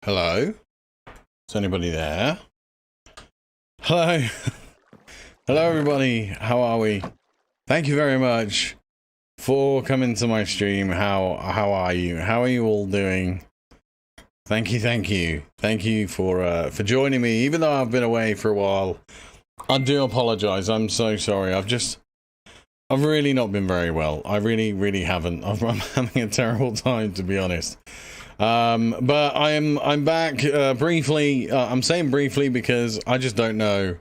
Hello? Is anybody there? Hello? Hello everybody, how are we? Thank you very much for coming to my stream. How are you? How are you all doing? Thank you. Thank you for joining me, even though I've been away for a while. I do apologize. I'm so sorry. I've really not been very well. I really haven't. I'm having a terrible time, to be honest. But I'm back briefly. I'm saying briefly because I just don't know.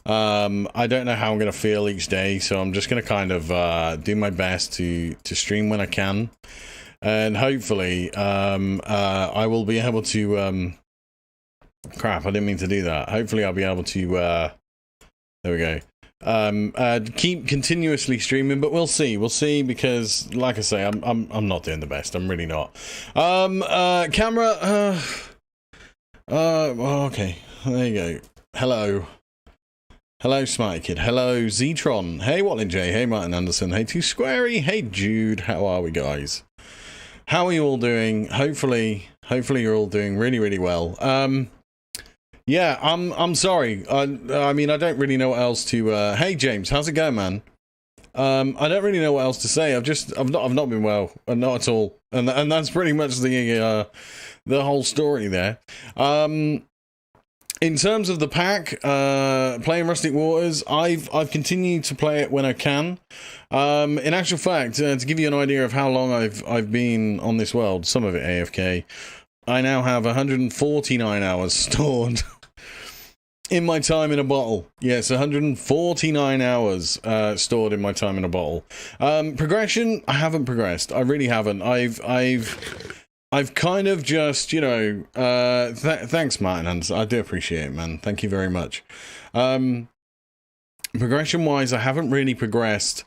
I don't know how I'm going to feel each day, so I'm just going to kind of do my best to stream when I can. And hopefully, I will be able to... crap, I didn't mean to do that. Hopefully I'll be able to... there we go. Keep continuously streaming, but we'll see because like I say, I'm not doing the best. I'm really not. Camera, okay, there you go. Hello Smarty Kid, hello Zetron, hey Watlin J, hey Martin Anderson, hey 2 Squarey, hey Jude. How are we, guys? How are you all doing? Hopefully you're all doing really well. Yeah, I'm sorry. I mean, I don't really know what else to. Hey, James, how's it going, man? I don't really know what else to say. I've not been well, not at all, and that's pretty much the whole story there. In terms of the pack, playing Rustic Waters, I've continued to play it when I can. In actual fact, to give you an idea of how long I've been on this world, some of it AFK. I now have 149 hours stored in my time in a bottle. Yes, 149 hours stored in my time in a bottle. Progression, I haven't progressed. I really haven't. I've kind of just, you know, thanks, Martin Anderson. I do appreciate it, man. Thank you very much. Progression-wise, I haven't really progressed.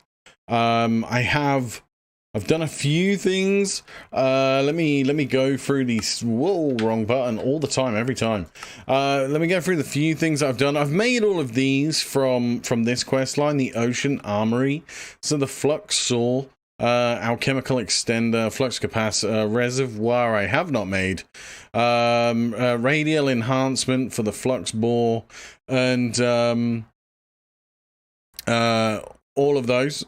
I've done a few things. Let me go through these. Whoa, wrong button all the time, every time. Let me go through the few things I've done. I've made all of these from this quest line, the Ocean Armory. So the Flux Saw, Alchemical Extender, Flux Capacitor, Reservoir I have not made, Radial Enhancement for the Flux Bore, and all of those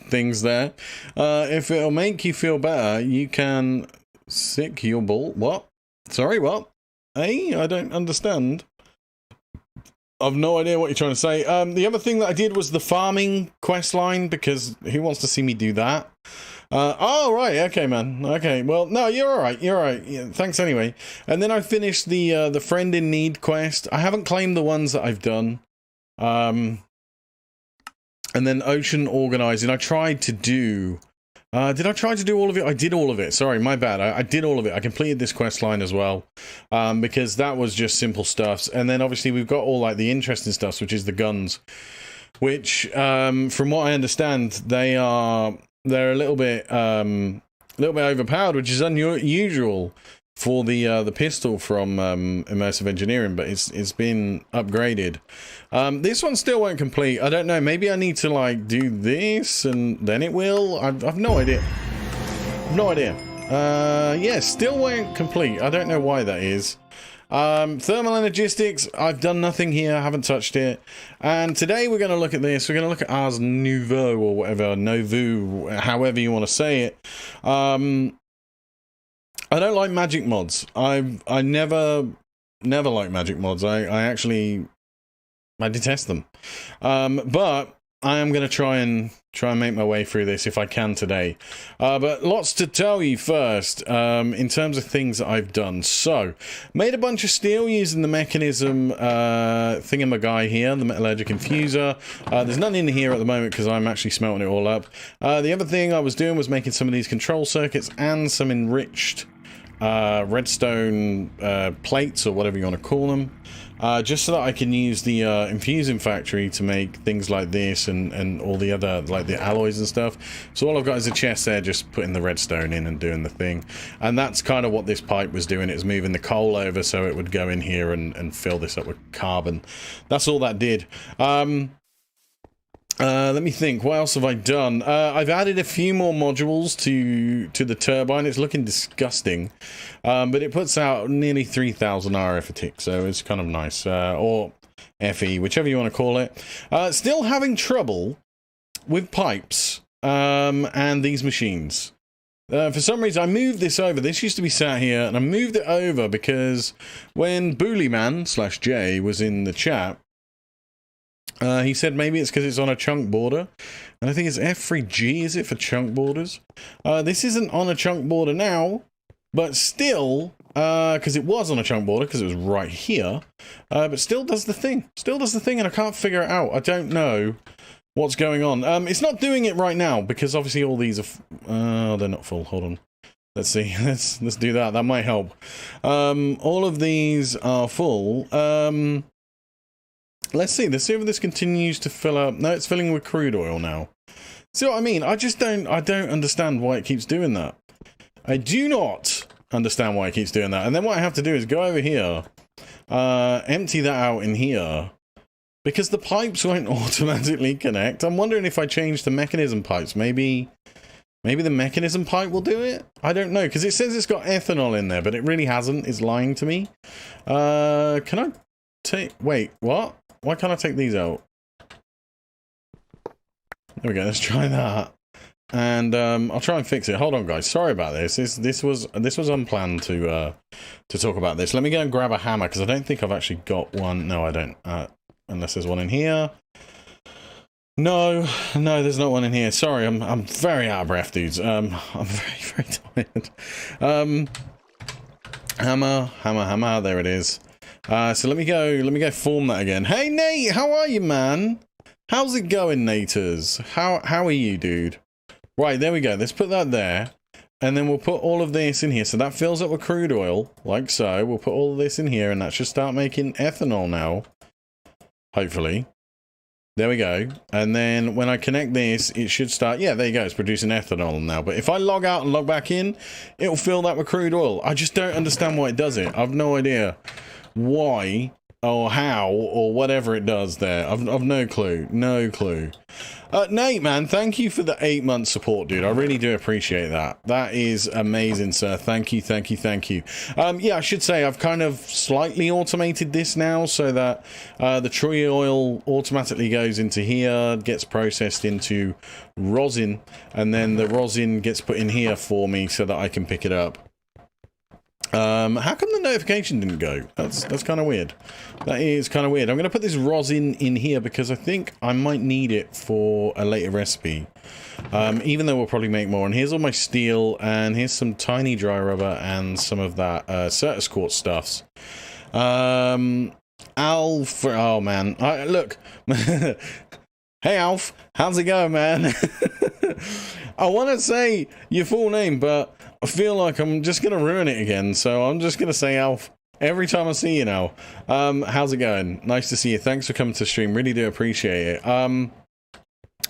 things there. If it'll make you feel better, you can sick your ball. What? Sorry, what? Hey, I don't understand. I've no idea what you're trying to say. The other thing that I did was the farming quest line, because who wants to see me do that? Oh, right, okay, man. Okay, well, no, you're alright, Yeah, thanks anyway. And then I finished the Friend in Need quest. I haven't claimed the ones that I've done. And then Ocean Organizing, I tried to do... did I try to do all of it? I did all of it. Sorry, my bad. I did all of it. I completed this quest line as well. Because that was just simple stuffs. And then obviously we've got all like the interesting stuffs, which is the guns. Which, from what I understand, they're a little bit overpowered, which is unusual for the pistol from Immersive Engineering, but it's been upgraded. This one still won't complete. I don't know. Maybe I need to like do this and then it will. I've no idea. No idea. Yeah, still won't complete. I don't know why that is. Thermal Energistics, I've done nothing here. I haven't touched it. And today we're going to look at this. We're going to look at Ars Nouveau or whatever, Novu, however you want to say it. I don't like magic mods. I never like magic mods. I detest them. But I am going to try and make my way through this if I can today. But lots to tell you first, in terms of things that I've done. So, made a bunch of steel using the mechanism thingamajig here, the Metallurgic Infuser. There's none in here at the moment because I'm actually smelting it all up. The other thing I was doing was making some of these control circuits and some enriched redstone plates, or whatever you want to call them, just so that I can use the infusing factory to make things like this and all the other, like the alloys and stuff. So all I've got is a chest there, just putting the redstone in and doing the thing. And that's kind of what this pipe was doing. It was moving the coal over so it would go in here and fill this up with carbon. That's all that did. Let me think. What else have I done? I've added a few more modules to the turbine. It's looking disgusting, but it puts out nearly 3,000 RF a tick, so it's kind of nice. Or FE, whichever you want to call it. Still having trouble with pipes and these machines. For some reason, I moved this over. This used to be sat here, and I moved it over because when Booleyman/J was in the chat, he said maybe it's because it's on a chunk border. And I think it's F3G, is it, for chunk borders? This isn't on a chunk border now, but still, because it was on a chunk border, because it was right here, but still does the thing. Still does the thing, and I can't figure it out. I don't know what's going on. It's not doing it right now, because obviously all these are... they're not full. Hold on. Let's see. Let's do that. That might help. All of these are full. Let's see if this continues to fill up. No, it's filling with crude oil now. See what I mean? I don't understand why it keeps doing that. I do not understand why it keeps doing that. And then what I have to do is go over here, empty that out in here, because the pipes won't automatically connect. I'm wondering if I change the mechanism pipes, maybe the mechanism pipe will do it? I don't know, because it says it's got ethanol in there, but it really hasn't. It's lying to me. Can I take... Wait, what? Why can't I take these out? There we go, let's try that. And I'll try and fix it. Hold on, guys. Sorry about this. This was unplanned to talk about this. Let me go and grab a hammer, because I don't think I've actually got one. No, I don't. Unless there's one in here. No, there's not one in here. Sorry, I'm very out of breath, dudes. I'm very, very tired. Hammer. There it is. So let me go form that again. Hey Nate, how are you, man? How's it going, Naters? How are you, dude? Right, there we go. Let's put that there. And then we'll put all of this in here. So that fills up with crude oil, like so. We'll put all of this in here, and that should start making ethanol now. Hopefully. There we go. And then when I connect this, it should start... Yeah, there you go. It's producing ethanol now. But if I log out and log back in, it'll fill that with crude oil. I just don't understand why it does it. I've no idea why or how or whatever it does there. I've no clue. No clue. Nate, man, thank you for the 8-month support, dude. I really do appreciate that. That is amazing, sir. Thank you. Yeah, I should say I've kind of slightly automated this now so that the tree oil automatically goes into here, gets processed into rosin, and then the rosin gets put in here for me so that I can pick it up. How come the notification didn't go? That's kind of weird. That is kind of weird. I'm going to put this rosin in here because I think I might need it for a later recipe. Even though we'll probably make more. And here's all my steel, and here's some tiny dry rubber and some of that Certus quartz stuffs. Alf, oh man, look. Hey Alf, how's it going, man? I want to say your full name, but I feel like I'm just going to ruin it again, so I'm just going to say Alf every time I see you now. How's it going? Nice to see you. Thanks for coming to stream. Really do appreciate it.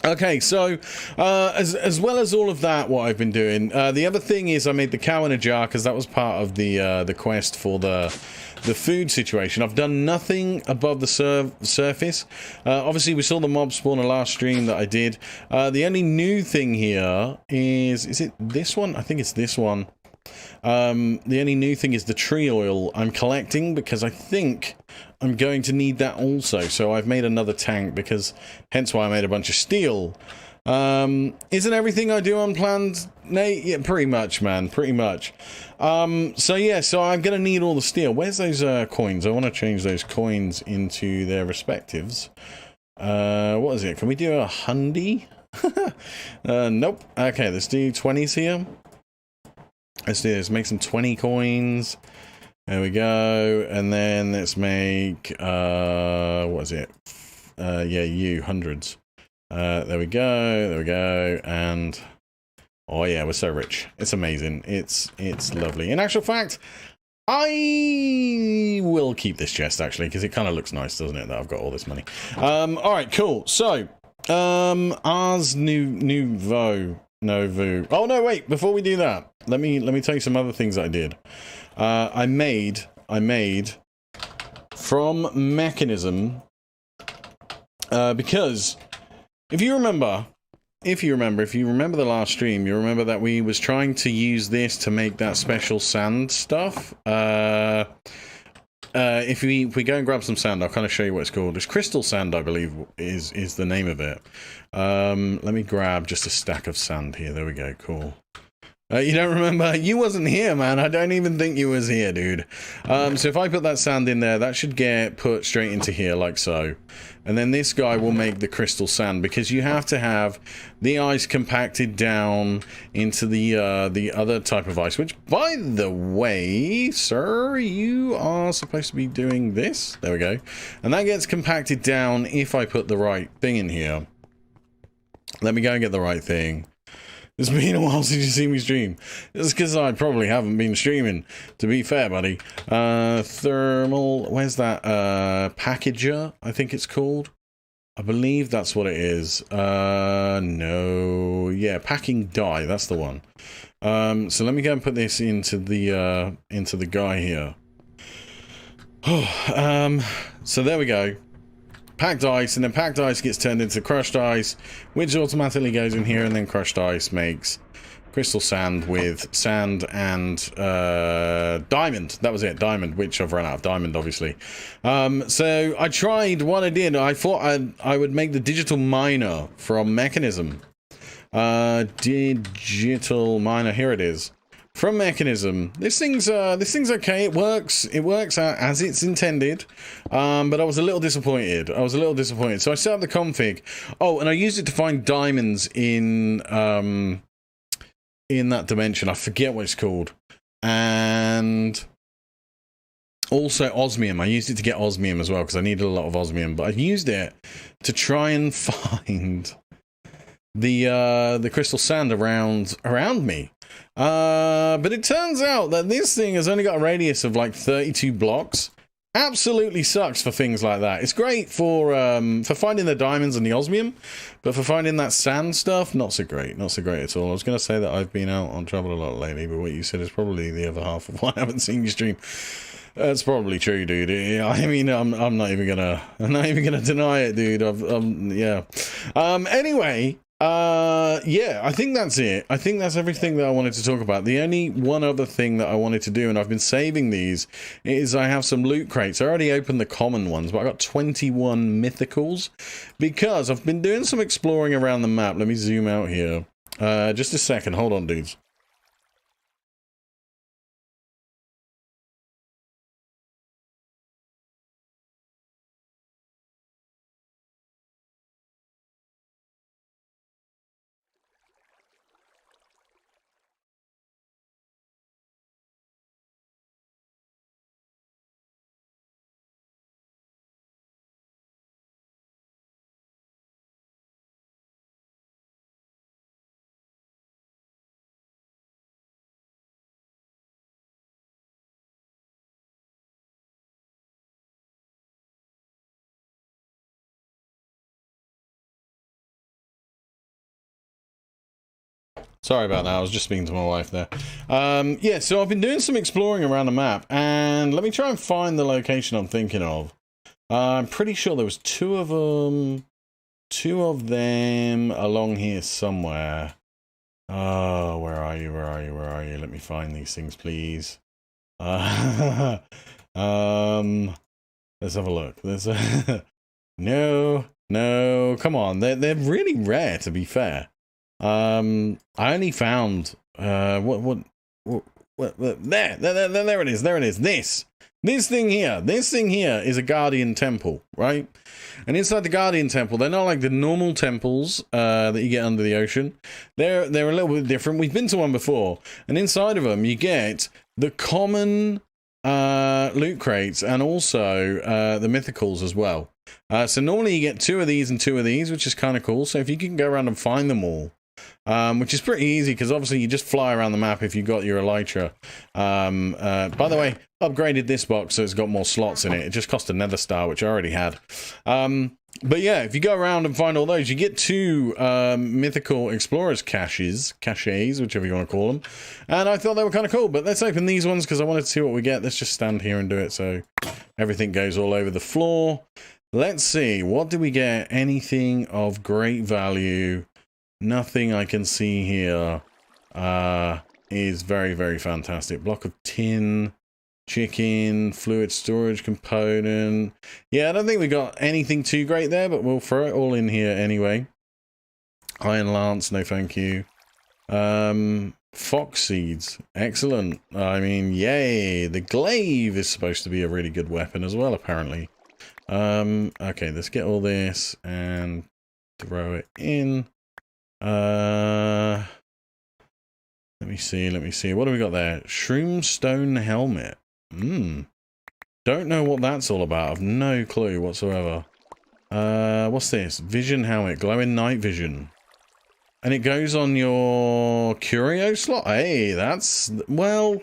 Okay, so as well as all of that, what I've been doing, the other thing is I made the cow in a jar because that was part of the quest for the food situation. I've done nothing above the surface. Obviously, we saw the mob spawner last stream that I did. The only new thing here is it this one? I think it's this one. The only new thing is the tree oil I'm collecting because I think I'm going to need that also. So I've made another tank because hence why I made a bunch of steel. Isn't everything I do unplanned, Nate? Yeah, pretty much, man. Pretty much. So yeah, so I'm going to need all the steel. Where's those coins? I want to change those coins into their respectives. What is it? Can we do a hundy? Nope. Okay, let's do 20s here. Let's do this. Make some 20 coins. There we go. And then let's make, what is it? Yeah, hundreds. There we go. And, oh yeah, we're so rich. It's amazing. It's lovely. In actual fact, I will keep this chest, actually, because it kind of looks nice, doesn't it, that I've got all this money. All right, cool. So, Ars Nouveau. Oh, no, wait. Before we do that, let me tell you some other things that I did. I made from mechanism, because if you remember the last stream, you remember that we was trying to use this to make that special sand stuff. If we go and grab some sand, I'll kind of show you what it's called. It's crystal sand, I believe, is the name of it. Let me grab just a stack of sand here. There we go. Cool. You don't remember? You wasn't here, man. I don't even think you was here, dude. So if I put that sand in there, that should get put straight into here, like so. And then this guy will make the crystal sand, because you have to have the ice compacted down into the other type of ice, which, by the way, sir, you are supposed to be doing this. There we go. And that gets compacted down if I put the right thing in here. Let me go and get the right thing. It's been a while since you see me stream. It's because I probably haven't been streaming, to be fair, buddy. Thermal, where's that? Packager, I think it's called. I believe that's what it is. No, yeah, packing die, that's the one. So let me go and put this into the guy here. So there we go. Packed ice, and then packed ice gets turned into crushed ice, which automatically goes in here, and then crushed ice makes crystal sand with sand and diamond. That was it, diamond, which I've run out of diamond, obviously. So I tried what I did. I thought I would make the digital miner from Mechanism. Digital miner, here it is. From Mechanism. This thing's okay. It works as it's intended. But I was a little disappointed. So I set up the config. Oh, and I used it to find diamonds in that dimension. I forget what it's called. And also osmium. I used it to get osmium as well, because I needed a lot of osmium. But I used it to try and find the crystal sand around me. But it turns out that this thing has only got a radius of like 32 blocks. Absolutely sucks for things like that. It's great for finding the diamonds and the osmium, but for finding that sand stuff, not so great. Not so great at all. I was going to say that I've been out on travel a lot lately, but what you said is probably the other half of why I haven't seen you stream. That's probably true, dude. I mean, I'm not even gonna deny it, dude. Yeah. Anyway. Yeah, I think that's it. I think that's everything that I wanted to talk about. The only one other thing that I wanted to do, and I've been saving these, is I have some loot crates. I already opened the common ones, but I got 21 mythicals, because I've been doing some exploring around the map. Let me zoom out here. Just a second. Hold on, dudes. Sorry about that, I was just speaking to my wife there. Yeah, so I've been doing some exploring around the map, and let me try and find the location I'm thinking of. I'm pretty sure there was two of them along here somewhere. Oh, where are you? Let me find these things, please. Let's have a look. There's a... No, come on. They're really rare, to be fair. I only found what there it is. This thing here is a guardian temple, right? And inside the guardian temple, they're not like the normal temples that you get under the ocean. They're a little bit different. We've been to one before, and inside of them you get the common loot crates and also the mythicals as well. So normally you get 2 of these and 2 of these, which is kind of cool. So if you can go around and find them all, which is pretty easy, because obviously you just fly around the map if you got your elytra. By the way, upgraded this box so it's got more slots in it. It just cost a nether star, which I already had. But yeah, if you go around and find all those, you get 2 mythical explorers caches, whichever you want to call them. And I thought they were kind of cool, but let's open these ones because I wanted to see what we get. Let's just stand here and do it so everything goes all over the floor. Let's see. What do we get? Anything of great value? Nothing I can see here is very, very fantastic. Block of tin, chicken, fluid storage component. Yeah, I don't think we got anything too great there, but we'll throw it all in here anyway. Iron lance, no thank you. Fox seeds, excellent. I mean, yay. The glaive is supposed to be a really good weapon as well, apparently. Okay, let's get all this and throw it in. Let me see. What do we got there? Shroom stone helmet. Don't know what that's all about. I've no clue whatsoever. What's this? Vision helmet, glowing night vision. And it goes on your curio slot. Hey, that's, well,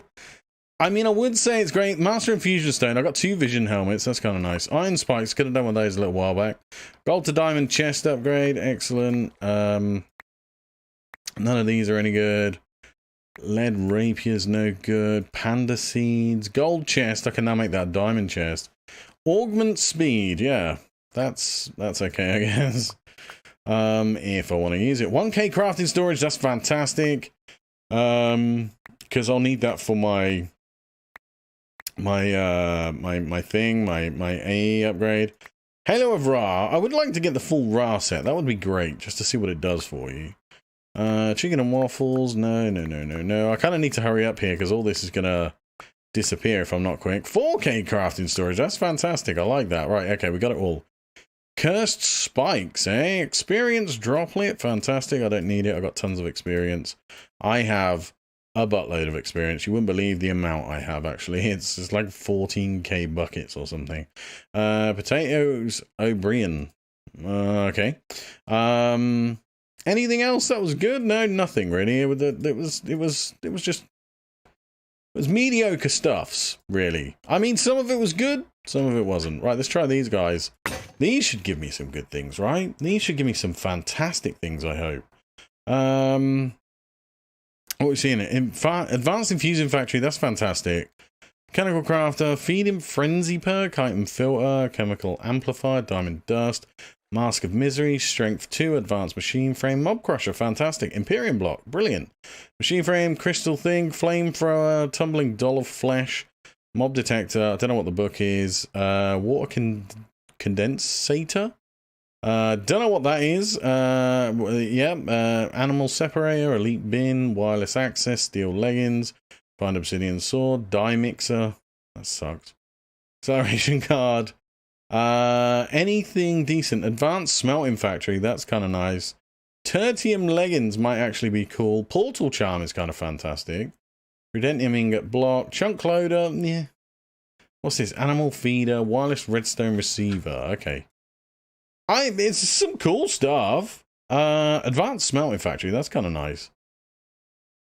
I mean, I would say it's great. Master Infusion Stone. I got 2 vision helmets. That's kind of nice. Iron spikes. Could have done one of those a little while back. Gold to diamond chest upgrade. Excellent. None of these are any good. Lead rapier's no good. Panda seeds. Gold chest. I can now make that diamond chest. Augment speed. Yeah, that's okay, I guess. If I want to use it. 1k crafting storage. That's fantastic. Because I'll need that for my AE upgrade. Halo of Ra. I would like to get the full Ra set. That would be great, just to see what it does for you. Chicken and waffles. No. I kind of need to hurry up here because all this is gonna disappear if I'm not quick. 4k crafting storage. That's fantastic. I like that. Right. Okay, we got it all. Cursed spikes, eh? Experience droplet. Fantastic. I don't need it. I got tons of experience. I have a buttload of experience. You wouldn't believe the amount I have, actually. It's like 14k buckets or something. Potatoes O'Brien. Okay. Anything else that was good? No, nothing really. It was mediocre stuffs, really. I mean, some of it was good, some of it wasn't. Right, let's try these guys. These should give me some good things, right? These should give me some fantastic things, I hope. What are we seeing? Advanced Infusing Factory, that's fantastic. Mechanical Crafter, Feeding Frenzy Perk, Item Filter, Chemical Amplifier, Diamond Dust, Mask of Misery, Strength 2, Advanced Machine Frame, Mob Crusher, fantastic. Imperium Block, brilliant. Machine Frame, Crystal Thing, Flamethrower, Tumbling Doll of Flesh, Mob Detector, I don't know what the book is, Water Condensator, don't know what that is. Animal Separator, Elite Bin, Wireless Access, Steel Leggings, Find Obsidian Sword, Die Mixer, that sucked. Acceleration Card, anything decent. Advanced Smelting Factory, that's kind of nice. Tertium Leggings might actually be cool. Portal Charm is kind of fantastic. Redentium Ingot Block, Chunk Loader, yeah. What's this? Animal Feeder, Wireless Redstone Receiver. Okay. It's some cool stuff. Advanced Smelting Factory, that's kind of nice.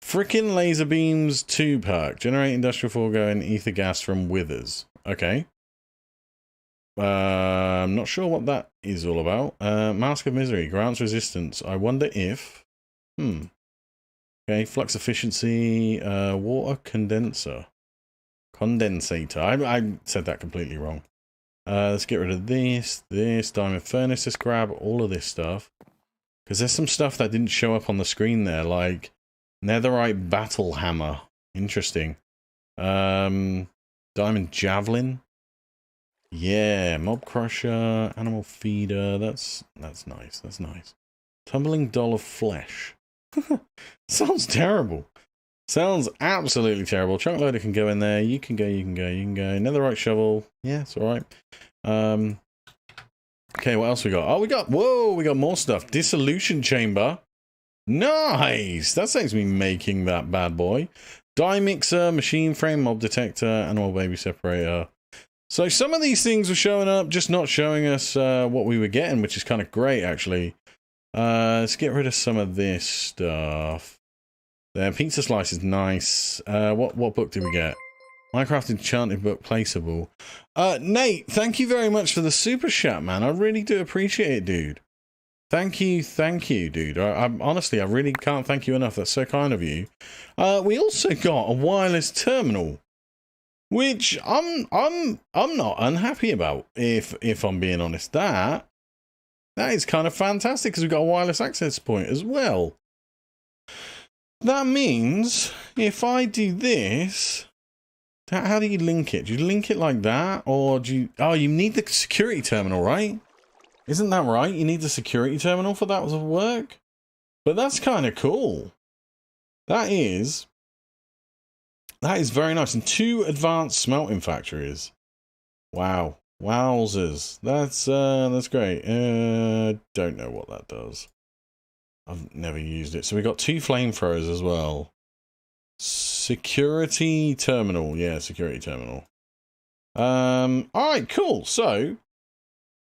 Frickin' Laser Beams 2 perk. Generate industrial foregoing ether gas from withers. Okay. I'm not sure what that is all about. Mask of Misery, grants resistance. I wonder if... Okay, flux efficiency, water condenser. Condensator. I said that completely wrong. Let's get rid of this, diamond furnace. Let's grab all of this stuff. Because there's some stuff that didn't show up on the screen there, like netherite battle hammer. Interesting. Diamond javelin. Yeah, mob crusher, animal feeder. That's nice. That's nice. Tumbling doll of flesh. Sounds terrible. Sounds absolutely terrible. Chunk loader can go in there. You can go. Netherite shovel. Yeah, it's all right. Okay, what else we got? Oh, we got more stuff. Dissolution chamber. Nice. That saves me making that bad boy. Die mixer, machine frame, mob detector, animal baby separator. So some of these things were showing up, just not showing us what we were getting, which is kind of great, actually. Let's get rid of some of this stuff. There, pizza slice is nice. What book did we get? Minecraft Enchanted Book placeable. Nate, thank you very much for the super chat, man. I really do appreciate it, dude. Thank you, dude. Honestly, I really can't thank you enough. That's so kind of you. We also got a wireless terminal, which I'm not unhappy about, if I'm being honest. That is kind of fantastic because we've got a wireless access point as well. That means if I do this, how do you link it? Do you link it like that, or do you? Oh, you need the security terminal, right? Isn't that right? You need the security terminal for that to work. But that's kind of cool. That is very nice. And 2 advanced smelting factories. Wow. Wowzers. That's great. Don't know what that does. I've never used it. So we got 2 flamethrowers as well. Security terminal. Yeah, security terminal. Alright, cool. So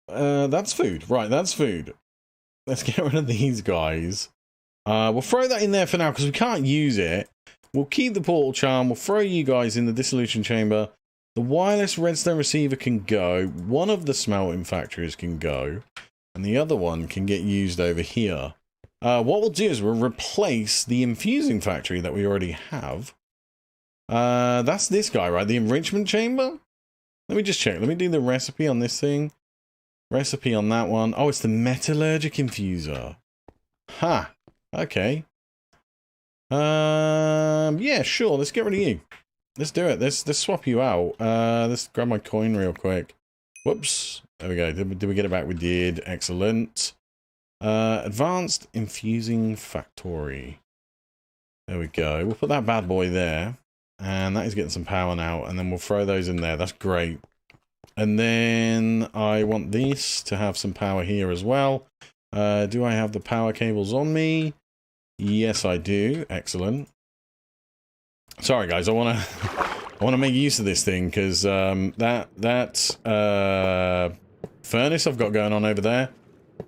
that's food. Right, that's food. Let's get rid of these guys. We'll throw that in there for now because we can't use it. We'll keep the portal charm. We'll throw you guys in the dissolution chamber. The wireless redstone receiver can go. One of the smelting factories can go. And the other one can get used over here. What we'll do is we'll replace the infusing factory that we already have. That's this guy, right? The enrichment chamber? Let me just check. Let me do the recipe on this thing. Recipe on that one. Oh, it's the Metallurgic Infuser. Ha! Okay. Yeah, sure. Let's get rid of you. Let's do it. Let's swap you out. Let's grab my coin real quick. Whoops. There we go. Did we get it back? We did. Excellent. Advanced Infusing Factory. There we go. We'll put that bad boy there. And that is getting some power now. And then we'll throw those in there. That's great. And then I want this to have some power here as well. Do I have the power cables on me? Yes, I do. Excellent. Sorry, guys. I want to make use of this thing because that furnace I've got going on over there,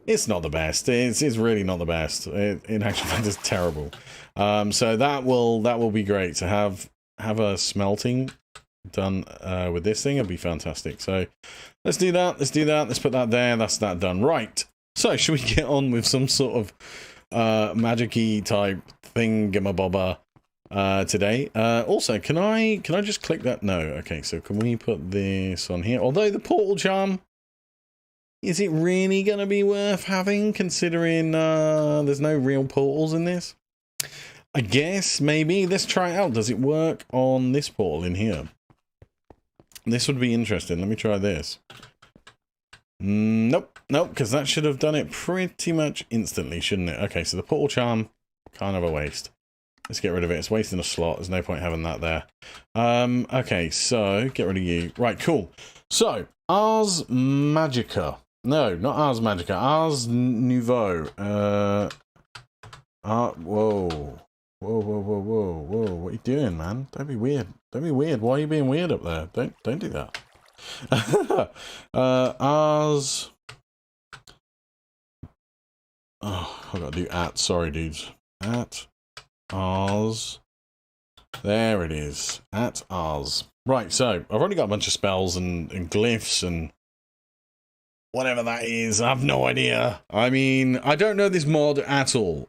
it's not the best. It's really not the best. In actual fact, it's terrible. So that will be great to have a smelting done with this thing. It'd be fantastic. So let's do that. Let's do that. Let's put that there. That's that done. Right. So should we get on with some sort of magic-y type thingamabobber today? Also, can I just click that? No. Okay. So can we put this on here? Although the portal charm, is it really going to be worth having considering there's no real portals in this? I guess maybe. Let's try it out. Does it work on this portal in here? This would be interesting. Let me try this. Nope, because that should have done it pretty much instantly, shouldn't it? Okay, so the portal charm, kind of a waste. Let's get rid of it. It's wasting a slot. There's no point having that there. Okay, so get rid of you. Right, cool. So, Ars Magica. No, not Ars Magica. Ars Nouveau. Whoa. Whoa. What are you doing, man? Don't be weird. Don't be weird. Why are you being weird up there? Don't do that. Ars. Oh, I gotta do at. Sorry, dudes. At Ars. There it is. At Ars. Right, so I've already got a bunch of spells and glyphs and whatever that is. I have no idea. I mean, I don't know this mod at all.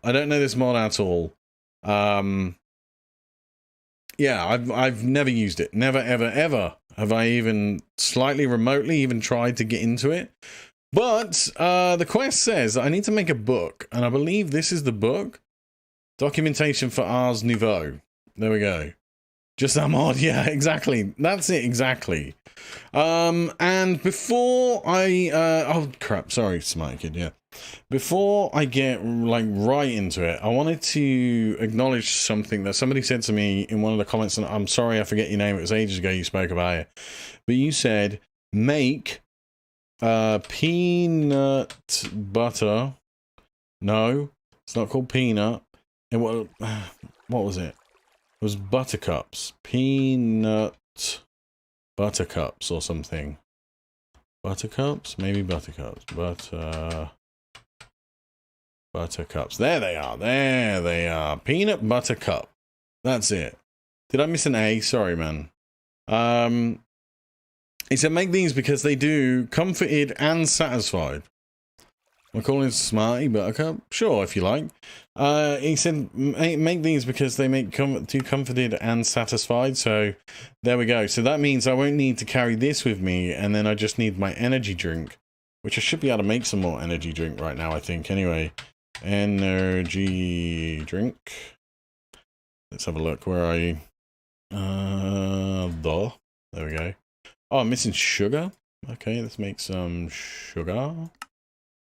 Yeah, I've never used it. Never, ever have I even slightly remotely even tried to get into it. But the quest says that I need to make a book, and I believe this is the book. Documentation for Ars Nouveau. There we go. Just that mod. Yeah, exactly. That's it, exactly. And before I oh crap, sorry, Smart Kid, yeah. Before I get like right into it, I wanted to acknowledge something that somebody said to me in one of the comments, and I'm sorry I forget your name, it was ages ago you spoke about it. But you said make peanut butter. No, it's not called peanut. It was, what was it? It was buttercups. Peanut buttercups or something. Buttercups? Maybe buttercups. Buttercups. There they are. There they are. Peanut buttercup. That's it. Did I miss an A? Sorry, man. He said make these because they do comforted and satisfied. We're calling it Smarty Buttercup? Sure, if you like. He said, make these because they make too comforted and satisfied. So, there we go. So that means I won't need to carry this with me, and then I just need my energy drink, which I should be able to make some more energy drink right now, I think. Anyway, energy drink. Let's have a look. Where are you? There we go. Oh, I'm missing sugar. Okay, let's make some sugar.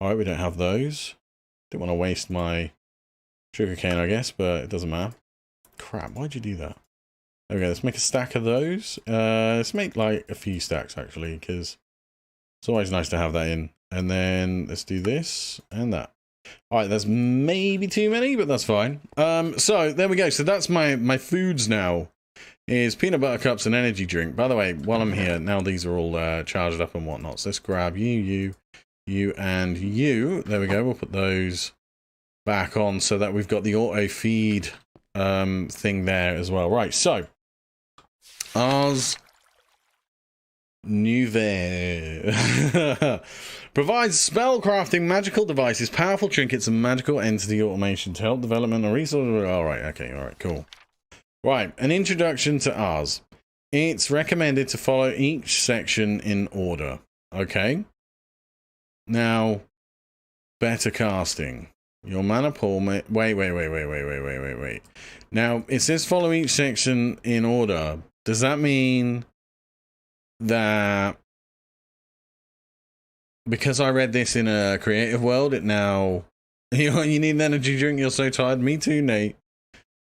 Alright, we don't have those. Didn't want to waste my sugar cane, I guess, but it doesn't matter. Crap, why'd you do that? There we go, let's make a stack of those. Let's make like a few stacks actually, because it's always nice to have that in. And then let's do this and that. Alright, that's maybe too many, but that's fine. So there we go. So that's my foods now. Is peanut butter cups and energy drink. By the way, while I'm here, now these are all charged up and whatnot. So let's grab you, and you. There we go. We'll put those back on so that we've got the auto feed thing there as well. Right, so Ars Nouvelle provides spell crafting, magical devices, powerful trinkets, and magical entity automation to help development and resources. All right, okay, all right, cool. Right, an introduction to Ars. It's recommended to follow each section in order. Okay. Now, better casting. Your mana pool may... Wait. Now, it says follow each section in order. Does that mean that because I read this in a creative world, it now... You need an energy drink, you're so tired? Me too, Nate.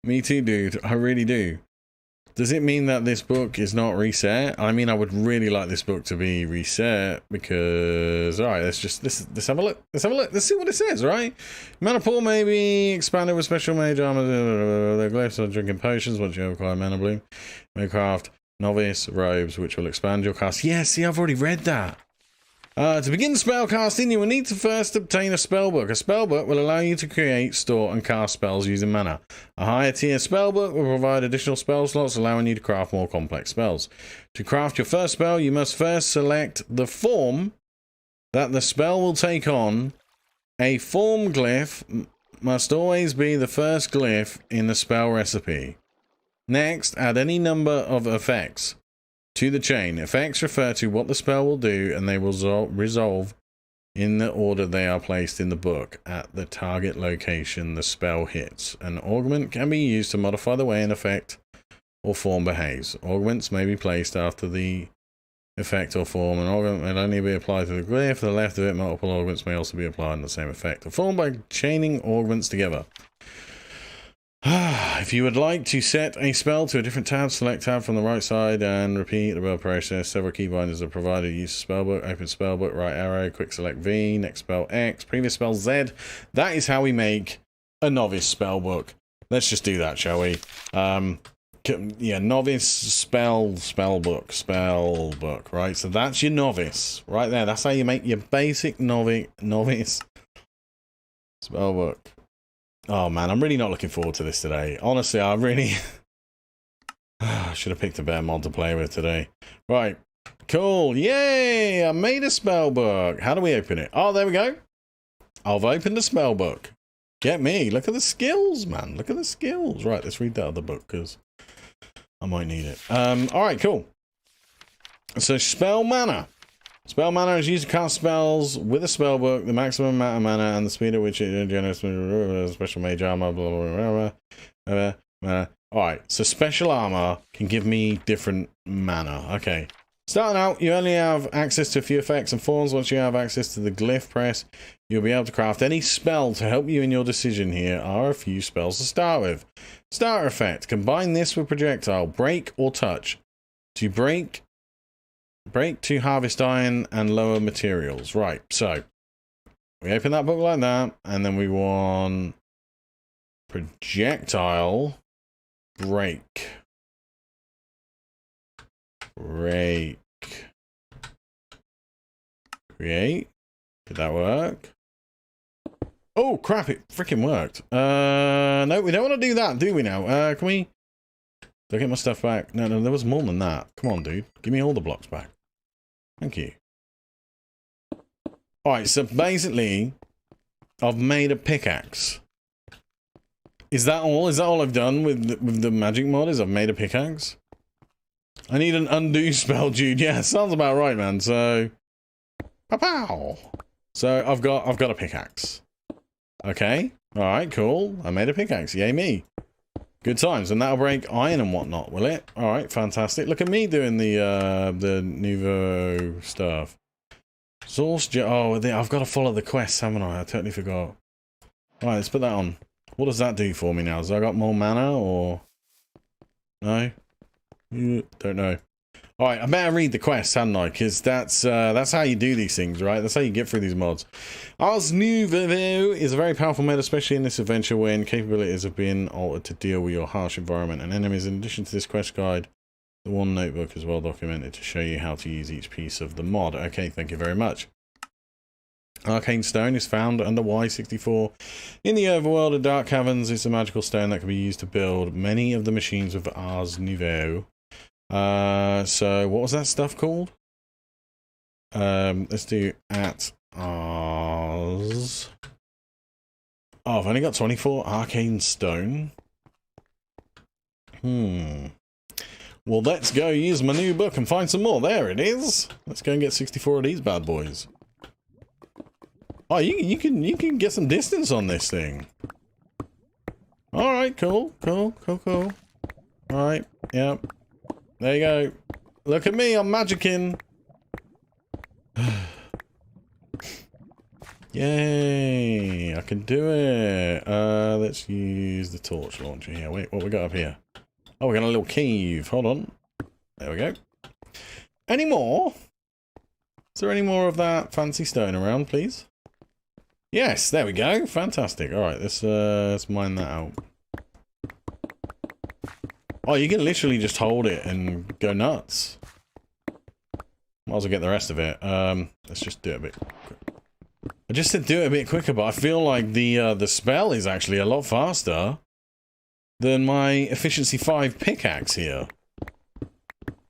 Me too, dude. I really do. Does it mean that this book is not reset? I mean, I would really like this book to be reset because... Alright, let's have a look. Let's have a look. Let's see what it says, right? Mana pool may be expanded with special mage armor. The glyphs are drinking potions once you acquire mana bloom. You may craft novice robes, which will expand your cast. Yeah, see, I've already read that. To begin spell casting, you will need to first obtain a spellbook. A spellbook will allow you to create, store, and cast spells using mana. A higher tier spellbook will provide additional spell slots, allowing you to craft more complex spells. To craft your first spell, you must first select the form that the spell will take on. A form glyph must always be the first glyph in the spell recipe. Next, add any number of effects to the chain. Effects refer to what the spell will do, and they will resolve in the order they are placed in the book at the target location the spell hits. An augment can be used to modify the way an effect or form behaves. Augments may be placed after the effect or form. An augment may only be applied to the glyph. To the left of it, multiple augments may also be applied in the same effect or form by chaining augments together. If you would like to set a spell to a different tab, select tab from the right side and repeat the above process. Several keybinders are provided. Use spellbook, open spellbook, right arrow, quick select V, next spell X, previous spell Z. That is how we make a novice spellbook. Let's just do that, shall we? Yeah, novice spellbook, right? So that's your novice right there. That's how you make your basic novice spellbook. Oh man, I'm really not looking forward to this today. Honestly, I really I should have picked a better mod to play with today. Right, cool, yay! I made a spellbook. How do we open it? Oh, there we go. I've opened the spellbook. Get me, look at the skills, man. Look at the skills. Right, let's read that other book because I might need it. Alright, cool. So spell mana. Spell mana is used to cast spells with a spellbook, the maximum amount of mana, and the speed at which it generates special mage armor, blah, blah, blah. Alright, so special armor can give me different mana. Okay. Starting out, you only have access to a few effects and forms. Once you have access to the Glyph Press, you'll be able to craft any spell to help you in your decision. Here are a few spells to start with. Starter effect. Combine this with projectile, break, or touch. To break to harvest iron and lower materials. Right, so we open that book like that, and then we want projectile, break. Create. Did that work? Oh crap, it freaking worked. No, we don't want to do that, do we now? Can we... Do I get my stuff back? No, there was more than that. Come on, dude. Give me all the blocks back. Thank you. Alright, so basically, I've made a pickaxe. Is that all? Is that all I've done with the magic mod? Is I've made a pickaxe? I need an undo spell, dude. Yeah, sounds about right, man. So, pow. So I've got a pickaxe. Okay. All right. Cool. I made a pickaxe. Yay me. Good times, and that'll break iron and whatnot, will it? All right. Fantastic. Look at me doing the nouveau stuff. Source. Oh, I've got to follow the quest, haven't I? I totally forgot. All right. Let's put that on. What does that do for me now? Has I got more mana or no? Don't know. All right, I better read the quest, hadn't I? Because that's how you do these things, right? That's how you get through these mods. Ars Nouveau is a very powerful mod, especially in this adventure when capabilities have been altered to deal with your harsh environment and enemies. In addition to this quest guide, the one notebook is well documented to show you how to use each piece of the mod. Okay, thank you very much. Arcane Stone is found under Y64 in the overworld of Dark Caverns. It's a magical stone that can be used to build many of the machines of Ars Nouveau. So what was that stuff called? Let's do at Ars. Oh, I've only got 24 Arcane Stone. Well, let's go use my new book and find some more. There it is. Let's go and get 64 of these bad boys. Oh, you can get some distance on this thing. All right, cool. All right, yep. There you go. Look at me, I'm magicking. Yay, I can do it. Let's use the torch launcher here. Wait, what we got up here? Oh, we got a little cave. Hold on. There we go. Any more? Is there any more of that fancy stone around, please? Yes, there we go. Fantastic. All right, let's mine that out. Oh, you can literally just hold it and go nuts. Might as well get the rest of it. Let's just do it a bit quicker. I just said do it a bit quicker, but I feel like the spell is actually a lot faster than my efficiency 5 pickaxe here.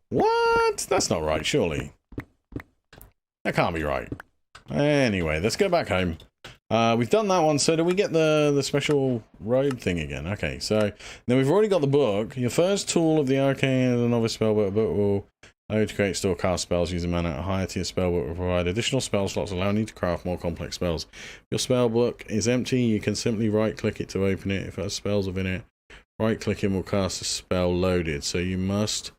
What? That's not right, surely. That can't be right. Anyway, let's go back home. We've done that one, so do we get the special robe thing again? Okay, so then we've already got the book. Your first tool of the Arcane and the Novice Spellbook book will allow you to create store cast spells using mana at a higher tier spellbook will provide additional spell slots allowing you to craft more complex spells. If your spellbook is empty, you can simply right click it to open it. If it has spells within it, right clicking will cast a spell loaded, so you must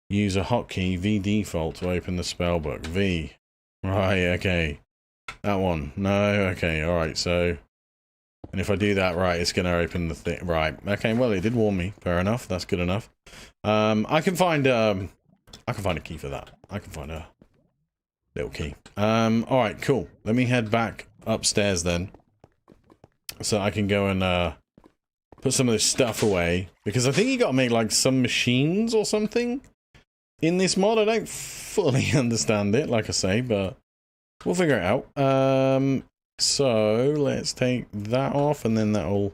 use a hotkey V default to open the spellbook. V. Right, okay. That one. No, okay, alright, so... And if I do that, right, it's going to open the thing. Right, okay, well, it did warn me. Fair enough, that's good enough. I can find a key for that. I can find a little key. Alright, cool. Let me head back upstairs then. So I can go and, put some of this stuff away. Because I think you got to make, like, some machines or something in this mod. I don't fully understand it, like I say, but... we'll figure it out. So let's take that off and then that'll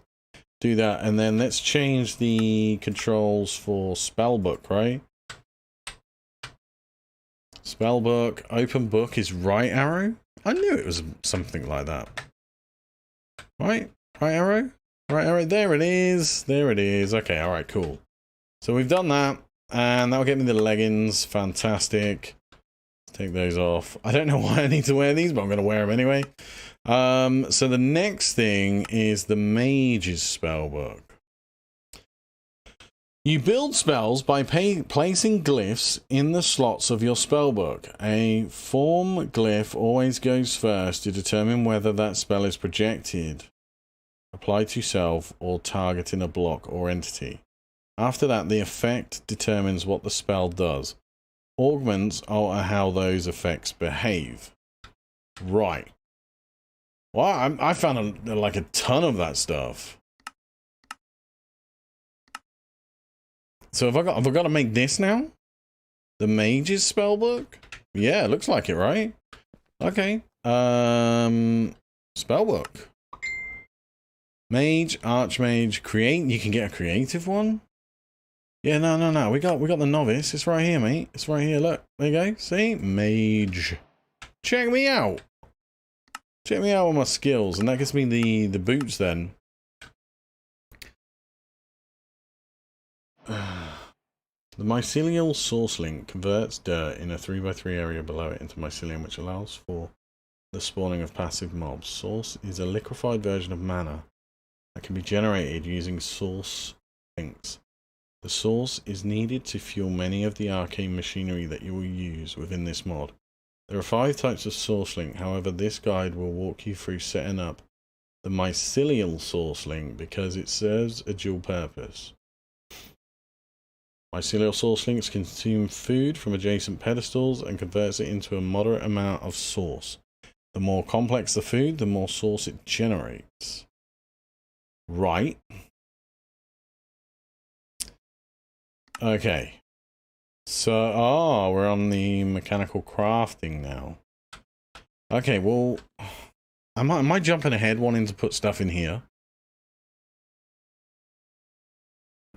do that. And then let's change the controls for Spellbook, right? Spellbook, open book is right arrow? I knew it was something like that. Right? Right arrow? Right arrow? There it is. There it is. Okay, alright, cool. So we've done that. And that'll get me the leggings. Fantastic. Take those off. I don't know why I need to wear these, but I'm going to wear them anyway. So the next thing is the Mage's Spellbook. You build spells by placing glyphs in the slots of your spellbook. A form glyph always goes first to determine whether that spell is projected, applied to self, or targeting a block or entity. After that, the effect determines what the spell does. Augments alter how those effects behave. Right. Well, I found like a ton of that stuff. So have I got to make this now? The Mage's Spellbook? Yeah, it looks like it, right? Okay. Spellbook. Mage, Archmage, create. You can get a creative one. Yeah, no. We got the Novice. It's right here, mate. It's right here. Look. There you go. See? Mage. Check me out. Check me out with my skills, and that gives me the boots then. The mycelial source link converts dirt in a 3x3 area below it into mycelium, which allows for the spawning of passive mobs. Source is a liquefied version of mana that can be generated using source links. The source is needed to fuel many of the arcane machinery that you will use within this mod. There are 5 types of source link, however this guide will walk you through setting up the mycelial source link because it serves a dual purpose. Mycelial source links consume food from adjacent pedestals and converts it into a moderate amount of source. The more complex the food, the more source it generates. Right. Okay. So, we're on the mechanical crafting now. Okay, well, am I jumping ahead wanting to put stuff in here?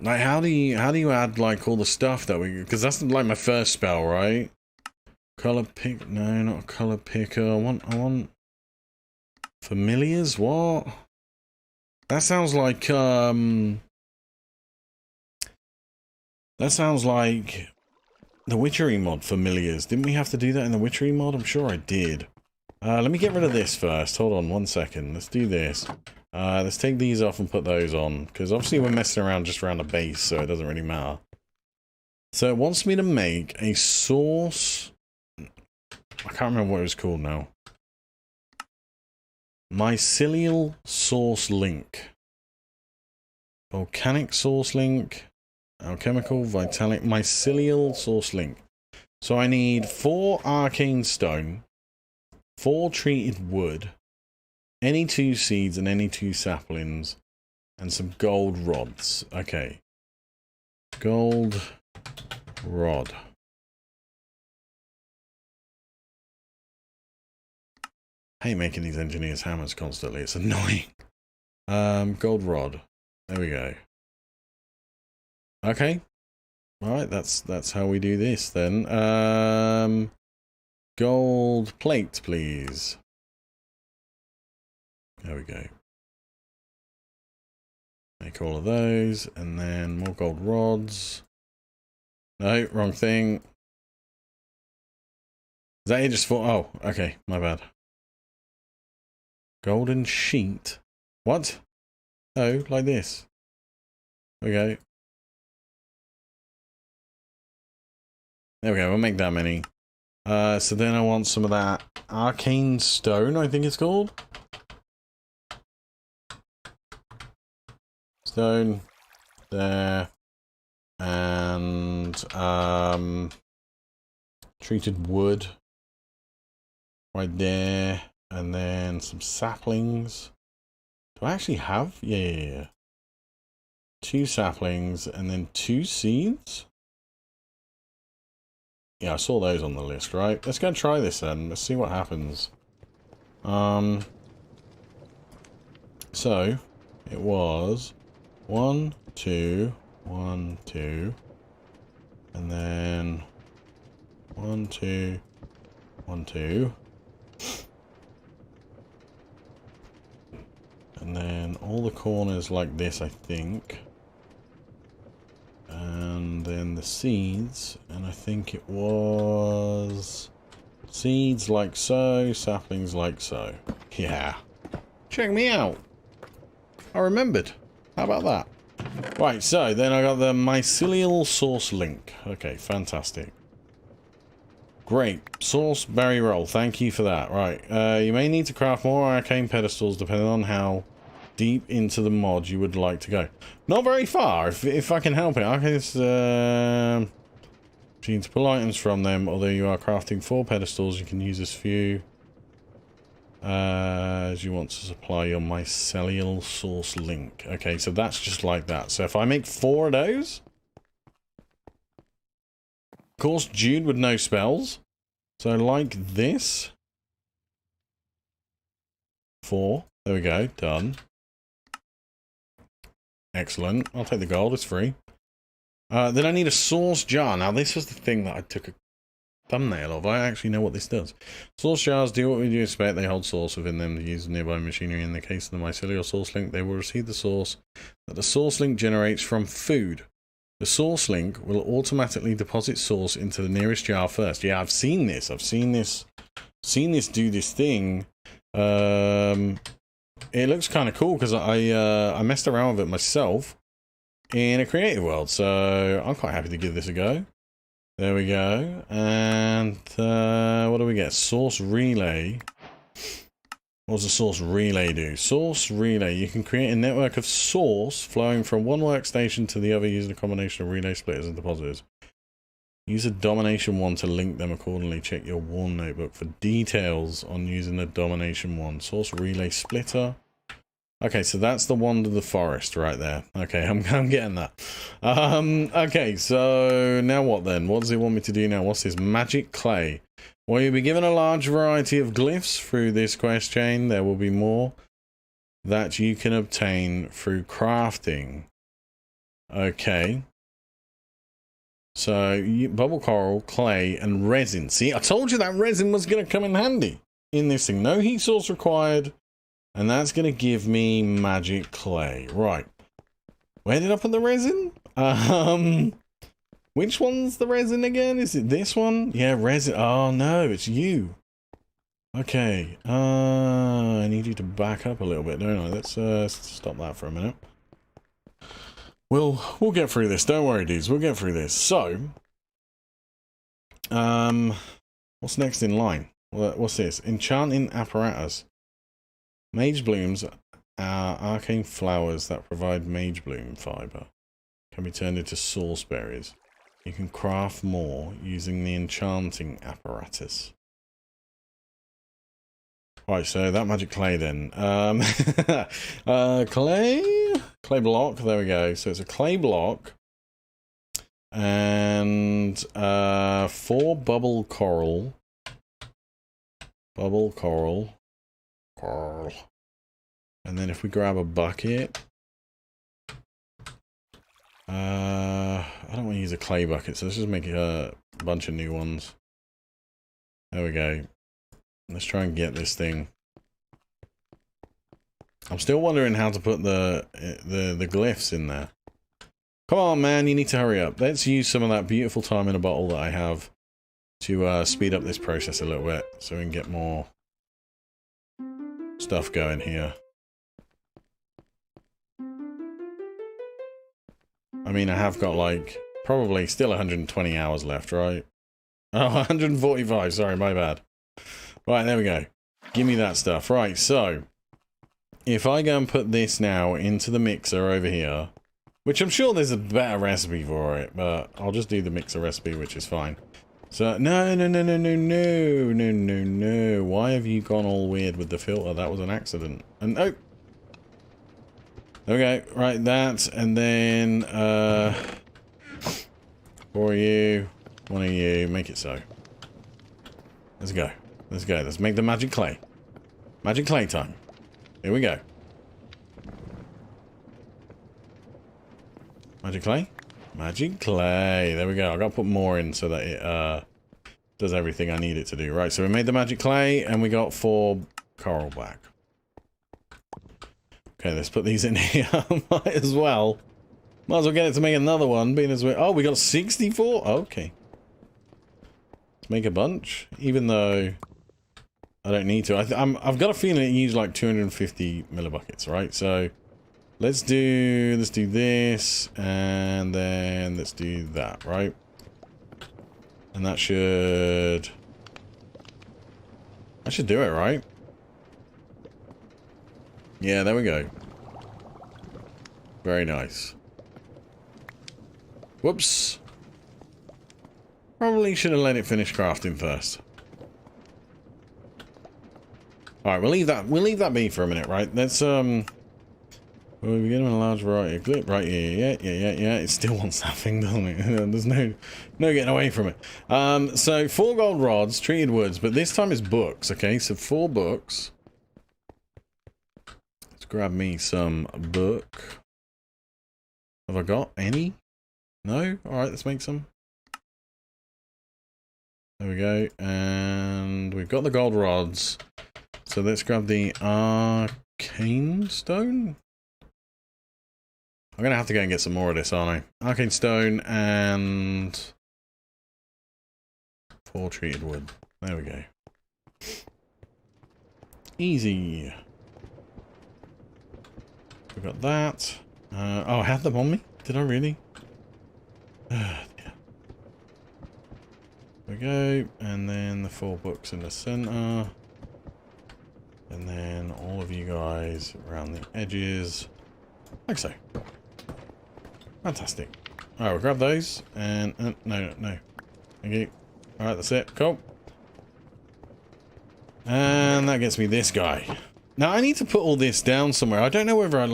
Like, how do you add, like, all the stuff that we... Because that's, like, my first spell, right? Color pick... No, not a color picker. I want... Familiars? What? That sounds like, That sounds like... The Witchery mod, Familiars. Didn't we have to do that in the Witchery mod? I'm sure I did. Let me get rid of this first. Hold on 1 second. Let's do this. Let's take these off and put those on. Because obviously we're messing around just around the base, so it doesn't really matter. So it wants me to make a source... I can't remember what it was called now. Mycelial source link. Volcanic source link. Alchemical, vitalic, mycelial source link. So I need 4 arcane stone, 4 treated wood, any 2 seeds and any 2 saplings, and some gold rods. Okay. Gold rod. I hate making these engineers hammers constantly. It's annoying. Gold rod. There we go. Okay. Alright, that's how we do this then. Gold plate, please. There we go. Make all of those, and then more gold rods. No, wrong thing. Is that it just for... Oh, okay, my bad. Golden sheet. What? Oh, like this. Okay. There we go, we'll make that many. So then I want some of that Arcane Stone, I think it's called. Stone. There. And, treated wood. Right there. And then some saplings. Do I actually have? Yeah. 2 saplings and then 2 seeds? Yeah, I saw those on the list, right? Let's go and try this then. Let's see what happens. So, it was 1, 2, 1, 2, and then 1, 2, 1, 2. And then all the corners like this, I think. And then the seeds, and I think it was seeds like so, saplings like so. Yeah. Check me out. I remembered. How about that? Right, so then I got the mycelial source link. Okay, fantastic. Great. Source berry roll. Thank you for that. Right. You may need to craft more arcane pedestals depending on how deep into the mod you would like to go. Not very far, if I can help it. I can just you need to pull items from them, although you are crafting 4 pedestals, you can use as few as you want to supply your mycelial source link. Okay, so that's just like that. So if I make 4 of those, of course Jude with no spells, so like this, 4, there we go, done. Excellent. I'll take the gold, it's free. Then I need a source jar. Now, this was the thing that I took a thumbnail of. I actually know what this does. Source jars do what we do expect. They hold source within them to use nearby machinery. In the case of the mycelial source link, they will receive the source that the source link generates from food. The source link will automatically deposit source into the nearest jar first. Yeah, I've seen this. I've seen this do this thing. It looks kind of cool because I messed around with it myself in a creative world, so I'm quite happy to give this a go. There we go. And what do we get? Source relay. What does a source relay do? Source relay. You can create a network of source flowing from one workstation to the other using a combination of relay splitters and depositors. Use a domination one to link them accordingly. Check your warn notebook for details on using the domination one. Source relay splitter. Okay, so that's the wand of the forest right there. Okay, I'm getting that. Okay, so now what then? What does it want me to do now? What's this? Magic clay. Well, you'll be given a large variety of glyphs through this quest chain. There will be more that you can obtain through crafting. Okay. So, bubble coral, clay, and resin. See, I told you that resin was going to come in handy in this thing. No heat source required. And that's going to give me magic clay. Right. Where did I put the resin? Which one's the resin again? Is it this one? Yeah, resin. Oh, no, it's you. Okay. I need you to back up a little bit, don't I? Let's stop that for a minute. We'll get through this. Don't worry, dudes. We'll get through this. So, what's next in line? What's this? Enchanting Apparatus. Mage blooms are arcane flowers that provide mage bloom fiber. Can be turned into source berries. You can craft more using the Enchanting Apparatus. Right, so that magic clay then. Clay block, there we go. So it's a clay block. And 4 bubble coral. And then if we grab a bucket, I don't want to use a clay bucket, so let's just make a bunch of new ones. There we go. Let's try and get this thing. I'm still wondering how to put the glyphs in there. Come on, man, you need to hurry up. Let's use some of that beautiful time in a bottle that I have to speed up this process a little bit so we can get more stuff going here. I mean, I have got like probably still 120 hours left, right? Oh, 145, sorry, my bad. Right, there we go. Give me that stuff. Right, so if I go and put this now into the mixer over here, which I'm sure there's a better recipe for it, but I'll just do the mixer recipe, which is fine. So, no. Why have you gone all weird with the filter? That was an accident. And, oh! There we go. Right, that. And then, for you, one of you, make it so. Let's go. Let's go. Let's make the magic clay. Magic clay time. Here we go. Magic clay? Magic clay. There we go. I've got to put more in so that it does everything I need it to do. Right, so we made the magic clay and we got 4 coral back. Okay, let's put these in here. Might as well get it to make another one, being as we... Oh, we got 64? Okay. Let's make a bunch, even though I don't need to. I've got a feeling it used like 250 millibuckets, right? So let's do this, and then let's do that, right? And that should do it, right? Yeah, there we go. Very nice. Whoops. Probably should have let it finish crafting first. Alright, we'll leave that be for a minute, right? Let's well, we get them a large variety of glyph right here. Yeah. It still wants that thing, doesn't it? There's no getting away from it. So 4 gold rods, treated woods, but this time it's books, okay? So 4 books. Let's grab me some book. Have I got any? No? Alright, let's make some. There we go. And we've got the gold rods. So let's grab the Arcane Stone. I'm going to have to go and get some more of this, aren't I? Arcane Stone and 4 treated wood. There we go. Easy. We got that. Oh, I had them on me? Did I really? Yeah. There we go. And then the 4 books in the center. And then all of you guys around the edges. Like so. Fantastic. Alright, we'll grab those. And no. Thank you. Alright, that's it. Cool. And that gets me this guy. Now, I need to put all this down somewhere. I don't know whether I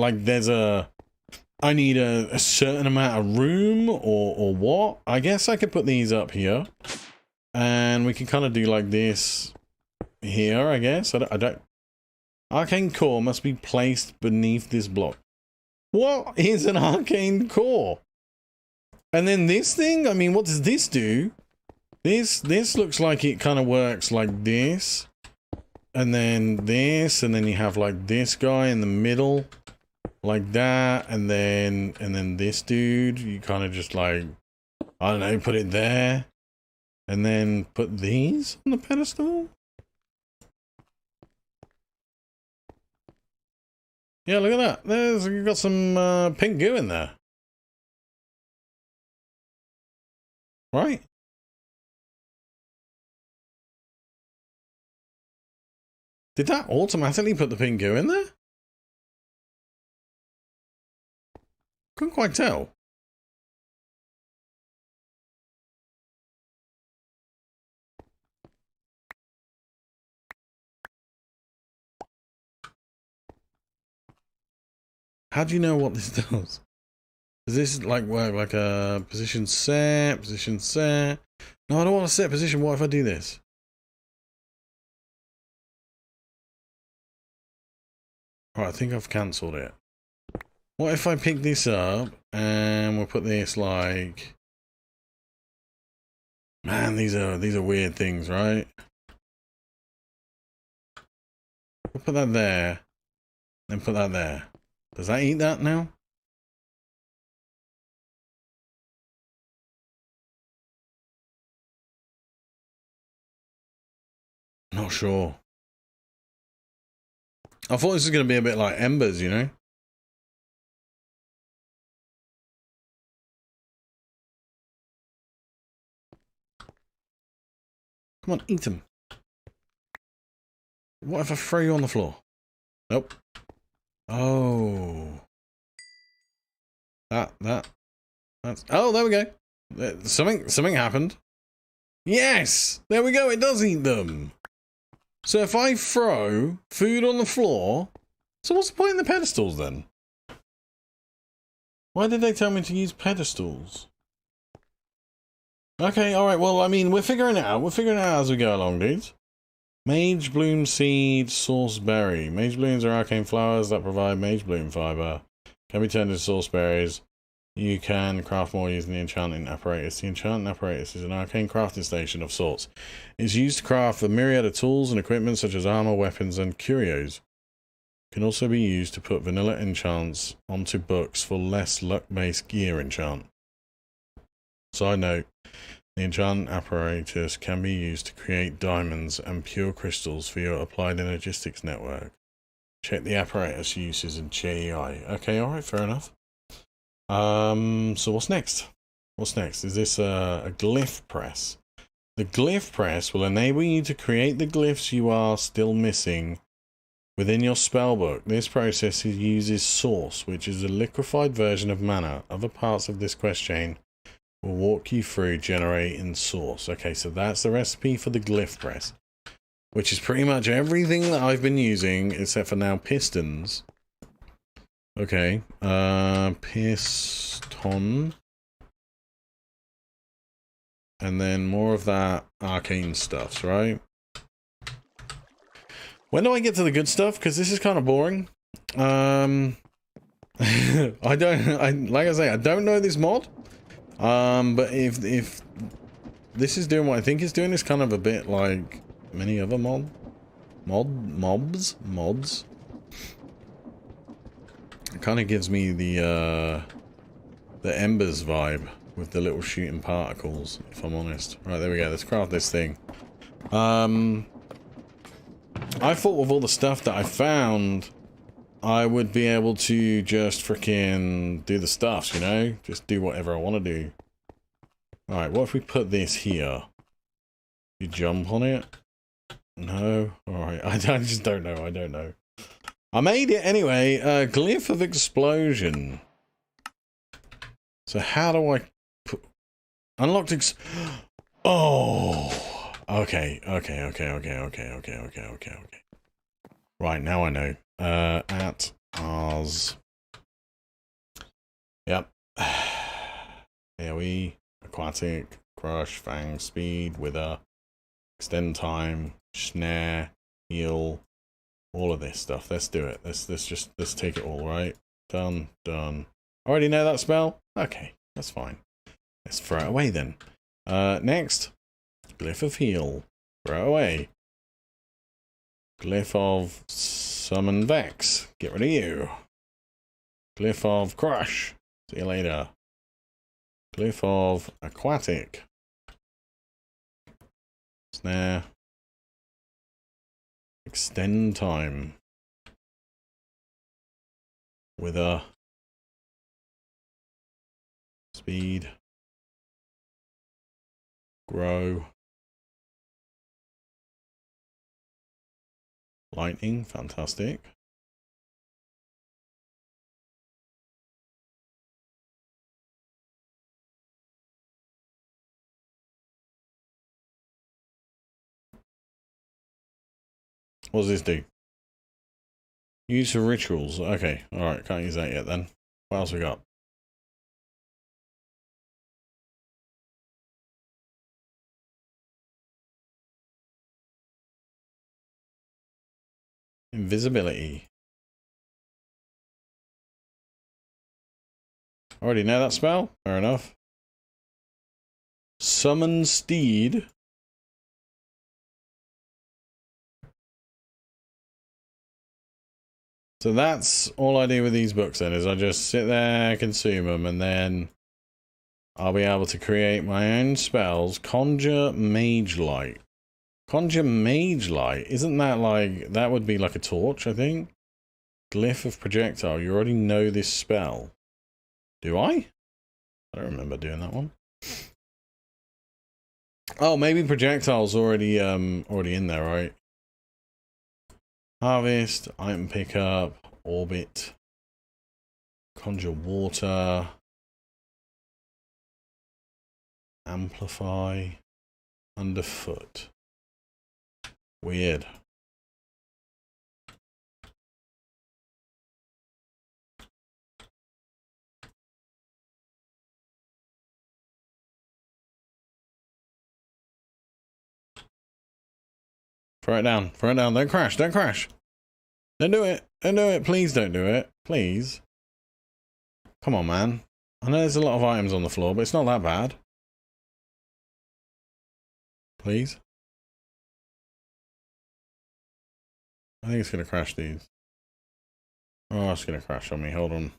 need a certain amount of room or what. I guess I could put these up here. And we can kind of do like this here, I guess. I don't. Arcane Core must be placed beneath this block. What is an Arcane Core? And then this thing, I mean, what does this do? This looks like it kind of works like this. And then this, and then you have like this guy in the middle. Like that, and then this dude, you kind of just like, I don't know, put it there. And then put these on the pedestal? Yeah, look at that. You've got some pink goo in there. Right? Did that automatically put the pink goo in there? Couldn't quite tell. How do you know what this does? Does this like work like a position set? No, I don't want to set position. What if I do this? Alright, I think I've cancelled it. What if I pick this up and we'll put this like... Man, these are weird things, right? We'll put that there. Then put that there. Does that eat that now? Not sure. I thought this was going to be a bit like Embers, you know? Come on, eat them. What if I throw you on the floor? Nope. Oh. That's... Oh, there we go. Something happened. Yes! There we go, it does eat them. So if I throw food on the floor... So what's the point in the pedestals then? Why did they tell me to use pedestals? Okay, alright, well, I mean, we're figuring it out. We're figuring it out as we go along, dudes. Mage Bloom Seed, Source Berry. Mage Blooms are arcane flowers that provide Mage Bloom fiber. Can be turned into Source Berries. You can craft more using the Enchanting Apparatus. The Enchanting Apparatus is an arcane crafting station of sorts. It is used to craft a myriad of tools and equipment such as armor, weapons, and curios. It can also be used to put vanilla enchants onto books for less luck-based gear enchant. Side note. The Enchanting Apparatus can be used to create diamonds and pure crystals for your applied Energistics network. Check the apparatus uses in JEI. Okay, alright, fair enough. So what's next? What's next? Is this a Glyph Press? The Glyph Press will enable you to create the glyphs you are still missing within your spellbook. This process uses Source, which is a liquefied version of mana. Other parts of this quest chain will walk you through generating Source. Okay, so that's the recipe for the Glyph Press, which is pretty much everything that I've been using except for now pistons. Okay, piston, and then more of that arcane stuff, right? When do I get to the good stuff? Because this is kind of boring. Like I say, I don't know this mod. But if this is doing what I think it's doing. It's kind of a bit like many other mods. It kind of gives me the Embers vibe with the little shooting particles, if I'm honest. Right, there we go. Let's craft this thing. I thought with all the stuff that I found, I would be able to just freaking do the stuffs, you know? Just do whatever I want to do. Alright, what if we put this here? You jump on it? No? Alright, I just don't know. I don't know. I made it anyway. Glyph of Explosion. So how do I put... Unlocked Oh! Okay. Right, now I know. At ours. Yep. AoE, aquatic, crush, fang, speed, wither, extend time, snare, heal, all of this stuff. Let's do it. Let's take it all, right? Done. Already know that spell? Okay, that's fine. Let's throw it away then. Next, Glyph of Heal. Throw it away. Glyph of Summon Vex. Get rid of you. Glyph of Crush. See you later. Glyph of Aquatic. Snare. Extend time. Wither. Speed. Grow. Lightning, fantastic. What does this do? Use for rituals. Okay, alright, can't use that yet then. What else we got? Invisibility. Already know that spell? Fair enough. Summon Steed. So that's all I do with these books then, is I just sit there, consume them, and then I'll be able to create my own spells. Conjure Mage Light. Conjure Mage Light? Isn't that like... That would be like a torch, I think? Glyph of Projectile. You already know this spell. Do I? I don't remember doing that one. Oh, maybe Projectile's already in there, right? Harvest, item pickup, orbit, conjure water, amplify, underfoot. Weird. Throw it down, don't crash, don't crash. Don't do it, please don't do it, please. Come on, man. I know there's a lot of items on the floor, but it's not that bad. Please. I think it's gonna crash these. Oh, it's gonna crash on me, hold on.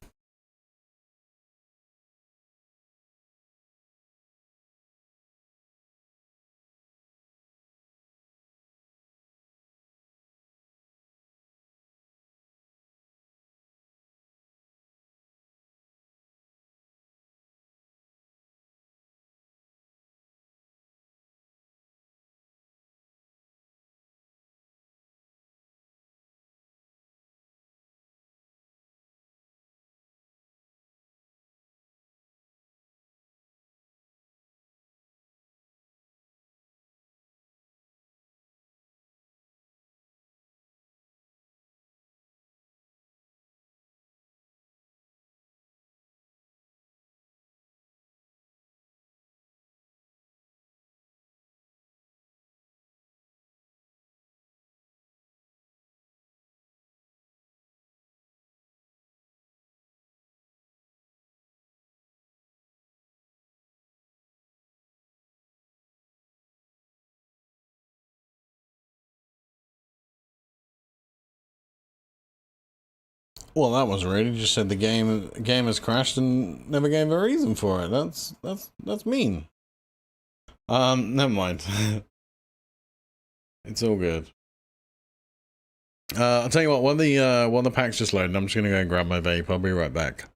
Well, that was rude. He just said the game has crashed and never gave a reason for it. That's mean. Never mind. It's all good. I'll tell you what. While the pack's just loading, I'm just gonna go and grab my vape. I'll be right back.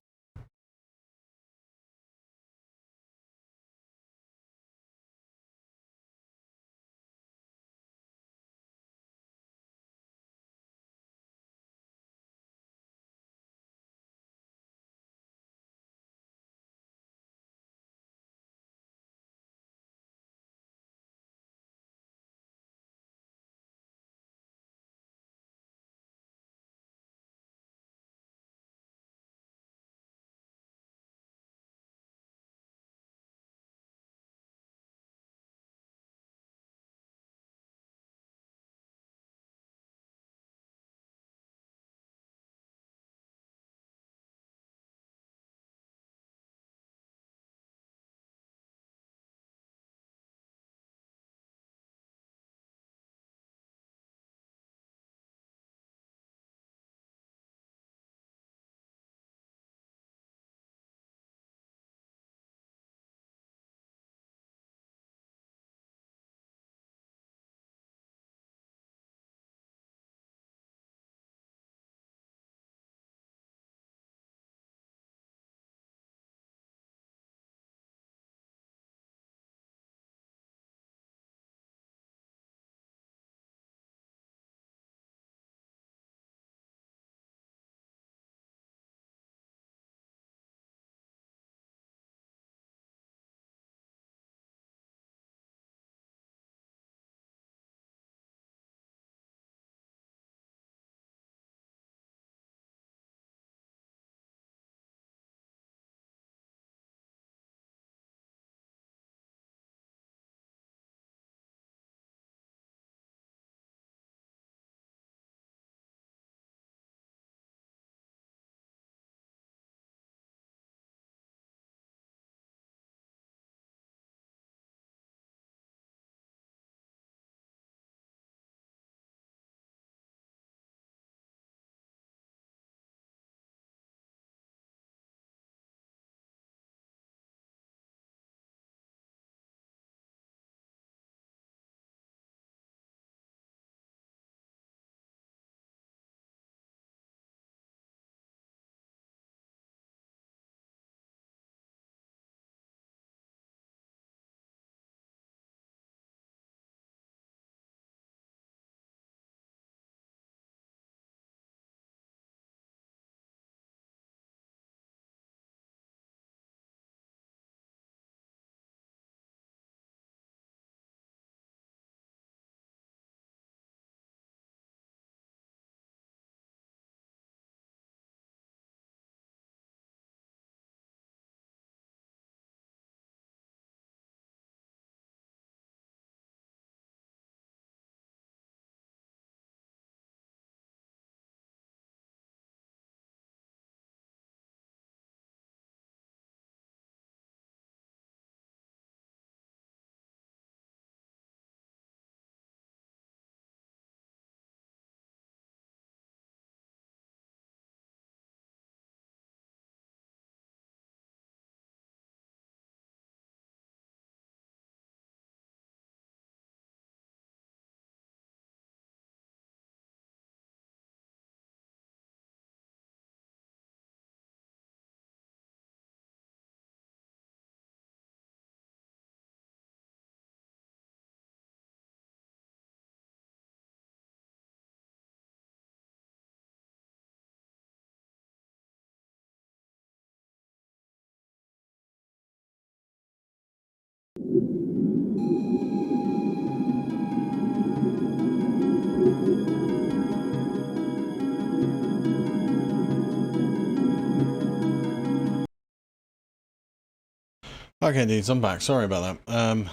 Okay, dudes, I'm back. Sorry about that.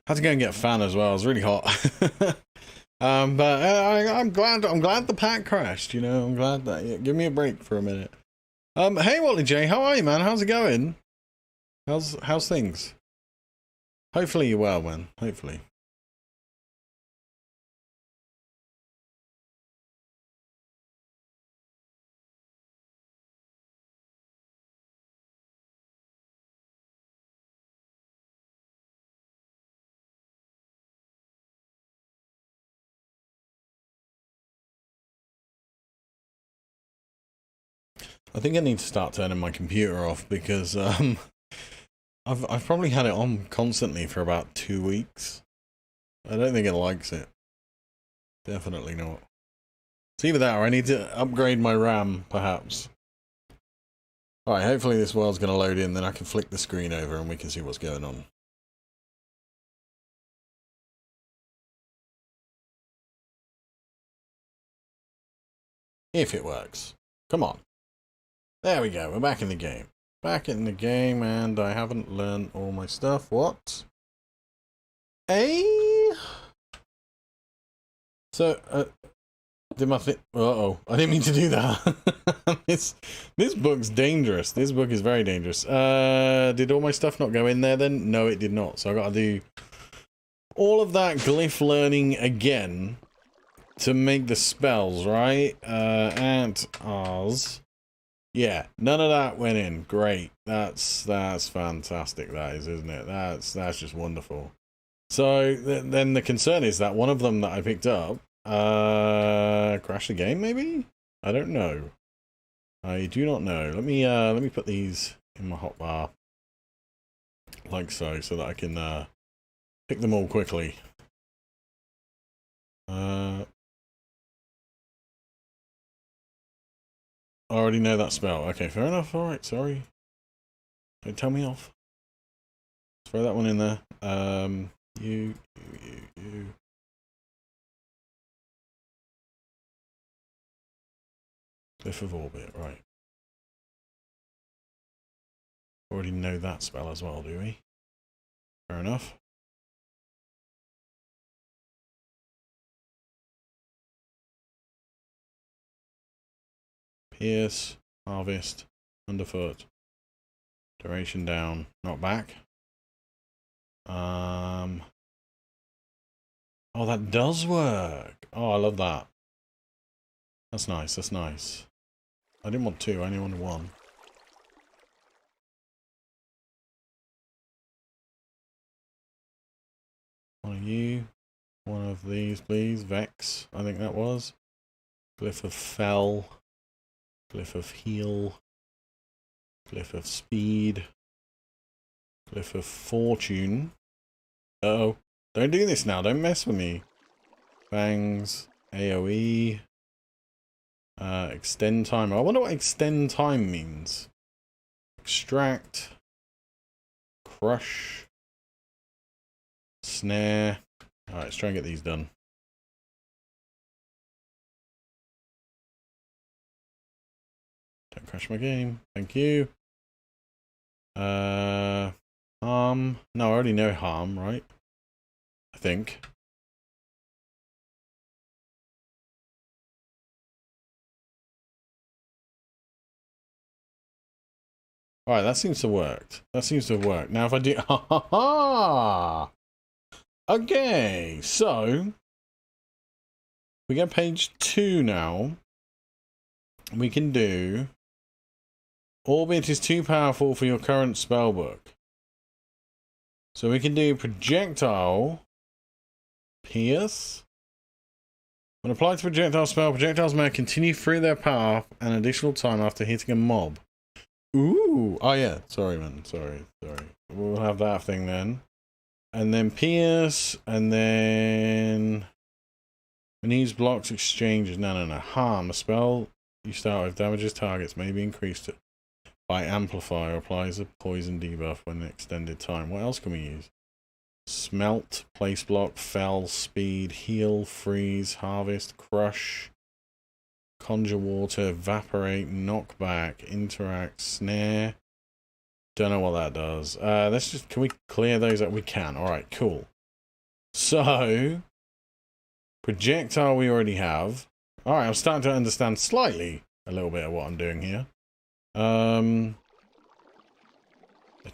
Had to go and get a fan as well. It was really hot. But I'm glad. I'm glad the pack crashed. You know, I'm glad that. Yeah, give me a break for a minute. Hey, Wally J, how are you, man? How's it going? How's things? Hopefully you're well, man. Hopefully. I think I need to start turning my computer off because I've probably had it on constantly for about 2 weeks. I don't think it likes it. Definitely not. It's either that or I need to upgrade my RAM, perhaps. Alright, hopefully this world's going to load in, then I can flick the screen over and we can see what's going on. If it works. Come on. There we go, we're back in the game. Back in the game, and I haven't learned all my stuff. What? So, did my uh-oh, I didn't mean to do that. This book's dangerous. This book is very dangerous. Did all my stuff not go in there then? No, it did not. So I gotta do all of that glyph learning again to make the spells, right? Ours. Yeah, none of that went in. Great. That's fantastic, that is, isn't it? That's just wonderful. So then the concern is that one of them that I picked up crashed the game, maybe? I don't know. I do not know. Let me put these in my hotbar like so that I can pick them all quickly. I already know that spell. Okay, fair enough. Alright, sorry. Don't tell me off. Throw that one in there. You. Glyph of Orbit, right. Already know that spell as well, do we? Fair enough. Pierce, Harvest, Underfoot. Duration down, not back. Oh, that does work. Oh, I love that. That's nice, that's nice. I didn't want two, I only wanted one. One of you. One of these, please. Vex, I think that was. Glyph of Fell. Glyph of Heal. Glyph of Speed. Glyph of Fortune. Uh-oh. Don't do this now, don't mess with me. Fangs. AoE. Extend time. I wonder what extend time means. Extract. Crush. Snare. Alright, let's try and get these done. Don't crash my game. Thank you. Harm. No, I already know harm, right? I think. Alright, that seems to have worked. That seems to have worked. Now if I do... Ha ha ha! Okay, so... we get page 2 now. We can do... Orbit is too powerful for your current spellbook. So we can do Projectile... Pierce... When applied to projectile spell, projectiles may continue through their path an additional time after hitting a mob. Ooh! Oh yeah, sorry man, sorry. We'll have that thing then. And then Pierce, and then... When these blocks exchanges, no. Harm, a spell you start with damages targets may be increased by Amplify or applies a poison debuff when an extended time. What else can we use? Smelt, place block, fell, speed, heal, freeze, harvest, crush, conjure water, evaporate, knockback, interact, snare. Don't know what that does. Let's just, can we clear those up? We can. Alright, cool. So, projectile we already have. Alright, I'm starting to understand slightly a little bit of what I'm doing here. A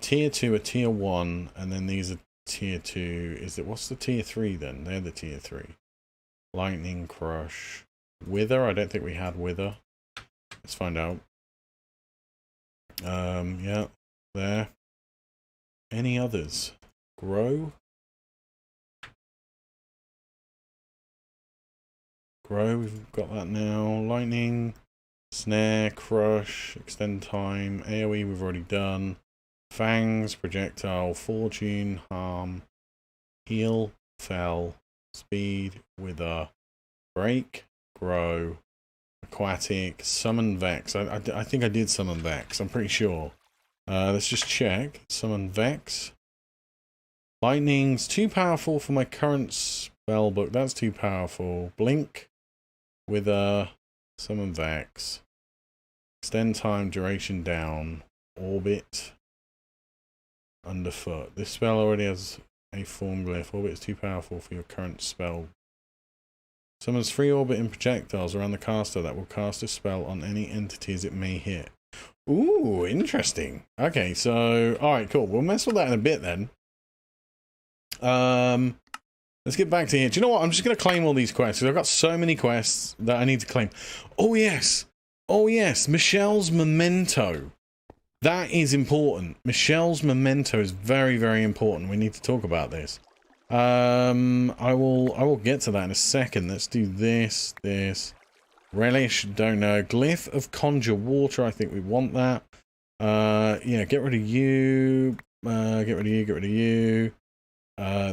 tier 2, a tier 1, and then these are tier 2. Is it, what's the tier 3 then? They're the tier 3. Lightning, crush, wither. I don't think we had wither. Let's find out. Yeah, there. Any others? Grow. We've got that now. Lightning. Snare, crush, extend time, AoE we've already done. Fangs, projectile, fortune, harm, heal, fell, speed, wither, break, grow, aquatic, summon Vex. I think I did summon Vex, I'm pretty sure. Let's just check. Summon Vex. Lightning's too powerful for my current spellbook. That's too powerful. Blink, wither, summon Vex. Extend time, duration down. Orbit, underfoot. This spell already has a form glyph. Orbit is too powerful for your current spell. Summons 3 orbiting projectiles around the caster that will cast a spell on any entities it may hit. Ooh, interesting. Okay, so alright, cool. We'll mess with that in a bit then. Let's get back to here. Do you know what? I'm just gonna claim all these quests because I've got so many quests that I need to claim. Oh yes! Oh yes, Michelle's Memento. That is important. Michelle's Memento is very, very important. We need to talk about this. I will get to that in a second. Let's do this. Relish, don't know. Glyph of Conjure Water, I think we want that. Yeah, get rid of you. Get rid of you.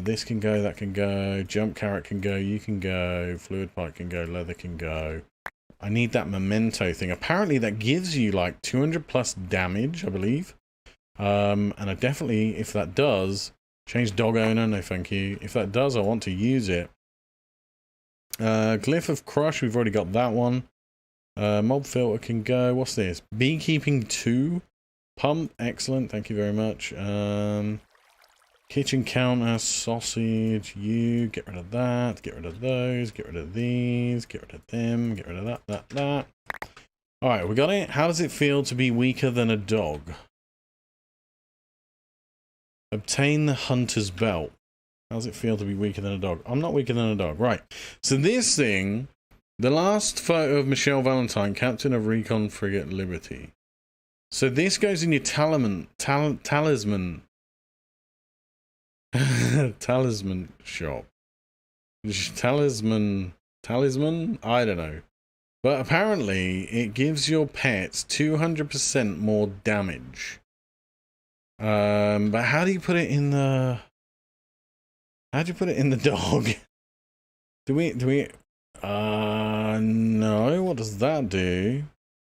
This can go, that can go. Jump Carrot can go, you can go. Fluid Pipe can go, Leather can go. I need that Memento thing. Apparently that gives you like 200 plus damage, I believe. And I definitely, if that does, change dog owner, no thank you. If that does, I want to use it. Glyph of Crush, we've already got that one. Mob Filter can go. What's this? Beekeeping 2. Pump, excellent, thank you very much. Kitchen Counter, Sausage, you, get rid of that, get rid of those, get rid of these, get rid of them, get rid of that. Alright, we got it. How does it feel to be weaker than a dog? Obtain the Hunter's Belt. How does it feel to be weaker than a dog? I'm not weaker than a dog. Right. So this thing, the last photo of Michelle Valentine, Captain of Recon Frigate Liberty. So this goes in your talisman talisman shop. Talisman? I don't know. But apparently it gives your pets 200% more damage. But how do you put it in the... How do you put it in the dog? Do we... No, what does that do?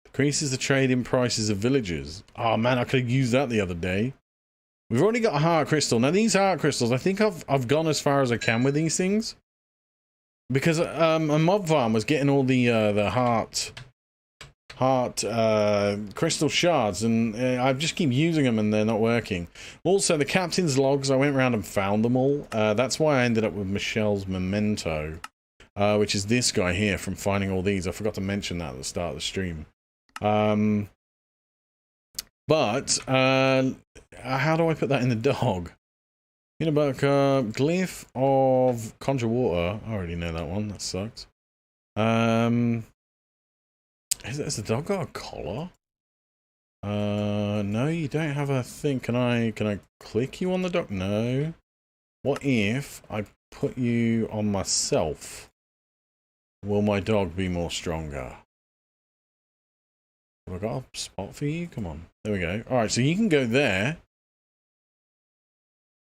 Decreases the trade-in prices of villagers. Oh man, I could have used that the other day. We've already got a heart crystal. Now these heart crystals, I think I've gone as far as I can with these things. Because a mob farm was getting all the heart crystal shards, and I just keep using them and they're not working. Also, the captain's logs, I went around and found them all. That's why I ended up with Michelle's Memento, which is this guy here from finding all these. I forgot to mention that at the start of the stream. How do I put that in the dog? Glyph of Conjure Water. I already know that one. That sucks. Has the dog got a collar? No, you don't have a thing. Can I click you on the dog? No. What if I put you on myself? Will my dog be more stronger? Have I got a spot for you? Come on. There we go. Alright, so you can go there.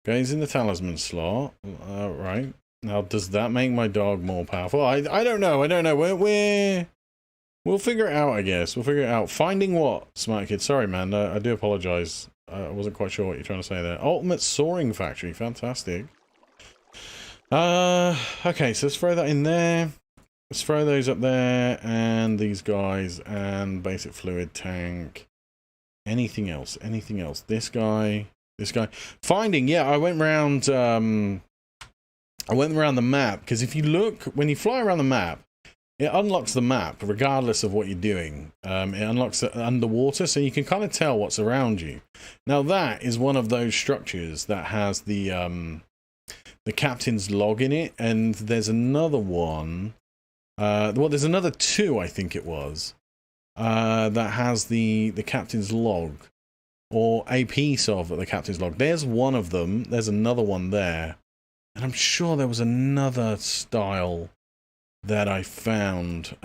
Goes in the talisman slot. Right. Now, does that make my dog more powerful? I don't know. We'll figure it out, I guess. We'll figure it out. Finding what, Smart Kid? Sorry, man. I do apologize. I wasn't quite sure what you're trying to say there. Ultimate Soaring Factory. Fantastic. Okay, so let's throw that in there. Let's throw those up there. And these guys. And basic fluid tank. Anything else? Anything else? This guy. This guy. Finding, yeah, I went around the map. Because if you look, when you fly around the map, it unlocks the map regardless of what you're doing. It unlocks it underwater, so you can kind of tell what's around you. Now that is one of those structures that has the captain's log in it, and there's another one. Well, there's another two, I think it was, that has the captain's log, or a piece of the captain's log. There's one of them. There's another one there, and I'm sure there was another style that I found.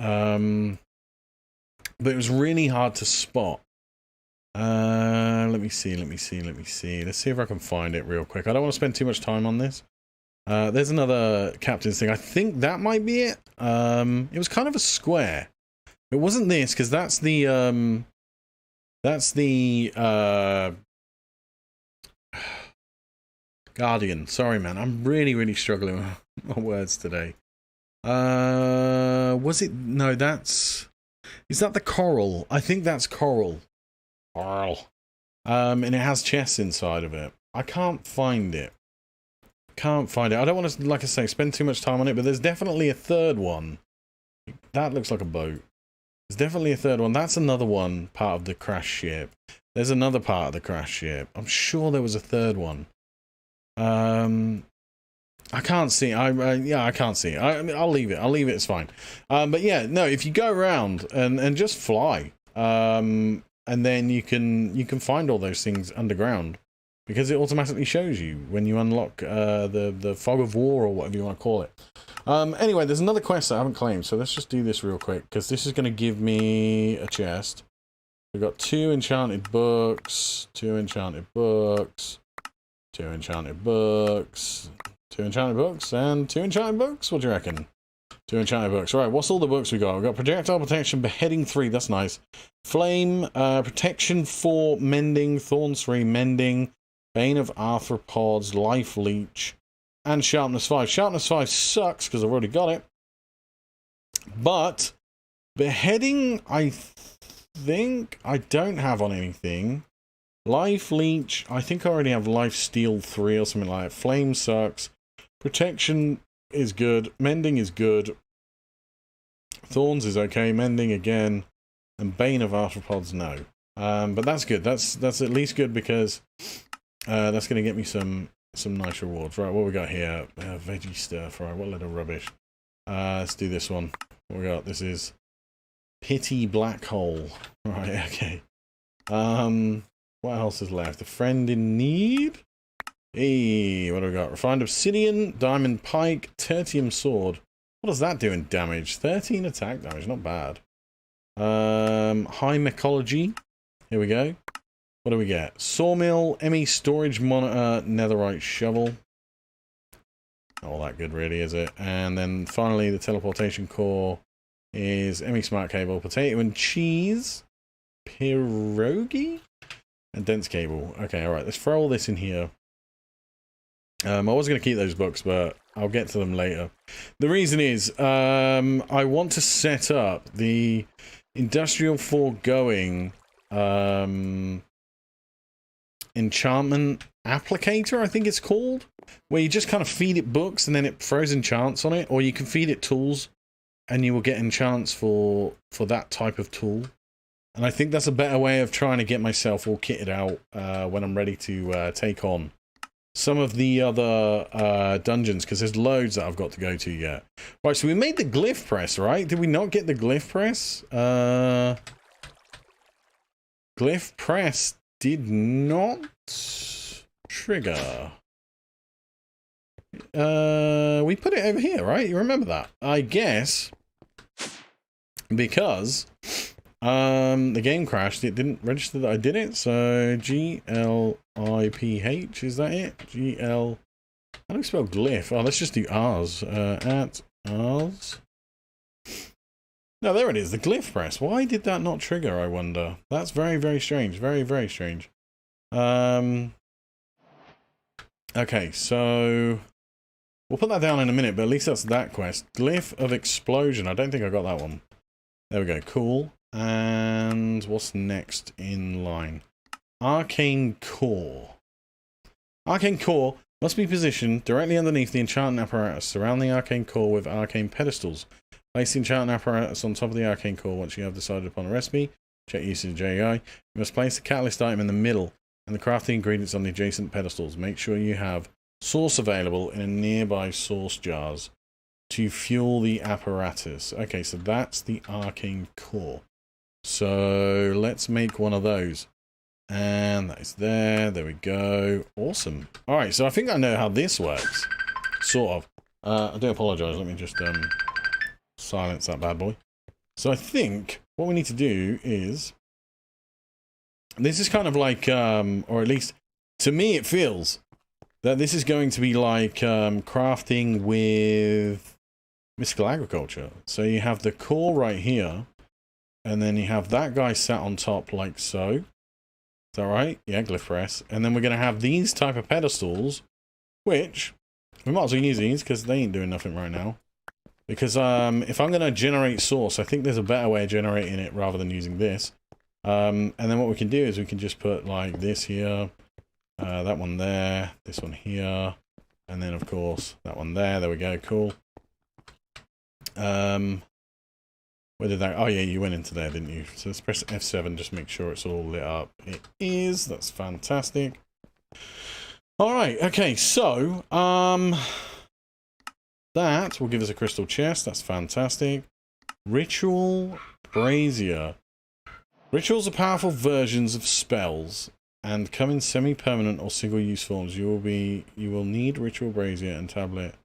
but it was really hard to spot. Let me see. Let's see if I can find it real quick. I don't want to spend too much time on this. There's another captain's thing. I think that might be it. It was kind of a square. It wasn't this, because that's the Guardian. Sorry, man. I'm really struggling with my words today. Was it? No, is that the coral? I think that's coral. Coral. And it has chests inside of it. I can't find it. I don't want to, like I say, spend too much time on it, but there's definitely a third one. That looks like a boat. There's definitely a third one. That's another one, part of the crash ship. There's another part of the crash ship. I'm sure there was a third one. I can't see. Yeah, I can't see. I'll leave it. It's fine. But yeah, no. If you go around and just fly, and then you can find all those things underground, because it automatically shows you when you unlock the fog of war, or whatever you want to call it. Anyway, there's another quest that I haven't claimed, so let's just do this real quick, because this is going to give me a chest. We've got 2 enchanted books, 2 enchanted books, 2 enchanted books, 2 enchanted books, and 2 enchanted books. What do you reckon? 2 enchanted books. Right, what's all the books we got? We've got projectile protection, beheading 3. That's nice. Flame, protection 4, mending, thorns 3, mending, bane of arthropods, life leech, and sharpness 5. Sharpness 5 sucks because I've already got it. But beheading, I think I don't have on anything. Life leech, I think I already have life steal 3 or something like that. Flame sucks. Protection is good. Mending is good. Thorns is okay. Mending again. And bane of arthropods, no. But that's good. That's at least good, because that's going to get me some nice rewards. Right, what we got here? Veggie stir fry. What a load of rubbish. Let's do this one. What we got? This is Pity Black Hole. Right, okay. What else is left? A friend in need? Hey, what do we got? Refined obsidian, diamond pike, tertium sword. What does that do in damage? 13 attack damage, not bad. High mycology. Here we go. What do we get? Sawmill, ME storage monitor, netherite shovel. Not all that good, really, is it? And then finally, the teleportation core is ME smart cable, potato and cheese, pierogi, and dense cable. Okay, all right. Let's throw all this in here. I was going to keep those books, but I'll get to them later. The reason is I want to set up the industrial foregoing enchantment applicator, I think it's called, where you just kind of feed it books and then it throws enchants on it, or you can feed it tools and you will get enchants for that type of tool. And I think that's a better way of trying to get myself all kitted out when I'm ready to take on some of the other dungeons, because there's loads that I've got to go to yet. Right, so we made the Glyph Press, right? Did we not get the Glyph Press? Glyph Press did not trigger. We put it over here, right? You remember that? I guess because the game crashed, it didn't register that I did it. So GLIPH, is that it? GL. How do we spell glyph? Oh, let's just do R's. At R's. No, there it is, the Glyph Press. Why did that not trigger, I wonder? That's very, very strange. Very, very strange. Okay, so we'll put that down in a minute, but at least that's that quest. Glyph of Explosion. I don't think I got that one. There we go. Cool. And what's next in line? Arcane Core. Arcane Core must be positioned directly underneath the Enchanting Apparatus. Surround the Arcane Core with arcane pedestals. Place the Enchanting Apparatus on top of the Arcane Core once you have decided upon a recipe. Check usage AI. You must place the catalyst item in the middle and the crafting ingredients on the adjacent pedestals. Make sure you have source available in nearby source jars to fuel the apparatus. Okay, so that's the Arcane Core. So let's make one of those. And that is there. There we go. Awesome. All right, so I think I know how this works. Sort of. I do apologize. Let me just silence that bad boy. So I think what we need to do is, this is kind of like, or at least to me it feels that this is going to be like crafting with mystical agriculture. So you have the core right here, and then you have that guy sat on top like so. Is that right? Yeah, Glyph Press. And then we're going to have these type of pedestals, which we might as well use these because they ain't doing nothing right now. Because if I'm going to generate source, I think there's a better way of generating it rather than using this. And then what we can do is we can just put like this here, that one there, this one here, and then of course that one there. There we go. Cool. Where did that? Oh yeah, you went into there, didn't you? So let's press F7, just make sure it's all lit up. It is. That's fantastic. All right. Okay. So that will give us a crystal chest. That's fantastic. Ritual Brazier. Rituals are powerful versions of spells and come in semi-permanent or single-use forms. You will need Ritual Brazier and tablet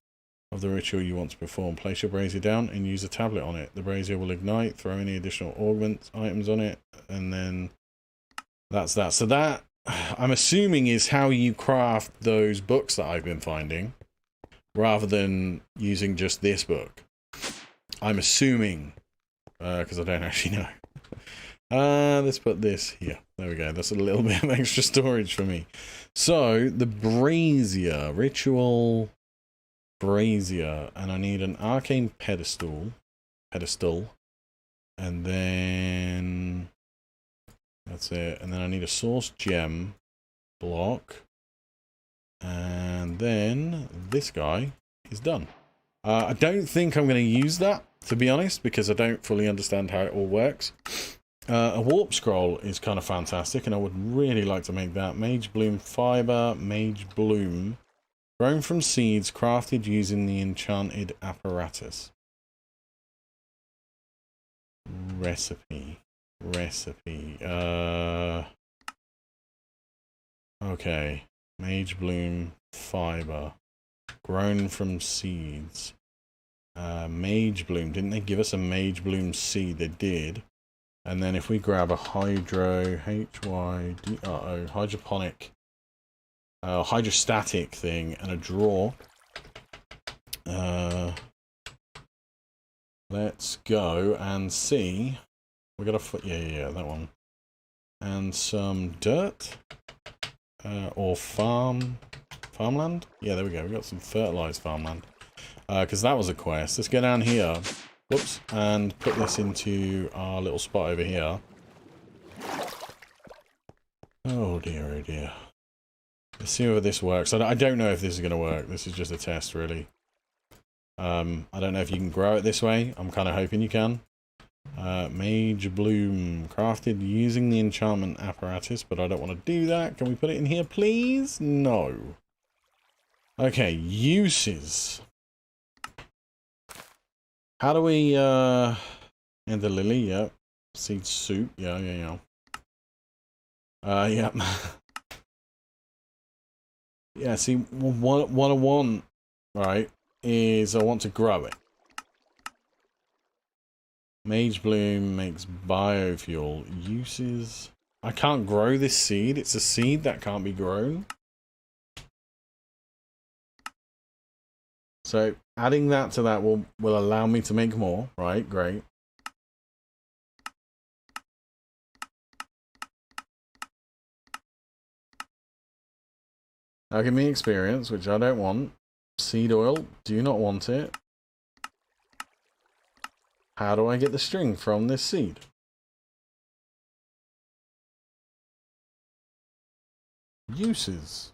of the ritual you want to perform. Place your brazier down and use a tablet on it. The brazier will ignite, throw any additional augment items on it, and then that's that. So that, I'm assuming, is how you craft those books that I've been finding, rather than using just this book. I'm assuming, because I don't actually know. Let's put this here. There we go. That's a little bit of extra storage for me. So, the brazier, ritual brazier, and I need an arcane pedestal, and then that's it. And then I need a source gem block, and then this guy is done. I don't think I'm going to use that, to be honest, because I don't fully understand how it all works. A warp scroll is kind of fantastic, and I would really like to make that. Mage bloom fiber, mage bloom. Grown from seeds, crafted using the Enchanted Apparatus. Recipe. Okay. Mage bloom fiber. Grown from seeds. Mage bloom. Didn't they give us a mage bloom seed? They did. And then if we grab a hydroponic, hydrostatic thing and a drawer. Let's go and see. We got a foot. Yeah, that one. And some dirt. Or farmland. Yeah, there we go. We got some fertilized farmland. Because that was a quest. Let's go down here. Whoops. And put this into our little spot over here. Oh dear, oh dear. Let's see whether this works. I don't know if this is going to work. This is just a test, really. I don't know if you can grow it this way. I'm kind of hoping you can. Mage bloom. Crafted using the enchantment apparatus, but I don't want to do that. Can we put it in here, please? No. Okay, uses. How do we, and the lily, yep. Seed soup, yeah. Yeah. Yeah, see, what I want, right, is I want to grow it. Mage bloom makes biofuel. Uses. I can't grow this seed. It's a seed that can't be grown. So adding that to that will allow me to make more, right? Great. Now give me experience, which I don't want. Seed oil, do not want it. How do I get the string from this seed? Uses.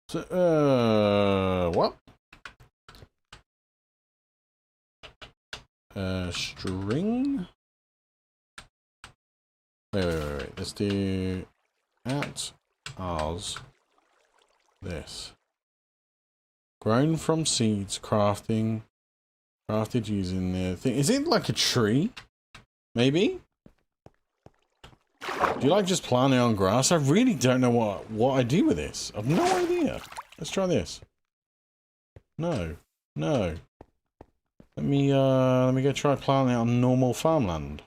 So, what? String? Wait. Let's do at ours. This. Grown from seeds, crafted using the thing. Is it like a tree? Maybe? Do you like just planting on grass? I really don't know what I do with this. I've no idea. Let's try this. No. No. Let me go try planting it on normal farmland.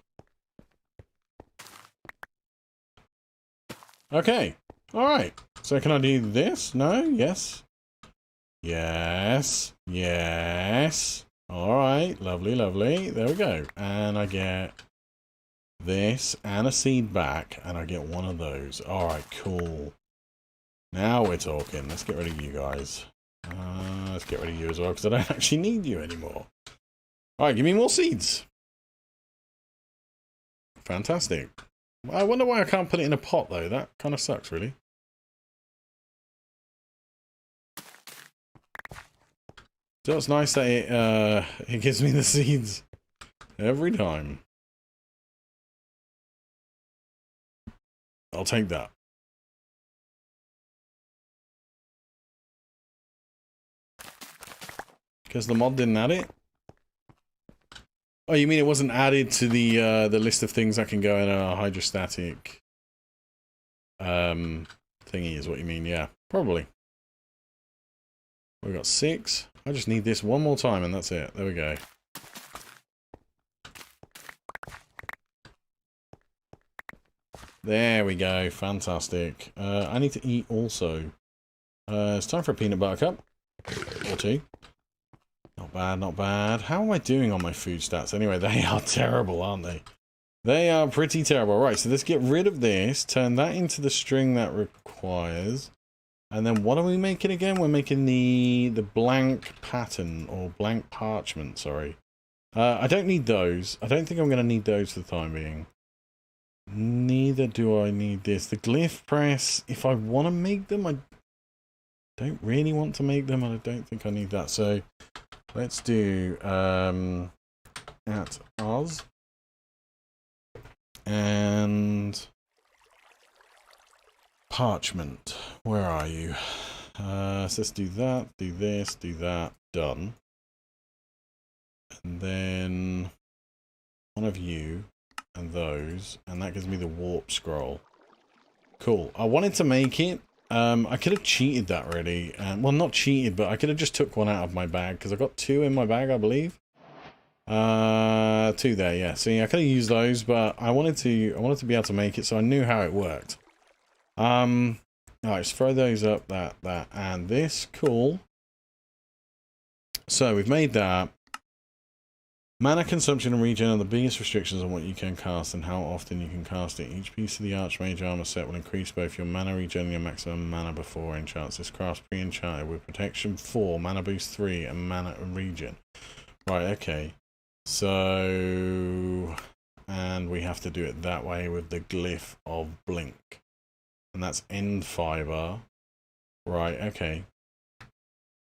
Okay. Alright. So can I do this? No? Yes. Yes. Yes. Alright. Lovely, lovely. There we go. And I get this and a seed back, and I get one of those. Alright, cool. Now we're talking. Let's get rid of you guys. Let's get rid of you as well, because I don't actually need you anymore. Alright, give me more seeds. Fantastic. I wonder why I can't put it in a pot, though. That kind of sucks, really. So it's nice that it gives me the seeds every time. I'll take that. Because the mod didn't add it? Oh, you mean it wasn't added to the list of things that can go in a hydrostatic thingy is what you mean? Yeah, probably. We've got 6. I just need this one more time and that's it. There we go. There we go. Fantastic. I need to eat also. It's time for a peanut butter cup. Or 2. Not bad, not bad. How am I doing on my food stats? Anyway, they are terrible, aren't they? They are pretty terrible. Right, so let's get rid of this. Turn that into the string that requires. And then what are we making again? We're making the blank pattern, or blank parchment, sorry. I don't need those. I don't think I'm going to need those for the time being. Neither do I need this. The Glyph Press, if I want to make them, I don't really want to make them, and I don't think I need that. So let's do at Oz. And parchment. Where are you? So let's do that, do this, do that. Done. And then one of you and those, and that gives me the warp scroll. Cool. I wanted to make it. I could have cheated that really, and well, not cheated, but I could have just took one out of my bag because I got 2 in my bag, I believe. 2 there, yeah. See, I could have used those, but I wanted to be able to make it, so I knew how it worked. Alright, let's throw those up, that, and this. Cool. So we've made that. Mana consumption and regen are the biggest restrictions on what you can cast and how often you can cast it. Each piece of the Archmage armor set will increase both your mana regen and your maximum mana before enchants. This craft's pre-enchanted with protection 4, mana boost 3, and mana regen. Right, okay. So, and we have to do it that way with the Glyph of Blink. And that's end fiber. Right, okay.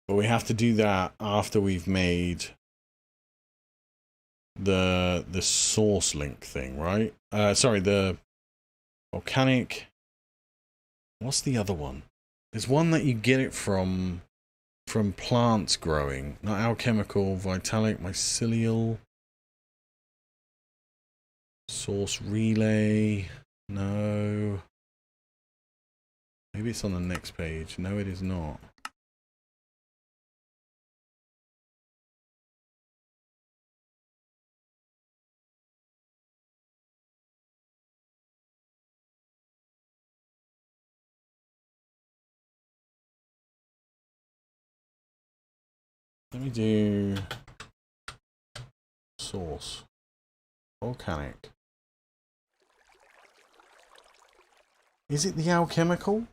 But we have to do that after we've made the source link thing, right? Sorry, the volcanic. What's the other one? There's one that you get it from plants growing. Not alchemical, vitalic, mycelial. Source relay. No. Maybe it's on the next page. No, it is not. Let me do source. Volcanic. Is it the alchemical?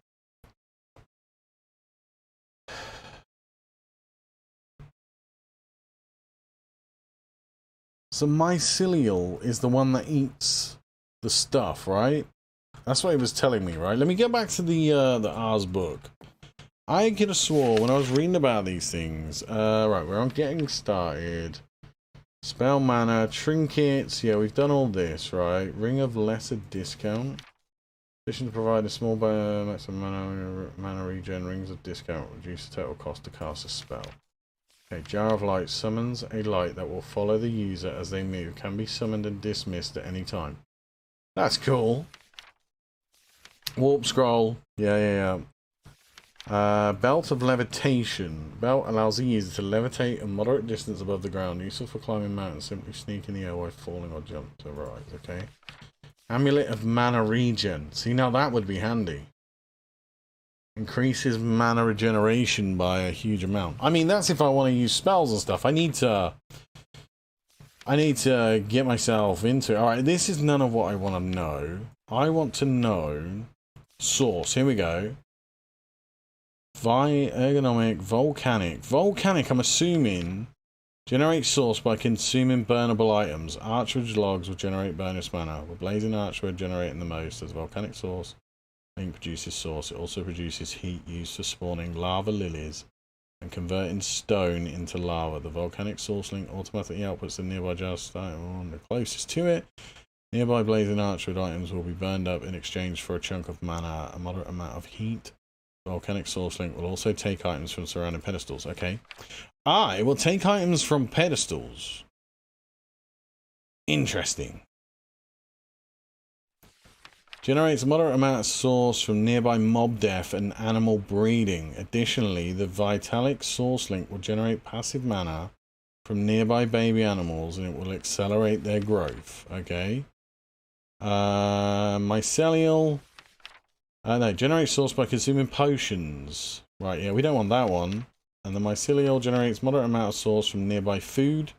So mycelial is the one that eats the stuff, right? That's what he was telling me, right? Let me get back to the Ars book. I could have swore when I was reading about these things. Right, we're on getting started. Spell mana, trinkets. Yeah, we've done all this, right? Ring of lesser discount. Sufficient to provide a small maximum mana regen. Rings of discount reduce the total cost to cast a spell. Okay, Jar of Light summons a light that will follow the user as they move. Can be summoned and dismissed at any time. That's cool. Warp scroll. Yeah. Belt of levitation. Belt allows the user to levitate a moderate distance above the ground. Useful for climbing mountains. Simply sneak in the air while falling or jump to rise. Okay. Amulet of mana regen. See, now that would be handy. Increases mana regeneration by a huge amount. I mean, that's if I want to use spells and stuff. I need to get myself into it. Alright, this is none of what I want to know. I want to know source. Here we go. Ergonomic, volcanic. Volcanic, I'm assuming, generates source by consuming burnable items. Archerage logs will generate bonus mana. The blazing archwood generating the most as volcanic source. Link produces source. It also produces heat used for spawning lava lilies and converting stone into lava. The volcanic source link automatically outputs the nearby jar on the closest to it. Nearby blazing archwood items will be burned up in exchange for a chunk of mana, a moderate amount of heat. Volcanic source link will also take items from surrounding pedestals. Okay. It will take items from pedestals. Interesting. Generates a moderate amount of source from nearby mob death and animal breeding. Additionally, the Vitalic source link will generate passive mana from nearby baby animals and it will accelerate their growth. Okay. Mycelial. No, generate source by consuming potions. Right, yeah, we don't want that one. And the mycelial generates moderate amount of source from nearby food.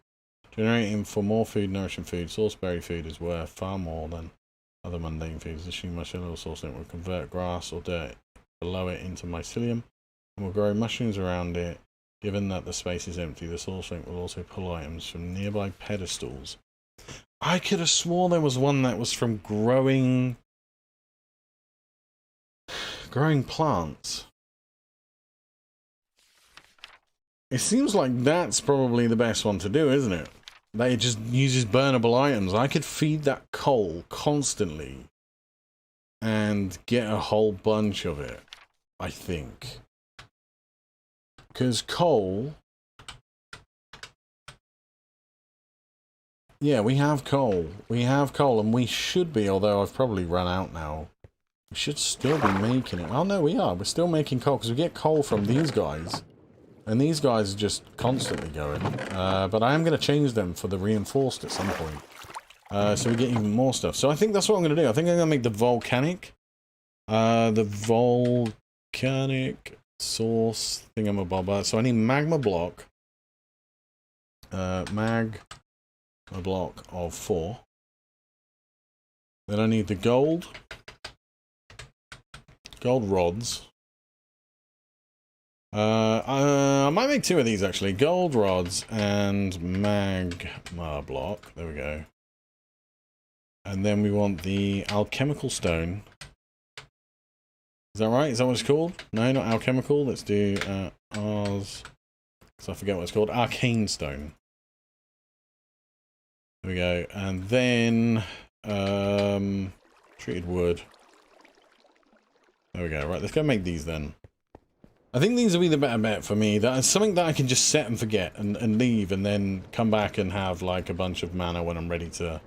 Generating for more food, nourishing food. Source berry food is worth far more than other mundane foods. Assuming mycelial source link will convert grass or dirt below it into mycelium and will grow mushrooms around it. Given that the space is empty, the source link will also pull items from nearby pedestals. I could have sworn there was one that was from growing plants. It seems like that's probably the best one to do, isn't it? That it just uses burnable items. I could feed that coal constantly and get a whole bunch of it, I think. Because coal... Yeah, we have coal. We have coal, and we should be, although I've probably run out now. We should still be making it. Oh, no, we are. We're still making coal, because we get coal from these guys. And these guys are just constantly going. But I am going to change them for the reinforced at some point. So we get even more stuff. So I think that's what I'm going to do. I think I'm going to make the volcanic. The volcanic source thingamabobber. So I need magma block. Magma block of 4. Then I need the gold. Gold rods. I might make 2 of these actually. Gold rods and magma block. There we go. And then we want the alchemical stone. Is that right? Is that what it's called? No, not alchemical. Let's do ours. Because I forget what it's called. Arcane Stone. There we go. And then treated wood. There we go. Right, let's go make these then. I think these will be the better bet for me. That's something that I can just set and forget and leave and then come back and have like a bunch of mana when I'm ready to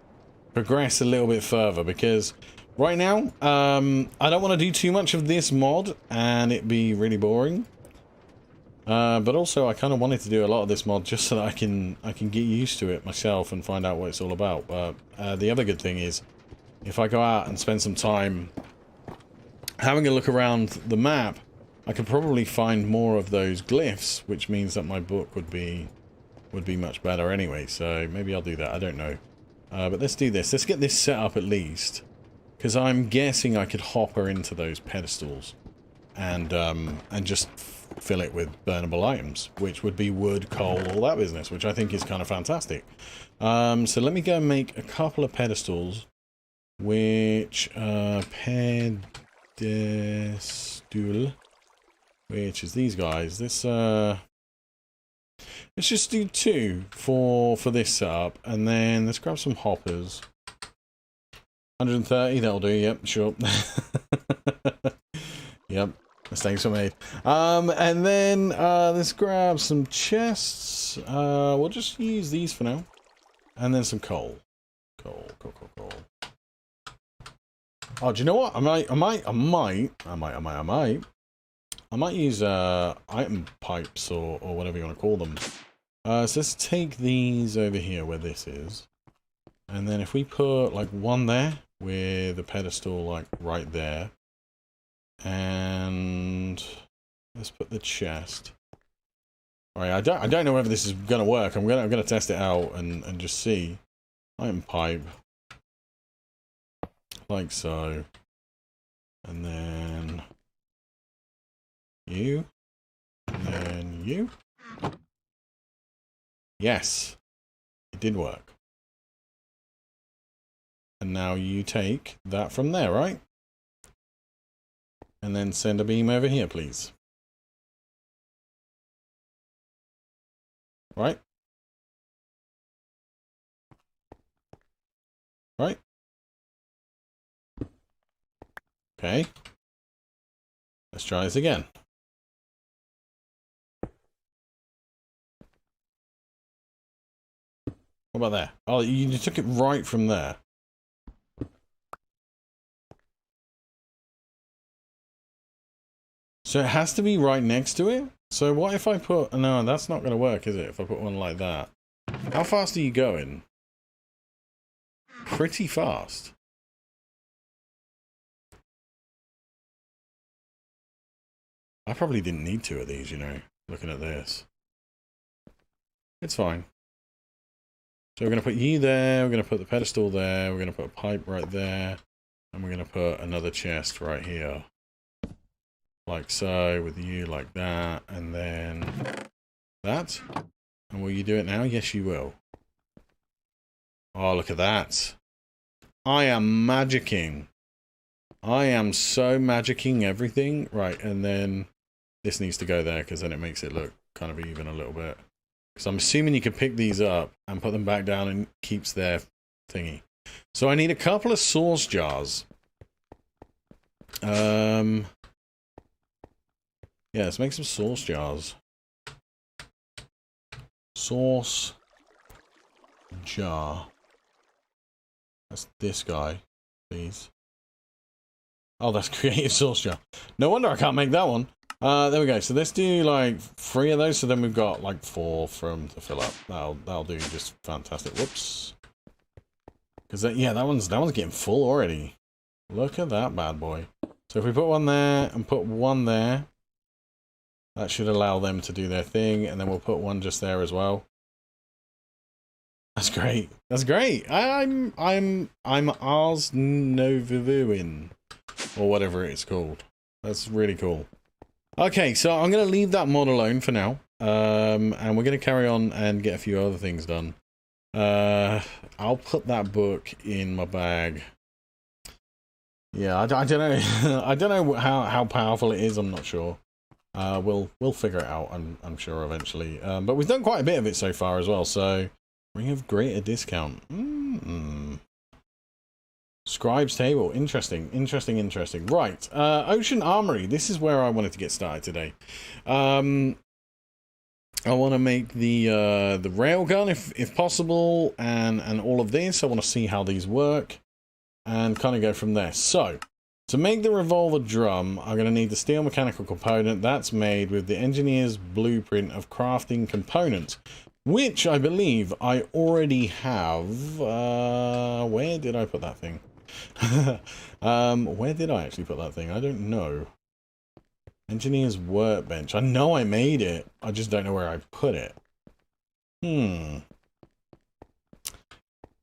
progress a little bit further. Because right now, I don't want to do too much of this mod and it be really boring. But also I kind of wanted to do a lot of this mod just so that I can get used to it myself and find out what it's all about. But the other good thing is if I go out and spend some time having a look around the map, I could probably find more of those glyphs, which means that my book would be much better anyway. So maybe I'll do that. I don't know. But let's do this. Let's get this set up at least, because I'm guessing I could hopper into those pedestals and just fill it with burnable items, which would be wood, coal, all that business, which I think is kind of fantastic. So let me go and make a couple of pedestals, which pedestal. Which is these guys. This let's just do 2 for this setup, and then let's grab some hoppers. 130, that'll do. Yep, sure. Yep, mistakes were made. And then let's grab some chests. We'll just use these for now, and then some coal. Coal. Oh, do you know what? I might use item pipes or whatever you want to call them. So let's take these over here where this is. And then if we put like one there with a pedestal like right there. And let's put the chest. Alright, I don't know whether this is gonna work. I'm gonna test it out and just see. Item pipe. Like so. And then you. And then you. Yes. It did work. And now you take that from there, right? And then send a beam over here, please. Right? Right? Okay. Let's try this again. What about there? Oh, you took it right from there. So it has to be right next to it? So what if I put... No, that's not going to work, is it? If I put one like that. How fast are you going? Pretty fast. I probably didn't need two of these, you know, looking at this. It's fine. So we're going to put you there, we're going to put the pedestal there, we're going to put a pipe right there, and we're going to put another chest right here. Like so, with you like that, and then that. And will you do it now? Yes, you will. Oh, look at that. I am magicking. I am so magicking everything. Right, and then this needs to go there, because then it makes it look kind of even a little bit. Because I'm assuming you can pick these up and put them back down and keeps their thingy. So I need a couple of source jars. Yeah, let's make some source jars. Source jar. That's this guy, please. Oh, that's creative source jar. No wonder I can't make that one. There we go. So let's do like 3 of those. So then we've got like 4 to fill up. That'll do just fantastic. Whoops. Because yeah, that one's getting full already. Look at that bad boy. So if we put one there and put one there. That should allow them to do their thing, and then we'll put one just there as well. That's great. That's great. I'm Ars Novivuin, or whatever it's called. That's really cool. Okay, so I'm gonna leave that mod alone for now, and we're gonna carry on and get a few other things done. I'll put that book in my bag. Yeah, I don't know. I don't know how powerful it is. I'm not sure. We'll figure it out, I'm sure, eventually. But we've done quite a bit of it so far as well, so ring of greater discount. Scribe's table. Interesting. Right. Ocean Armory. This is where I wanted to get started today. I want to make the railgun if possible, and all of this. I want to see how these work and kind of go from there. So to make the revolver drum, I'm going to need the steel mechanical component. That's made with the engineer's blueprint of crafting components, which I believe I already have. Where did I put that thing? Where did I actually put that thing? I don't know. Engineer's workbench. I know I made it. I just don't know where I put it.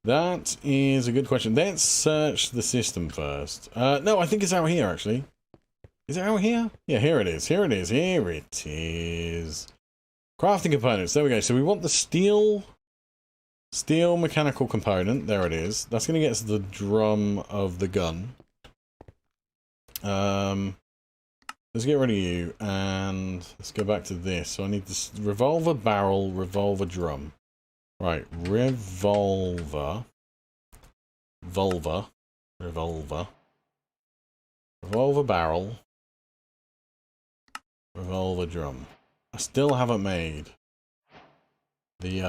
That is a good question. Let's search the system first. No, I think it's out here, actually. Is it out here? Yeah, here it is. Here it is. Here it is. Crafting components. There we go. So we want the steel mechanical component. There it is. That's going to get us the drum of the gun. Let's get rid of you, and let's go back to this. So I need this revolver barrel, revolver drum. Right, revolver barrel, revolver drum. I still haven't made the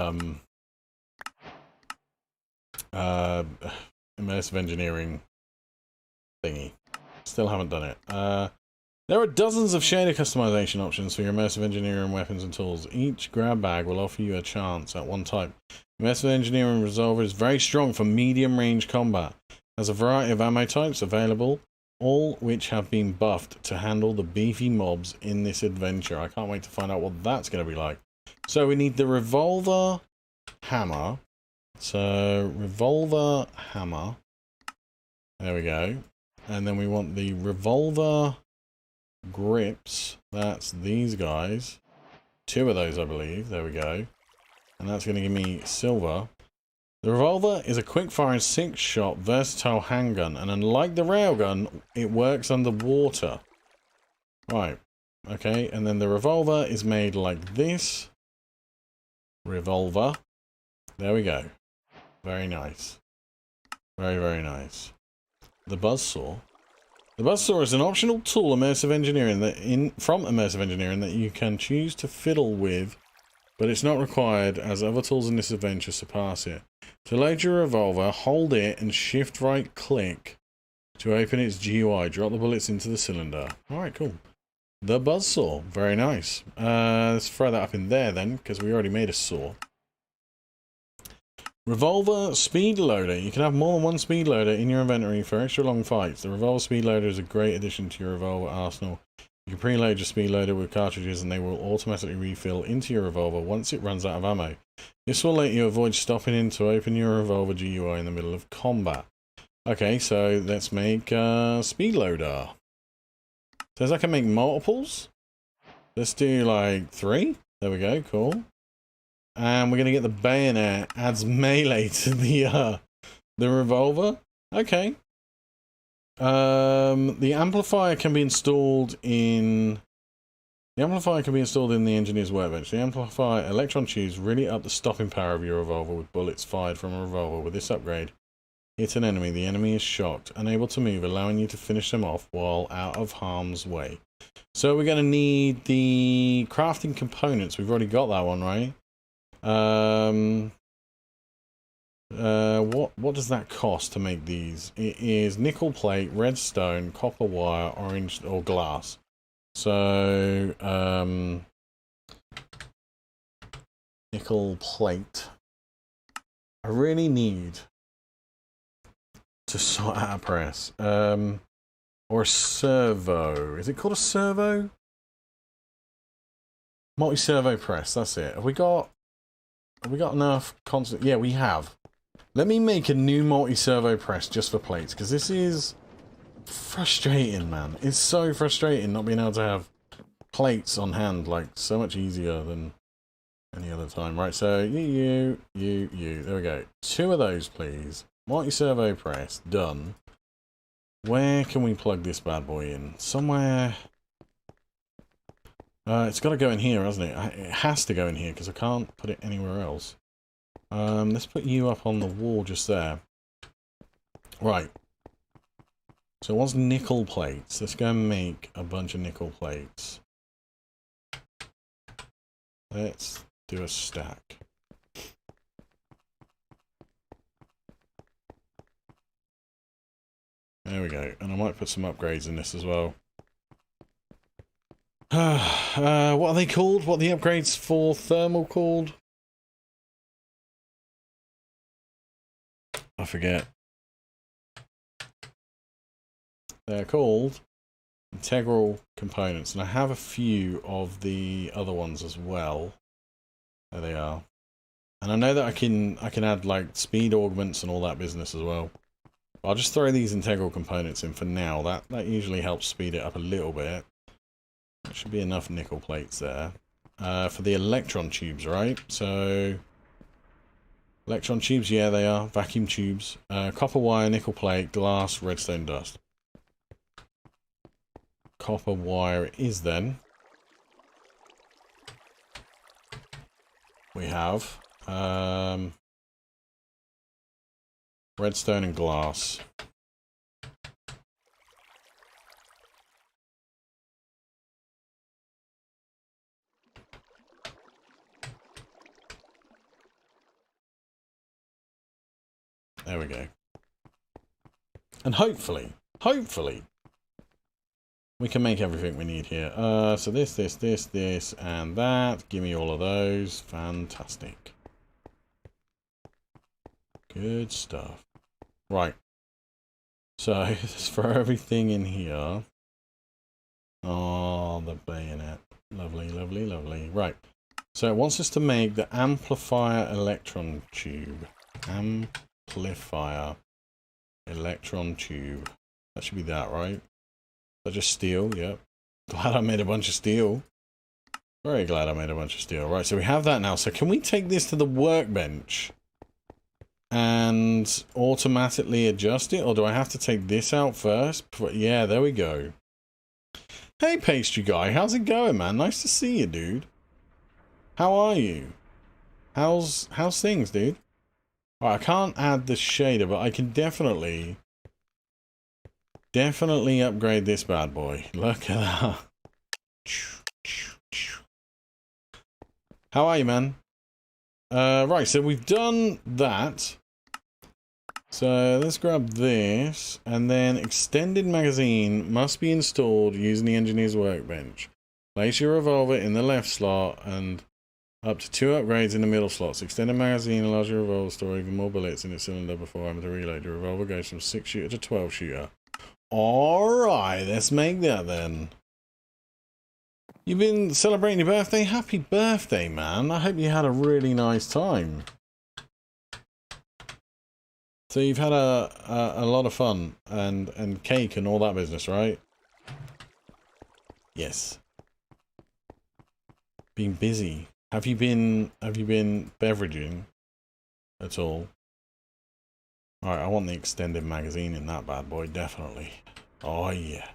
immersive engineering thingy. Still haven't done it. There are dozens of shader customization options for your immersive engineering weapons and tools. Each grab bag will offer you a chance at one type. Immersive engineering revolver is very strong for medium range combat. Has a variety of ammo types available, all which have been buffed to handle the beefy mobs in this adventure. I can't wait to find out what that's going to be like. So we need the revolver hammer. So revolver hammer. There we go. And then we want the revolver grips. That's these guys. 2 of those, I believe. There we go. And that's going to give me silver. The revolver is a quick-firing 6-shot versatile handgun, and unlike the railgun, it works underwater. Right. Okay, and then the revolver is made like this. Revolver. There we go. Very nice. Very, very nice. The buzzsaw. The buzzsaw is an optional tool from immersive engineering that you can choose to fiddle with, but it's not required as other tools in this adventure surpass it. To load your revolver, hold it and shift right click to open its GUI. Drop the bullets into the cylinder. Alright, cool. The buzzsaw. Very nice. Let's throw that up in there then, because we already made a saw. Revolver speed loader. You can have more than one speed loader in your inventory for extra long fights. The revolver speed loader is a great addition to your revolver arsenal. You can preload your speed loader with cartridges and they will automatically refill into your revolver once it runs out of ammo. This will let you avoid stopping in to open your revolver GUI in the middle of combat. Okay, so let's make speed loader. Says I can make multiples. Let's do like 3. There we go, cool. And we're going to get the bayonet, adds melee to the revolver. Okay. The amplifier can be installed in... The amplifier can be installed in the engineer's workbench. The amplifier Electron Tubes really up the stopping power of your revolver with bullets fired from a revolver. With this upgrade, hit an enemy. The enemy is shocked, unable to move, allowing you to finish them off while out of harm's way. So we're going to need the crafting components. We've already got that one, right? What does that cost to make these? It is nickel plate, redstone, copper wire, orange or glass. So nickel plate. I really need to sort out a press. Or a servo. Is it called a servo? Multi-servo press, that's it. Have we got enough constant? Yeah, we have. Let me make a new multi-servo press just for plates, because this is frustrating, man. It's so frustrating not being able to have plates on hand, like, so much easier than any other time. Right, so you. There we go. 2 of those, please. Multi-servo press, done. Where can we plug this bad boy in? Somewhere... it's got to go in here, hasn't it? It has to go in here, because I can't put it anywhere else. Let's put you up on the wall just there. Right. So what's nickel plates? Let's go and make a bunch of nickel plates. Let's do a stack. There we go. And I might put some upgrades in this as well. What are they called? What are the upgrades for thermal called? I forget. They're called integral components, and I have a few of the other ones as well. There they are. And I know that I can add like speed augments and all that business as well. But I'll just throw these integral components in for now. That usually helps speed it up a little bit. There should be enough nickel plates there. For the electron tubes, right? So electron tubes, yeah, they are. Vacuum tubes. Copper wire, nickel plate, glass, redstone dust. Copper wire it is then. We have redstone and glass. There we go. And hopefully hopefully, we can make everything we need here. So this, and that. Give me all of those. Fantastic. Good stuff. Right. So, let's throw everything in here. Oh, the bayonet. Lovely, lovely, lovely. Right. So it wants us to make the amplifier electron tube. Amplifier electron tube. That should be that, right? That just steel, yep. Glad I made a bunch of steel. Very glad I made a bunch of steel. Right, so we have that now. So can we take this to the workbench and automatically adjust it? Or do I have to take this out first? Yeah, there we go. Hey, pastry guy, how's it going, man? Nice to see you, dude. How are you? How's things, dude? Alright, I can't add the shader, but I can definitely upgrade this bad boy. Look at that. How are you, man? Right, so we've done that. So let's grab this, and then extended magazine must be installed using the engineer's workbench. Place your revolver in the left slot and up to 2 upgrades in the middle slots. Extended magazine allows your revolver to store even more bullets in its cylinder before having to reload. Your revolver goes from 6 shooter to 12 shooter. Alright, let's make that then. You've been celebrating your birthday? Happy birthday, man. I hope you had a really nice time. So you've had a lot of fun and cake and all that business, right? Yes. Being busy. Have you been beveraging at all? Alright, I want the extended magazine in that bad boy, definitely. Oh yeah.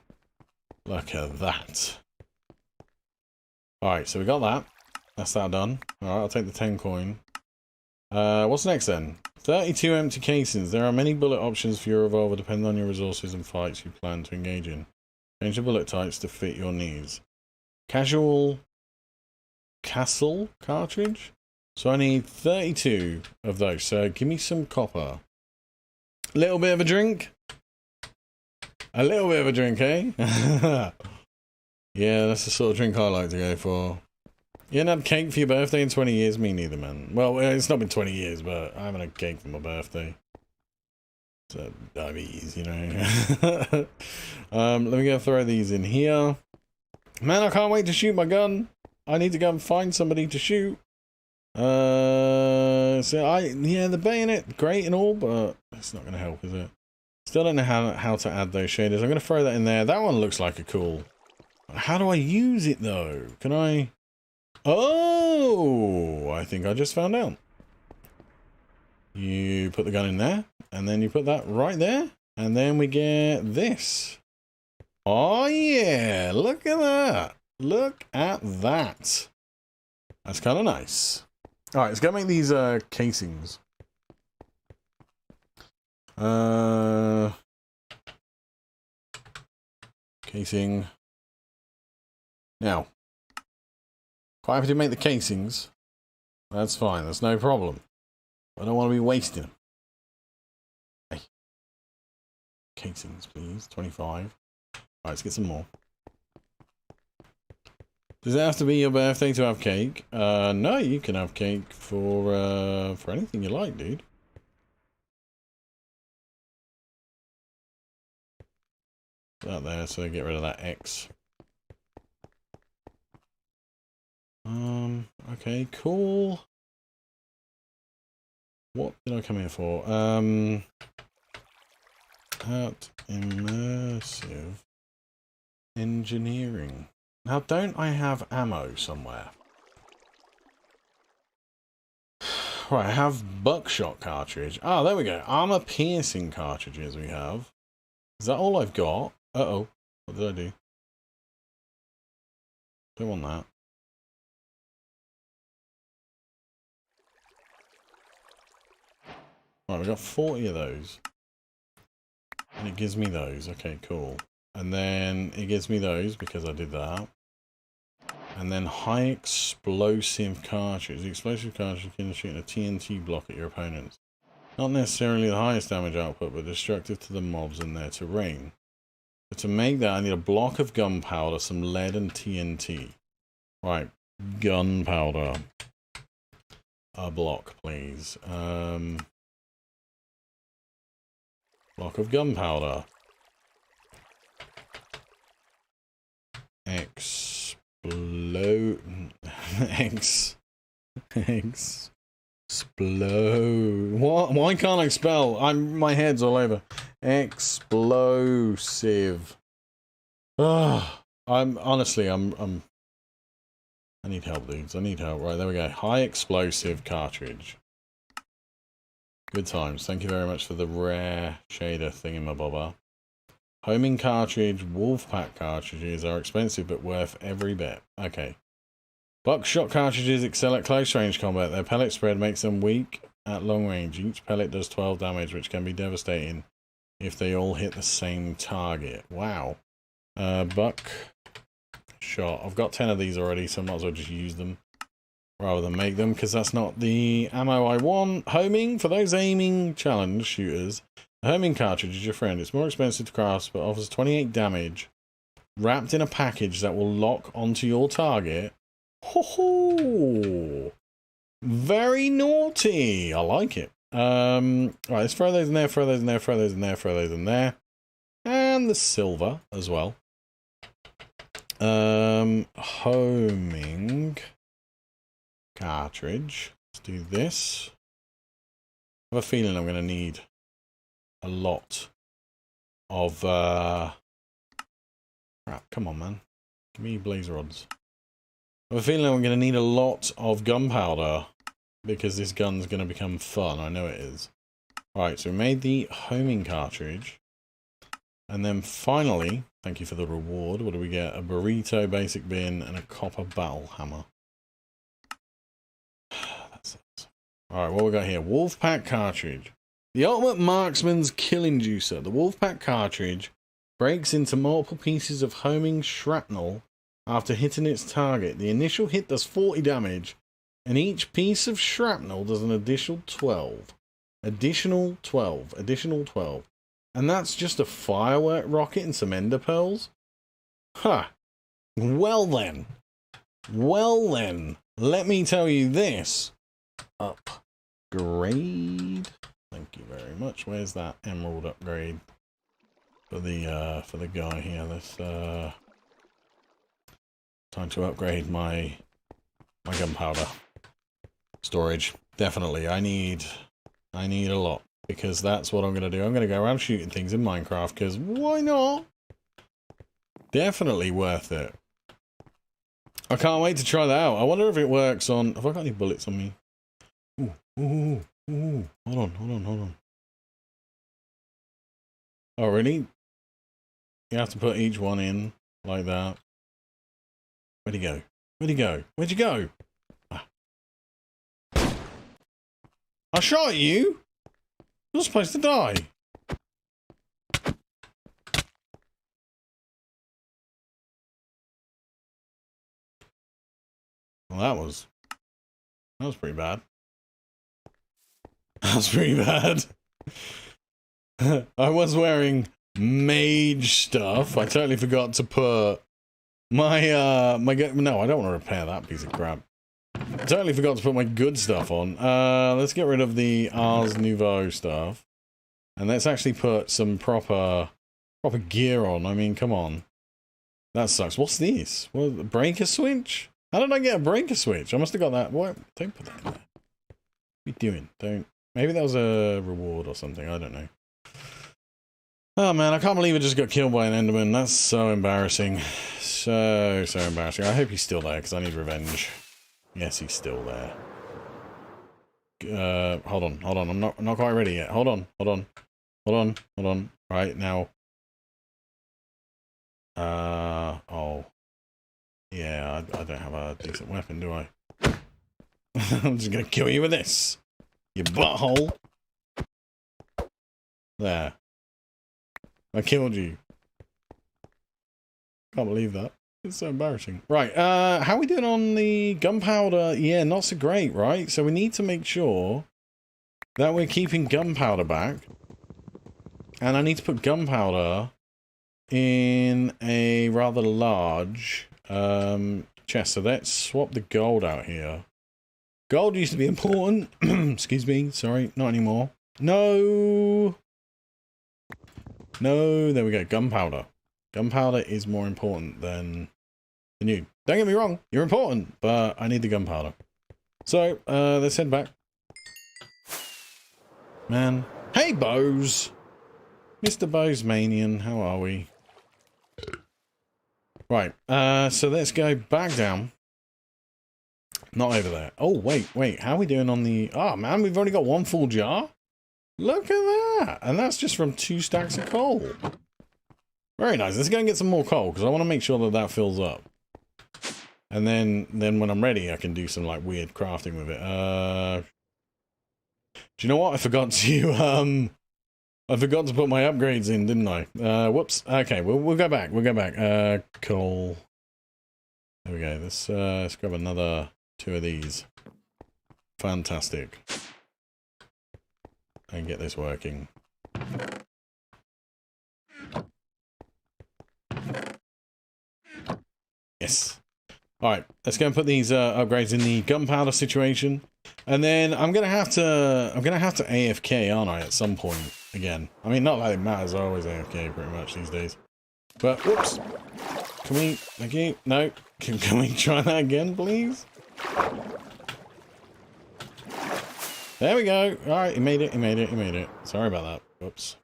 Look at that. Alright, so we got that. That's that done. Alright, I'll take the 10 coin. What's next then? 32 empty casings. There are many bullet options for your revolver depending on your resources and fights you plan to engage in. Change the bullet types to fit your needs. Casual Castle cartridge? So I need 32 of those. So give me some copper. Little bit of a drink? A little bit of a drink, eh? Yeah, that's the sort of drink I like to go for. You haven't had cake for your birthday in 20 years? Me neither, man. Well, it's not been 20 years, but I haven't had cake for my birthday. So, diabetes, you know. Let me go throw these in here. Man, I can't wait to shoot my gun. I need to go and find somebody to shoot. Yeah, the bayonet, great and all, but it's not going to help, is it? Still don't know how to add those shaders. I'm going to throw that in there. That one looks like a cool... How do I use it, though? Can I... Oh, I think I just found out. You put the gun in there, and then you put that right there, and then we get this. Oh, yeah, look at that. Look at that. That's kind of nice. All right, let's go make these casings. Casing. Now, quite happy to make the casings. That's fine. That's no problem. I don't want to be wasting them. Hey. Casings, please. 25. All right, let's get some more. Does it have to be your birthday to have cake? No, you can have cake for anything you like, dude. Put that there, so get rid of that X. Okay, cool. What did I come here for? At immersive engineering. Now, don't I have ammo somewhere? Right, I have Buckshot Cartridge. Ah, there we go. Armor piercing cartridges we have. Is that all I've got? Uh-oh. What did I do? Don't want that. Right, we've got 40 of those. And it gives me those. Okay, cool. And then it gives me those because I did that. And then high explosive cartridge. The explosive cartridge can shoot a TNT block at your opponents. Not necessarily the highest damage output, but destructive to the mobs and their terrain. To make that, I need a block of gunpowder, some lead, and TNT. Right, gunpowder. A block, please. Block of gunpowder. Explode. Explode. What? Why can't I spell? My head's all over. Explosive. Ah, I need help, dudes. I need help. Right, there we go. High explosive cartridge. Good times. Thank you very much for the rare shader thingamabobber. Homing cartridge, Wolfpack cartridges are expensive but worth every bit. Okay. Buckshot cartridges excel at close range combat. Their pellet spread makes them weak at long range. Each pellet does 12 damage, which can be devastating if they all hit the same target. Wow. Buckshot. I've got 10 of these already, so I might as well just use them rather than make them, because that's not the ammo I want. Homing, for those aiming challenge shooters, the homing cartridge is your friend. It's more expensive to craft, but offers 28 damage, wrapped in a package that will lock onto your target. Ho ho! Very naughty. I like it. Right, let's throw those in there, throw those in there, throw those in there, throw those in there. And the silver as well. Homing cartridge. Let's do this. I have a feeling I'm going to need a lot of crap, come on, man. Give me blaze rods. I have a feeling I'm going to need a lot of gunpowder because this gun's going to become fun. I know it is. Alright, so we made the homing cartridge. And then finally, thank you for the reward. What do we get? A burrito basic bin and a copper battle hammer. That's it. Alright, what we got here? Wolfpack cartridge. The ultimate marksman's killing juicer. The Wolfpack cartridge breaks into multiple pieces of homing shrapnel after hitting its target. The initial hit does 40 damage, and each piece of shrapnel does an additional 12. Additional 12. Additional 12. And that's just a firework rocket and some ender pearls? Huh. Well then. Well then. Let me tell you this. Upgrade. Thank you very much. Where's that emerald upgrade? For the guy here. Let's time to upgrade my gunpowder storage. Definitely. I need a lot. Because that's what I'm going to do. I'm going to go around shooting things in Minecraft, because why not? Definitely worth it. I can't wait to try that out. I wonder if it works on... Have I got any bullets on me? Ooh, ooh, ooh. Hold on. Oh, really? You have to put each one in like that. Where'd he go? Where'd he go? Where'd you go? Ah. I shot you! You're supposed to die. Well, that was pretty bad. That was pretty bad. I was wearing mage stuff. I totally forgot to put my no, I don't want to repair that piece of crap. I totally forgot to put my good stuff on. Let's get rid of the Ars Nouveau stuff. And let's actually put some proper gear on. I mean, come on. That sucks. What's this? What, a breaker switch? How did I get a breaker switch? I must have got that. What? Don't put that in there. What are you doing? Don't. Maybe that was a reward or something. I don't know. Oh man, I can't believe I just got killed by an Enderman. That's so embarrassing. So embarrassing. I hope he's still there because I need revenge. Yes, he's still there. Hold on. I'm not quite ready yet. Hold on. Right now. Oh. Yeah, I don't have a decent weapon, do I? I'm just gonna kill you with this. You butthole. There. I killed you. Can't believe that. It's so embarrassing. Right, how are we doing on the gunpowder? Yeah, not so great, right? So we need to make sure that we're keeping gunpowder back. And I need to put gunpowder in a rather large chest. So let's swap the gold out here. Gold used to be important. Excuse me. Sorry, not anymore. No. No, there we go. Gunpowder. Gunpowder is more important than you. Don't get me wrong. You're important, but I need the gunpowder. So, let's head back. Man. Hey, Bose. Mr. Bosemanian, how are we? Right, so let's go back down. Not over there. Oh, wait. How are we doing on the... Oh, man, we've only got one full jar? Look at that. And that's just from 2 stacks of coal. Very nice. Let's go and get some more coal, because I want to make sure that that fills up. And then when I'm ready, I can do some, like, weird crafting with it. Do you know what? I forgot to put my upgrades in, didn't I? Whoops. Okay, we'll go back. We'll go back. Coal. There we go. Let's grab another 2 of these. Fantastic. And get this working. Yes. Alright, let's go and put these upgrades in the gunpowder situation. And then I'm gonna have to AFK, aren't I, at some point again. I mean, not that it matters, I always AFK pretty much these days. But whoops. Can we thank you? No. Can we try that again, please? There we go. Alright, he made it. Sorry about that. Whoops.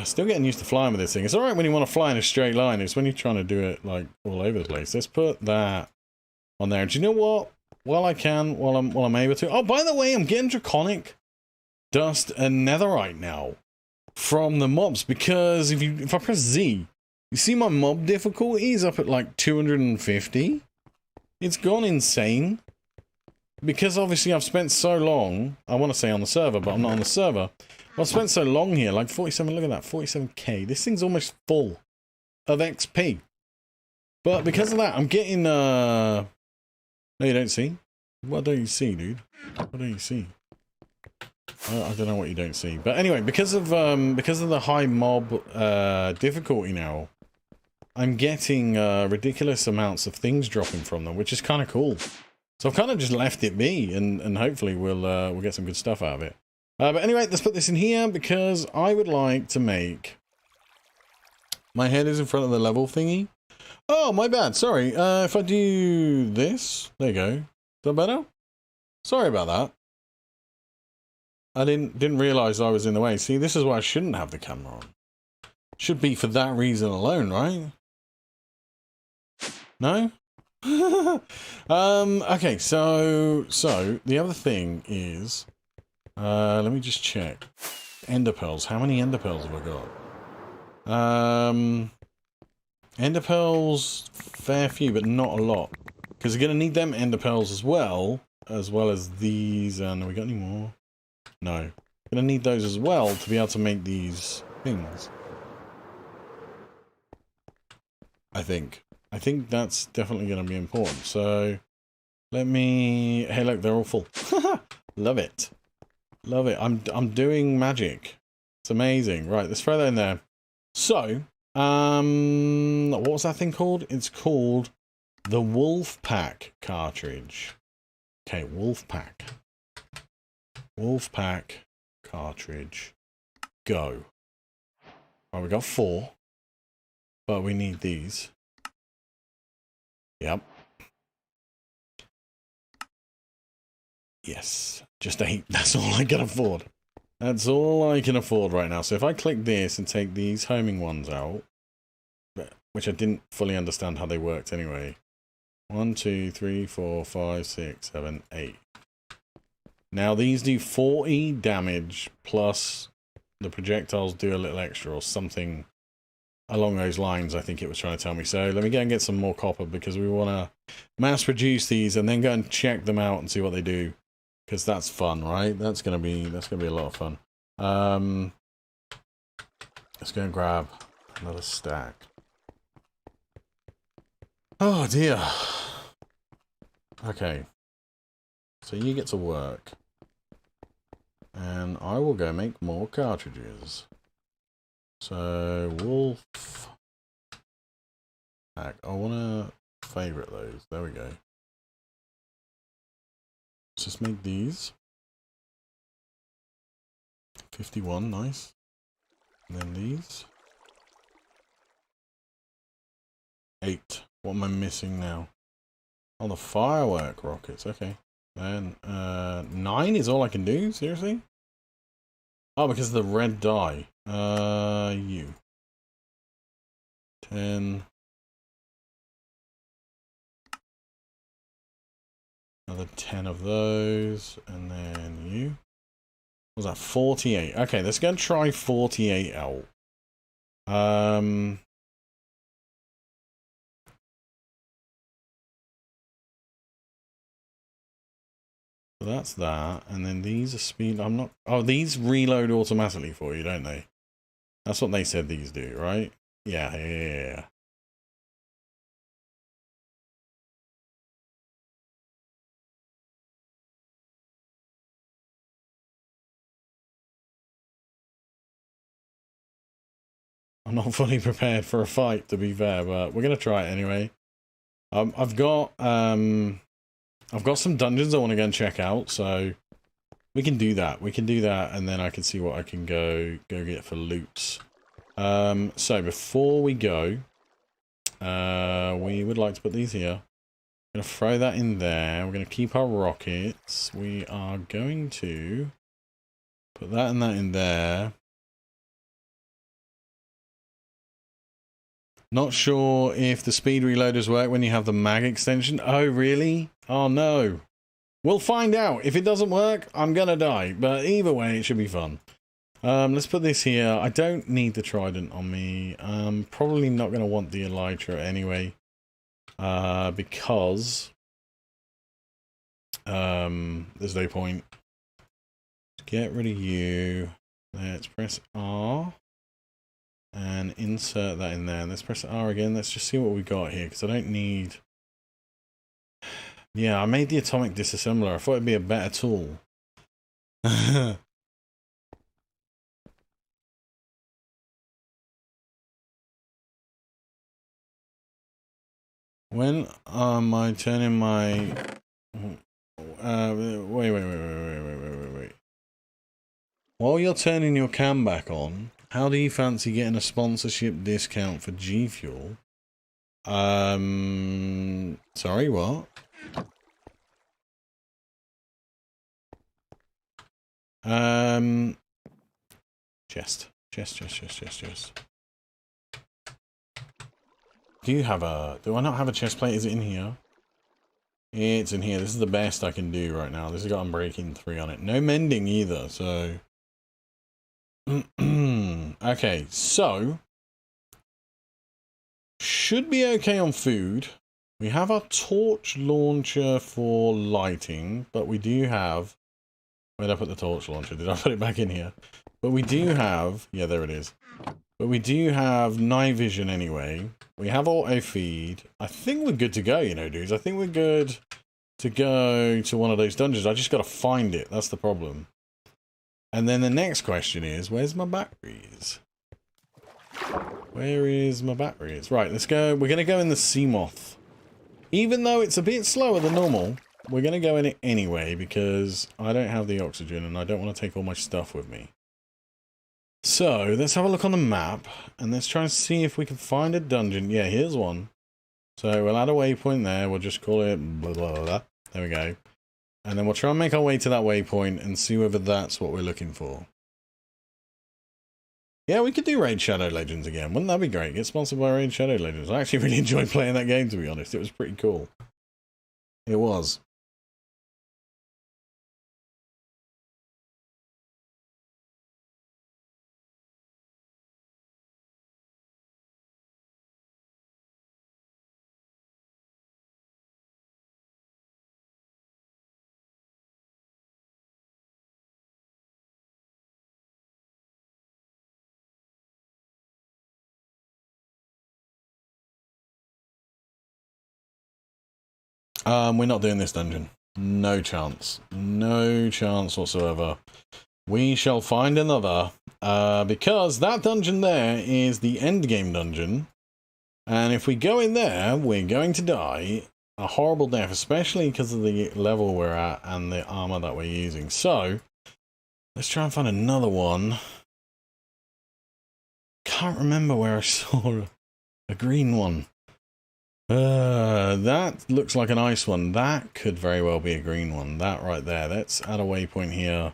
Still getting used to flying with this thing. It's alright when you want to fly in a straight line. It's when you're trying to do it, like, all over the place. Let's put that on there. Do you know what? While I'm able to... Oh, by the way, I'm getting Draconic Dust and Netherite now from the mobs. Because if I press Z, you see my mob difficulty is up at, like, 250? It's gone insane. Because obviously I've spent so long, I want to say on the server, but I'm not on the server. I've spent so long here, like 47, look at that, 47k. This thing's almost full of XP. But because of that, I'm getting, No, you don't see? What don't you see, dude? What don't you see? I don't know what you don't see. But anyway, because of the high mob difficulty now, I'm getting ridiculous amounts of things dropping from them, which is kind of cool. So I've kind of just left it be, and hopefully we'll get some good stuff out of it. But anyway, let's put this in here because I would like to make... My head is in front of the level thingy. Oh, my bad. Sorry. If I do this, there you go. Is that better? Sorry about that. I didn't realize I was in the way. See, this is why I shouldn't have the camera on. Should be for that reason alone, right? No? Okay, so the other thing is, let me just check. Ender pearls. How many ender pearls have I got? Ender pearls, fair few, but not a lot. Because you're gonna need them ender pearls as well as these. And have we got any more? No. Gonna need those as well to be able to make these things. I think that's definitely going to be important. So, let me... Hey, look, they're all full. Love it. Love it. I'm doing magic. It's amazing. Right, let's throw that in there. So, what was that thing called? It's called the Wolfpack Cartridge. Okay, Wolfpack. Wolfpack Cartridge. Go. Right, we got 4. But we need these. Yep. Yes. Just 8. That's all I can afford. That's all I can afford right now. So if I click this and take these homing ones out, which I didn't fully understand how they worked anyway. 1, 2, 3, 4, 5, 6, 7, 8. Now these do 40 damage plus the projectiles do a little extra or something along those lines, I think it was trying to tell me. So let me go and get some more copper because we want to mass produce these and then go and check them out and see what they do. Because that's fun, right? That's gonna be a lot of fun. Let's go and grab another stack. Oh dear. Okay. So you get to work. And I will go make more cartridges. So, wolf. Pack. I want to favorite those. There we go. Let's just make these. 51, nice. And then these. 8. What am I missing now? Oh, the firework rockets. Okay. Then 9 is all I can do? Seriously? Oh, because of the red dye. You. 10. Another 10 of those. And then you. What was that? 48. Okay, let's go and try 48 out. So that's that, and then these are speed. I'm not. Oh, these reload automatically for you, don't they? That's what they said these do, right? Yeah. I'm not fully prepared for a fight, to be fair, but we're gonna try it anyway. I've got some dungeons I want to go and check out, so we can do that. We can do that, and then I can see what I can go get for loots. So before we go, we would like to put these here. I'm going to throw that in there. We're going to keep our rockets. We are going to put that and that in there. Not sure if the speed reloaders work when you have the mag extension. Oh, really? Oh, no. We'll find out. If it doesn't work, I'm going to die. But either way, it should be fun. Let's put this here. I don't need the trident on me. I'm probably not going to want the elytra anyway. Because there's no point. Get rid of you. Let's press R. And insert that in there. Let's press R again. Let's just see what we got here, because I don't need... Yeah, I made the atomic disassembler. I thought it'd be a better tool. When am I turning my... Wait. While you're turning your cam back on, how do you fancy getting a sponsorship discount for G Fuel? Sorry, what? Chest. Do you have a... Do I not have a chest plate? Is it in here? It's in here. This is the best I can do right now. This has got Unbreaking 3 on it. No mending either, so... Okay, so... Should be okay on food. We have our torch launcher for lighting, but we do have... Where did I put the torch launcher? Did I put it back in here? But we do have... Yeah, there it is. But we do have night vision anyway. We have auto feed. I think we're good to go, you know, dudes. I think we're good to go to one of those dungeons. I just got to find it. That's the problem. And then the next question is, where's my batteries? Where is my batteries? Right, let's go. We're going to go in the Seamoth. Even though it's a bit slower than normal, we're going to go in it anyway because I don't have the oxygen and I don't want to take all my stuff with me. So, let's have a look on the map, and let's try and see if we can find a dungeon. Yeah, here's one. So, we'll add a waypoint there. We'll just call it blah, blah, blah, blah. There we go. And then we'll try and make our way to that waypoint and see whether that's what we're looking for. Yeah, we could do Raid Shadow Legends again. Wouldn't that be great? Get sponsored by Raid Shadow Legends. I actually really enjoyed playing that game, to be honest. It was pretty cool. It was. We're not doing this dungeon. No chance. No chance whatsoever. we shall find another. Because that dungeon there is the Endgame Dungeon. And if we go in there, we're going to die a horrible death, especially because of the level we're at and the armor that we're using. So, let's try and find another one. Can't remember where I saw a green one. That looks like an ice one. That could very well be a green one. That right there. Let's add a waypoint here.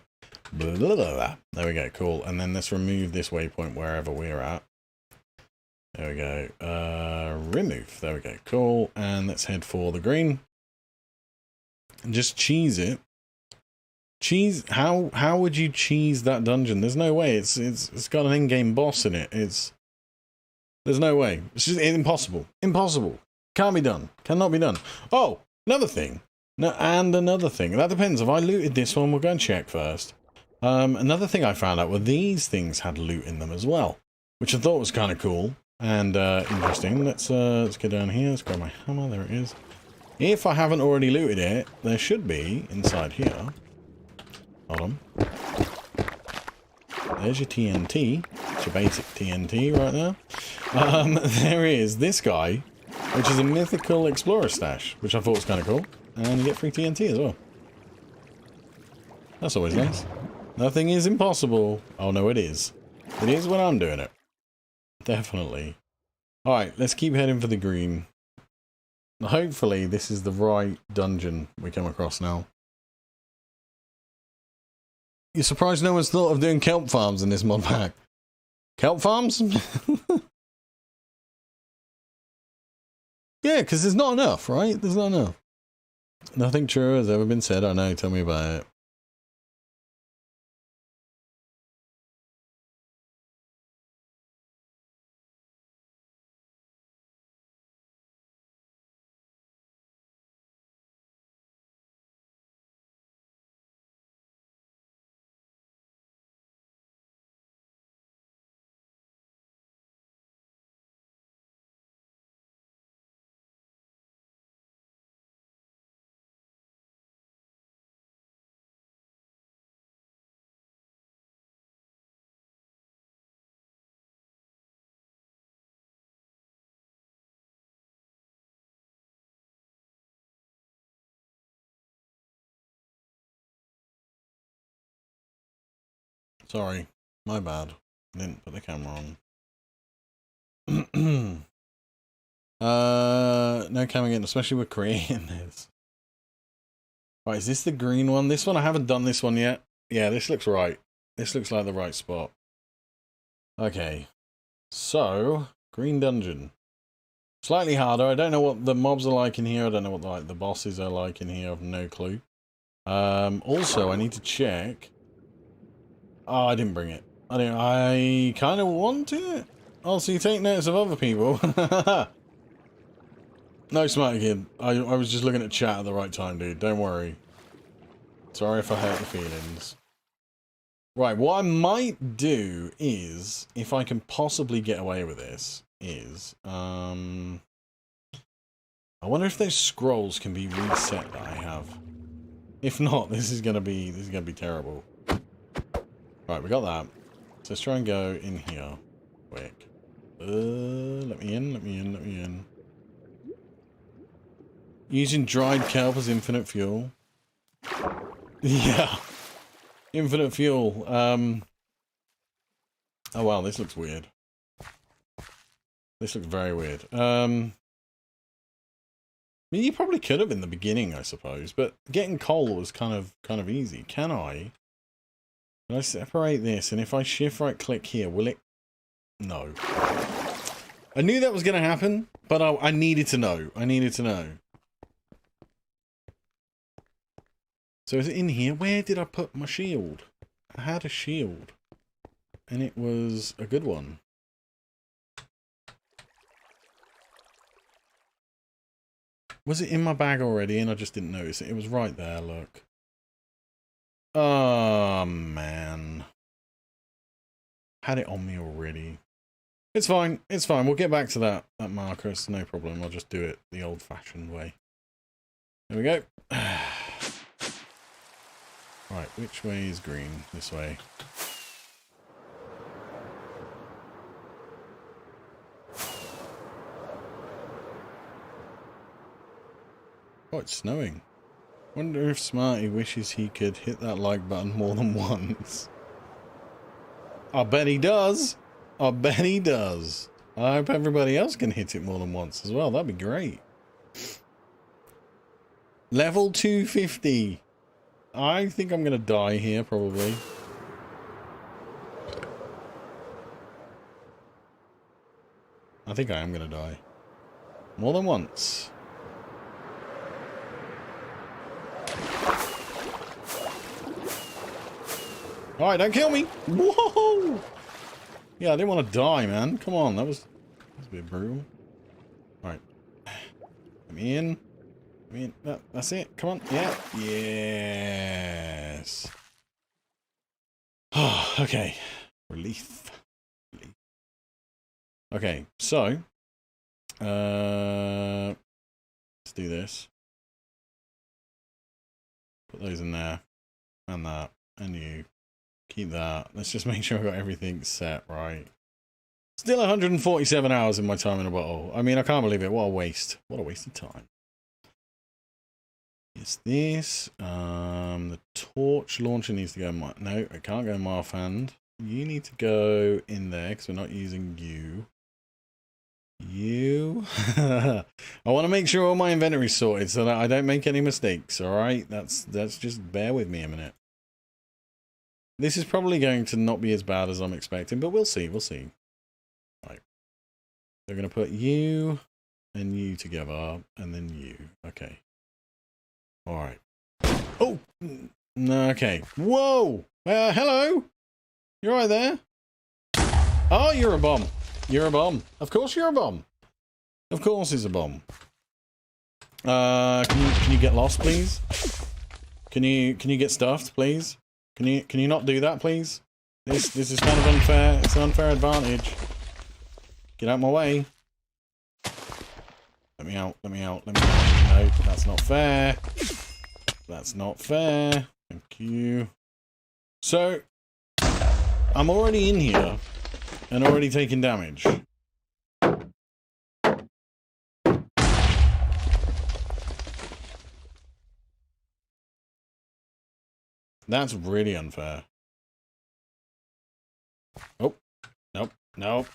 Blah, blah, blah, blah. There we go. Cool. And then let's remove this waypoint wherever we're at. There we go. Remove. There we go. Cool. And let's head for the green. And just cheese it. Cheese. How would you cheese that dungeon? There's no way. It's got an in-game boss in it. There's no way. It's just impossible. Impossible. Can't be done. Cannot be done. Oh, another thing. No, and another thing. That depends. If I looted this one, we'll go and check first. Another thing I found out were these things had loot in them as well, which I thought was kind of cool and interesting. Let's go down here. Let's grab my hammer. There it is. If I haven't already looted it, there should be inside here. Hold on. There's your TNT. It's your basic TNT right there. There is this guy, which is a mythical explorer stash, which I thought was kind of cool. And you get free TNT as well. That's always nice. Nothing is impossible. Oh no, it is. It is when I'm doing it. Definitely. Alright, let's keep heading for the green. Hopefully this is the right dungeon we come across now. You're surprised no one's thought of doing kelp farms in this mod pack? Kelp farms? Yeah, because there's not enough, right? There's not enough. Nothing true has ever been said. I know, tell me about it. Sorry, my bad. Didn't put the camera on. No camera again, especially with creating this. Right, is this the green one? This one, I haven't done this one yet. Yeah, this looks right. This looks like the right spot. Okay. So, green dungeon. Slightly harder. I don't know what the mobs are like in here. I don't know what the bosses are like in here. I have no clue. Also, I need to check. Oh, I didn't bring it. I kind of want it. Oh, so you take notice of other people. No, smart kid. I was just looking at chat at the right time, dude. Don't worry. Sorry if I hurt your feelings. Right, what I might do is, if I can possibly get away with this, is I wonder if those scrolls can be reset that I have. If not, this is gonna be terrible. Right, we got that. So let's try and go in here. Quick. Let me in. Using dried kelp as infinite fuel. Yeah. Infinite fuel. Oh wow, this looks weird. This looks very weird. I mean, you probably could have in the beginning, I suppose, but getting coal was kind of easy. Can I separate this, and if I shift right click here, will it? No. I knew that was going to happen, but I needed to know. So is it in here? Where did I put my shield? I had a shield, and it was a good one. Was it in my bag already, and I just didn't notice it? It was right there, look. Oh, man. Had it on me already. It's fine. It's fine. We'll get back to that marker. It's no problem. I'll just do it the old-fashioned way. There we go. Right, which way is green? This way. Oh, it's snowing. Wonder if Smarty wishes he could hit that like button more than once. I bet he does. I bet he does. I hope everybody else can hit it more than once as well. That'd be great. Level 250. I think I'm going to die here, probably. I think I am going to die. More than once. Alright, don't kill me! Whoa! Yeah, I didn't want to die, man. Come on, that was a bit brutal. Alright. Let me in. Let me in. That's it. Come on. Yeah. Yes. Oh, okay. Relief. Okay, so let's do this. Put those in there. And that. And you. Keep that. Let's just make sure I got everything set right. Still 147 hours in my time in a bottle. I mean, I can't believe it. What a waste. What a waste of time. Is this the torch launcher needs to go in my... No, it can't go in my offhand. You need to go in there because we're not using you. You. I want to make sure all my inventory's sorted so that I don't make any mistakes. All right, that's just bear with me a minute. This is probably going to not be as bad as I'm expecting, but we'll see. We'll see. Right. They're going to put you and you together, and then you. Okay. All right. Oh. Okay. Whoa. Hello. You're right there. Oh, you're a bomb. You're a bomb. Of course you're a bomb. Of course it's a bomb. Can you get lost, please? Can you get stuffed, please? Can you not do that, please? This is kind of unfair. It's an unfair advantage. Get out my way. Let me out. Let me out. Let me out. No, that's not fair. That's not fair. Thank you. So, I'm already in here and already taking damage. That's really unfair. Oh, nope, nope.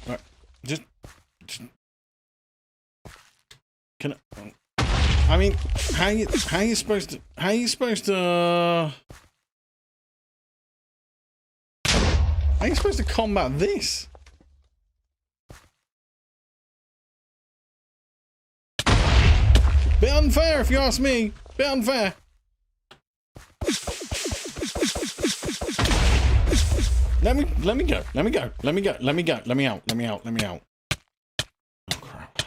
Right, just can I mean, how are you supposed to combat this? Bit unfair, if you ask me. Bit unfair. Let me go. Let me go. Let me go. Let me go. Let me out. Let me out. Let me out. Oh crap.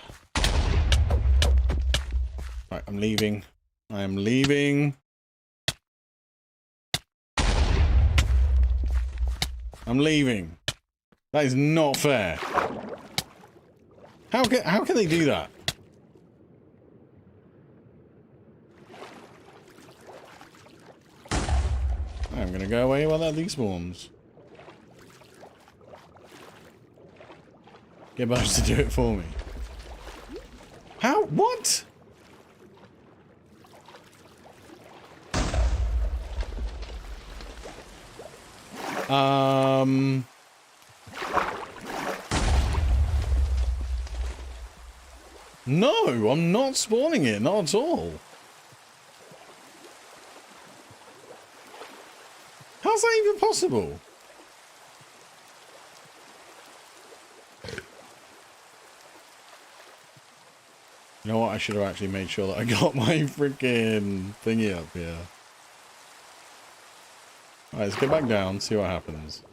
Right, I'm leaving. I am leaving. I'm leaving. That is not fair. How can they do that? I'm gonna go away while that despawns. Get Bugs to do it for me. How? What? No, I'm not spawning it, not at all. How's that even possible? You know what? I should have actually made sure that I got my freaking thingy up here. Alright, let's get back down, see what happens.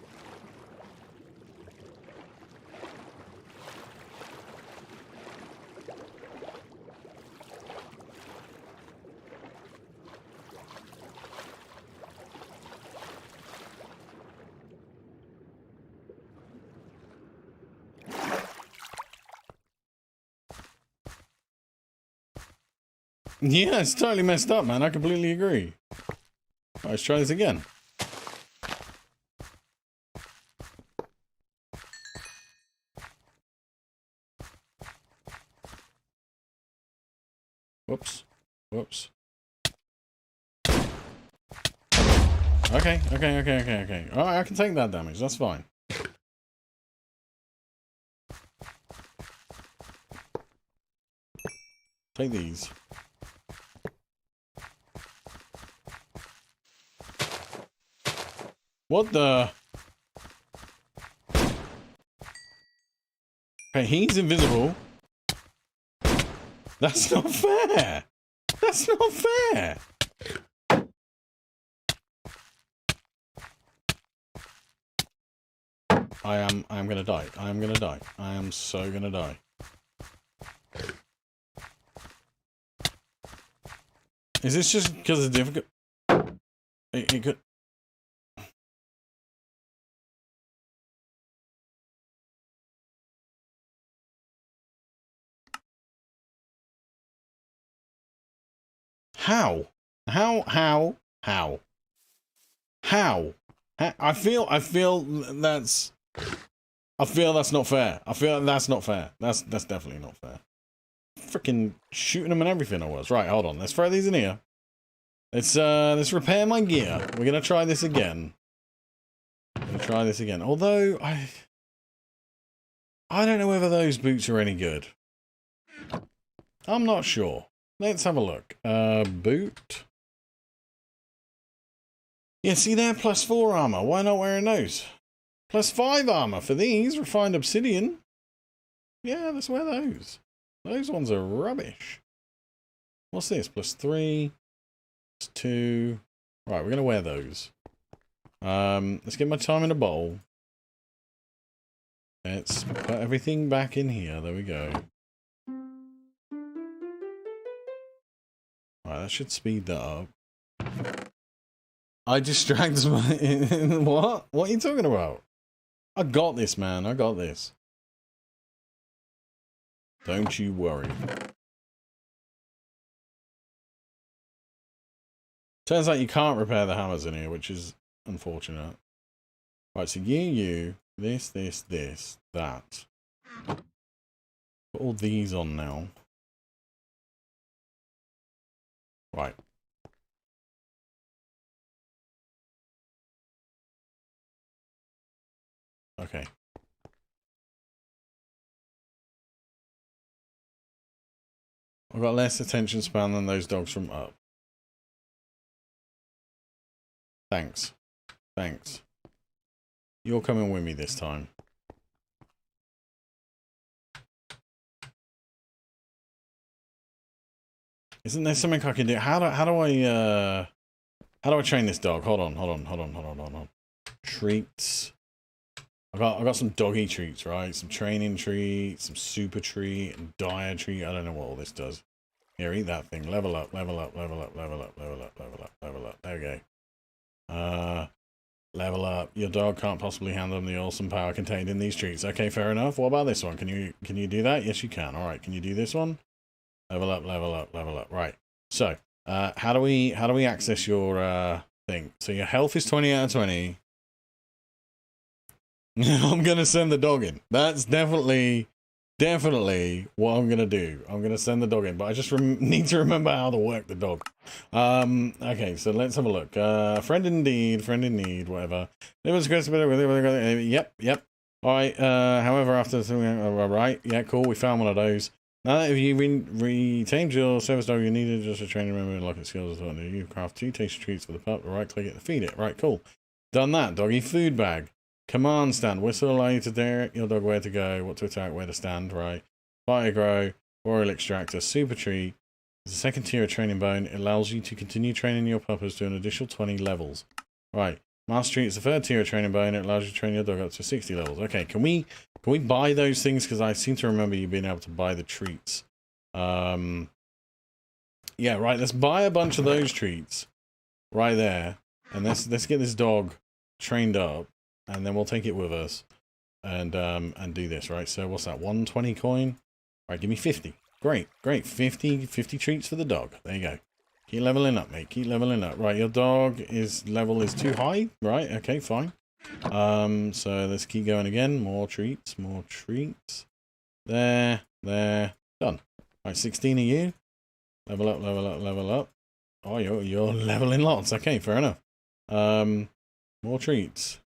Yeah, it's totally messed up, man. I completely agree. Right, let's try this again. Whoops. Whoops. Okay. Alright, I can take that damage. That's fine. Take these. What the? Okay, he's invisible. That's not fair. That's not fair. I am gonna die. I am gonna die. I am so gonna die. Is this just because it's difficult? It could... How? How? I feel that's not fair. I feel that's not fair. That's definitely not fair. Freaking shooting them and everything I was. Right, hold on. Let's throw these in here. Let's repair my gear. We're gonna try this again. Although I don't know whether those boots are any good. I'm not sure. Let's have a look. Boot. Yeah, see there, +4 armor. Why not wearing those? +5 armor for these. Refined obsidian. Yeah, let's wear those. Those ones are rubbish. What's this? +3. +2. Right, we're gonna wear those. Let's get my time in a bowl. Let's put everything back in here. There we go. Right, that should speed that up. I distract my... What? What are you talking about? I got this, man. I got this. Don't you worry. Turns out you can't repair the hammers in here, which is unfortunate. Right, so you, this, that. Put all these on now. Right. Okay. I've got less attention span than those dogs from up. Thanks. Thanks. You're coming with me this time. Isn't there something I can do? How do I train this dog? Hold on. Treats. I got some doggy treats, right? Some training treats, some super treat, and dire treat. I don't know what all this does. Here, eat that thing. Level up. There we go. Level up. Your dog can't possibly handle the awesome power contained in these treats. Okay, fair enough. What about this one? Can you do that? Yes, you can. All right. Can you do this one? Level up. Right. So, how do we access your thing? So your health is 20 out of 20. I'm gonna send the dog in. That's definitely what I'm gonna do. I'm gonna send the dog in, but I just need to remember how to work the dog. Okay, so let's have a look. Friend in need, whatever. Yep. All right. However, after right, yeah, cool. We found one of those. Now that you retained your service dog, you needed just a training member and lock its skills as well. You craft 2 tasty treats for the pup. Right click it to feed it. Right, cool. Done that. Doggy food bag. Command stand. Whistle allow you to direct your dog where to go, what to attack, where to stand. Right. Fire grow. Royal extractor. Super treat. It's a second tier of training bone. It allows you to continue training your puppers to an additional 20 levels. Right. Master treat is the third tier of training bone. It allows you to train your dog up to 60 levels. Okay, can we buy those things? Because I seem to remember you being able to buy the treats. Yeah, right. Let's buy a bunch of those treats right there, and let's get this dog trained up, and then we'll take it with us and do this. Right. So what's that? 120 coin. Right. Give me 50. Great, great. 50 treats for the dog. There you go. Keep leveling up, mate. Keep leveling up. Right, your dog level is too high. Right, okay, fine. So let's keep going again. More treats, more treats. There, done. Right, 16 of you. Level up, level up, level up. Oh, you're leveling lots. Okay, fair enough. More treats.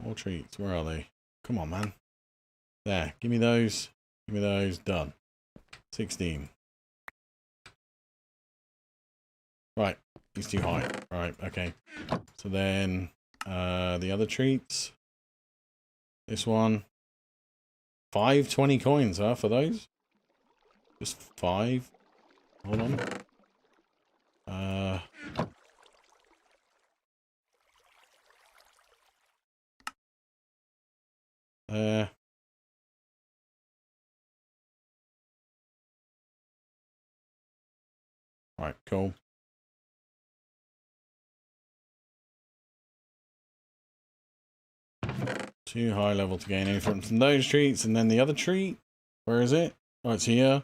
More treats. Where are they? Come on, man. There. Give me those. Give me those. Done. 16. Right. He's too high. Right. Okay. So then, the other treats. This one. 520 coins, huh, for those? Just 5. Hold on. Right, cool. Too high level to gain anything from those treats, and then the other treat. Where is it? Oh, it's here.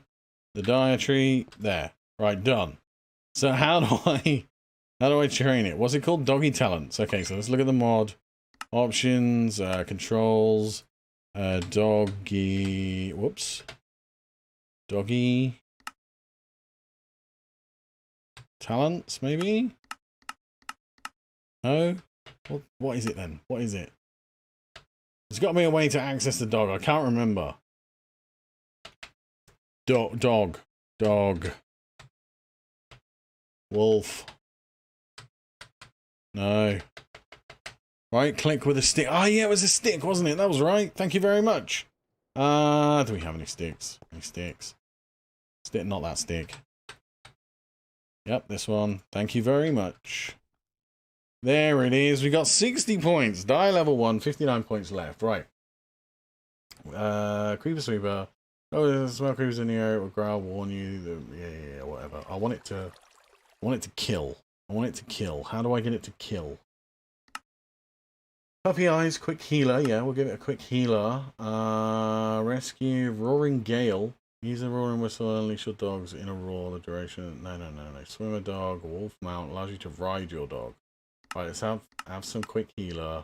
The dire treat. There. Right, done. So how do I train it? What's it called? Doggy talents. Okay, so let's look at the mod. Options, controls, doggy. Whoops. Doggy talents, maybe? No? What is it then? What is it? There's got to be a way to access the dog. I can't remember. Dog. Wolf. No. Right, click with a stick. Oh, yeah, it was a stick, wasn't it? That was right. Thank you very much. Do we have any sticks? Any sticks? Stick, not that stick. Yep, this one. Thank you very much. There it is. We got 60 points. Die level 1, 59 points left. Right. Creeper Sweeper. Oh, there's smell creepers in the air. It will growl, warn you. Yeah, whatever. I want it to kill. I want it to kill. How do I get it to kill? Puppy Eyes, quick healer. Yeah, we'll give it a quick healer. Rescue, Roaring Gale. Use a roaring whistle and unleash your dogs in a roar. The duration. No. Swimmer dog, wolf mount allows you to ride your dog. Right, let's have some quick healer.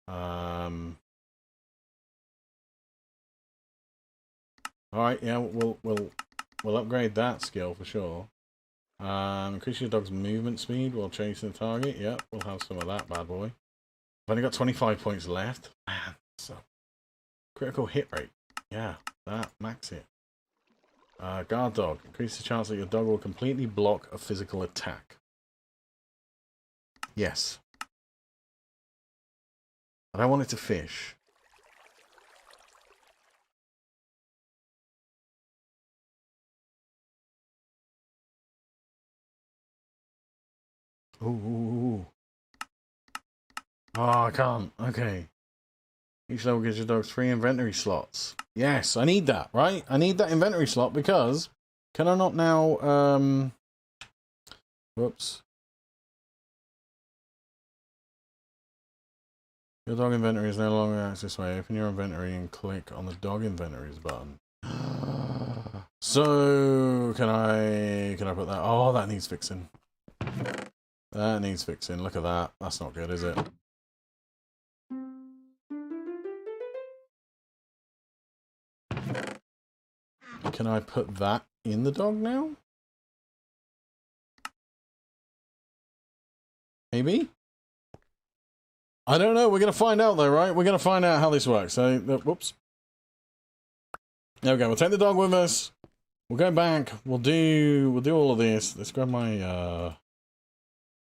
Alright, yeah, we'll upgrade that skill for sure. Increase your dog's movement speed while chasing the target. Yep, we'll have some of that bad boy. I've only got 25 points left. Man, so critical hit rate. Yeah, that max it. Guard dog. Increase the chance that your dog will completely block a physical attack. Yes. But I want it to fish. Ooh. Oh, I can't. Okay. Each level gives your dogs 3 inventory slots. Yes, I need that, right? I need that inventory slot because can I not now, whoops. Your dog inventory is no longer accessed this way. Open your inventory and click on the dog inventories button. So, can I put that? Oh, that needs fixing. That needs fixing. Look at that. That's not good, is it? Can I put that in the dog now? Maybe? I don't know. We're going to find out though, right? We're going to find out how this works. So, whoops. There we go. We'll take the dog with us. We'll go back. We'll do all of this. Let's grab my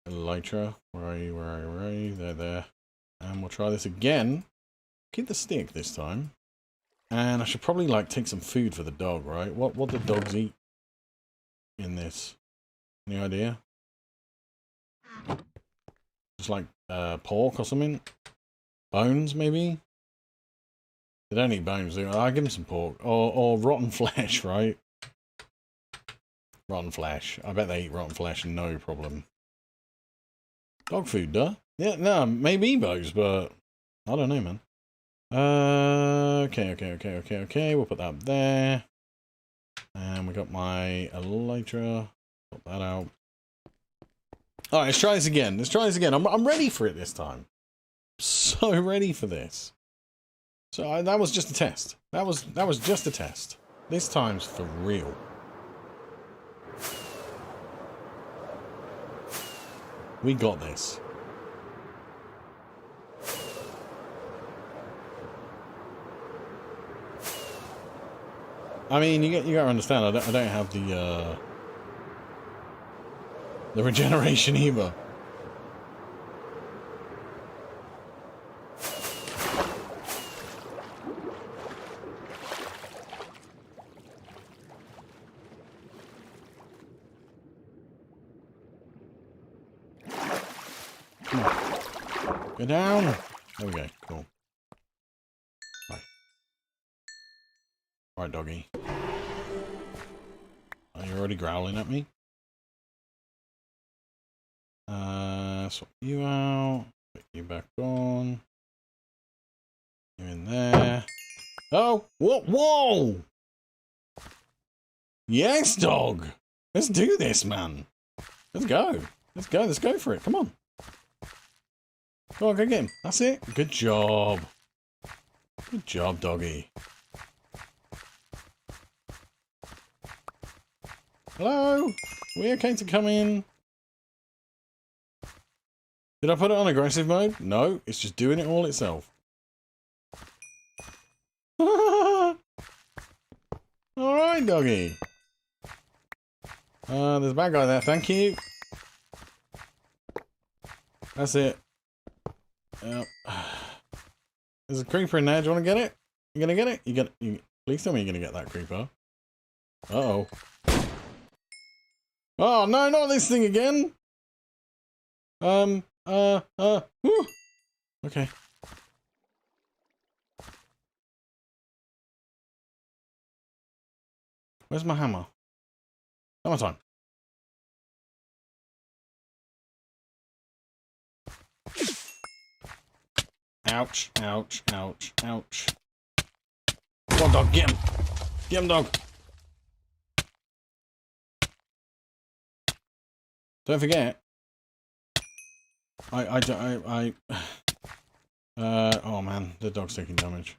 elytra. Where are you? There. And we'll try this again. Keep the stick this time. And I should probably like take some food for the dog, right? What do dogs eat in this? Any idea? Just like pork or something? Bones, maybe? They don't eat bones, do they? I'll give them some pork. Or rotten flesh, right? Rotten flesh. I bet they eat rotten flesh, no problem. Dog food, duh? Yeah, no, maybe bows, but I don't know, man. Okay. We'll put that there. And we got my elytra. Put that out. Alright, let's try this again. Let's try this again. I'm ready for it this time. So ready for this. So that was just a test. That was just a test. This time's for real. We got this. I mean, you gotta understand. I don't have the regeneration either. Go down. There we go. Cool. Right. Right, doggy. Are you already growling at me? Swap you out. Put you back on. You're in there. Oh! Whoa! Whoa! Yes, dog! Let's do this, man. Let's go. Let's go. Let's go for it. Come on. Go on, go get him. That's it. Good job. Good job, doggy. Hello? We okay to come in? Did I put it on aggressive mode? No, it's just doing it all itself. Alright, doggy. There's a bad guy there. Thank you. That's it. Yep. There's a creeper in there. Do you want to get it? You gonna get it? Please tell me you're gonna get that creeper. Uh-oh. Oh, no, not this thing again! Whew. Okay. Where's my hammer? Hammer time. Ouch, ouch, ouch, ouch. Come on, dog, get him! Get him, dog! Don't forget. Oh man, the dog's taking damage.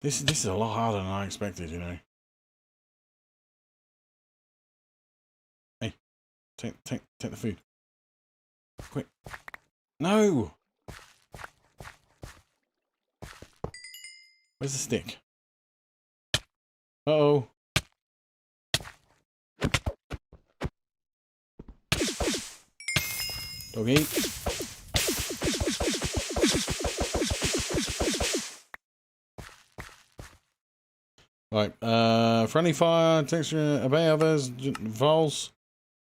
This is a lot harder than I expected, you know. Hey, take the food. Quick. No! Where's the stick? Uh-oh. Doggy. Right, friendly fire, texture, obey others, vols.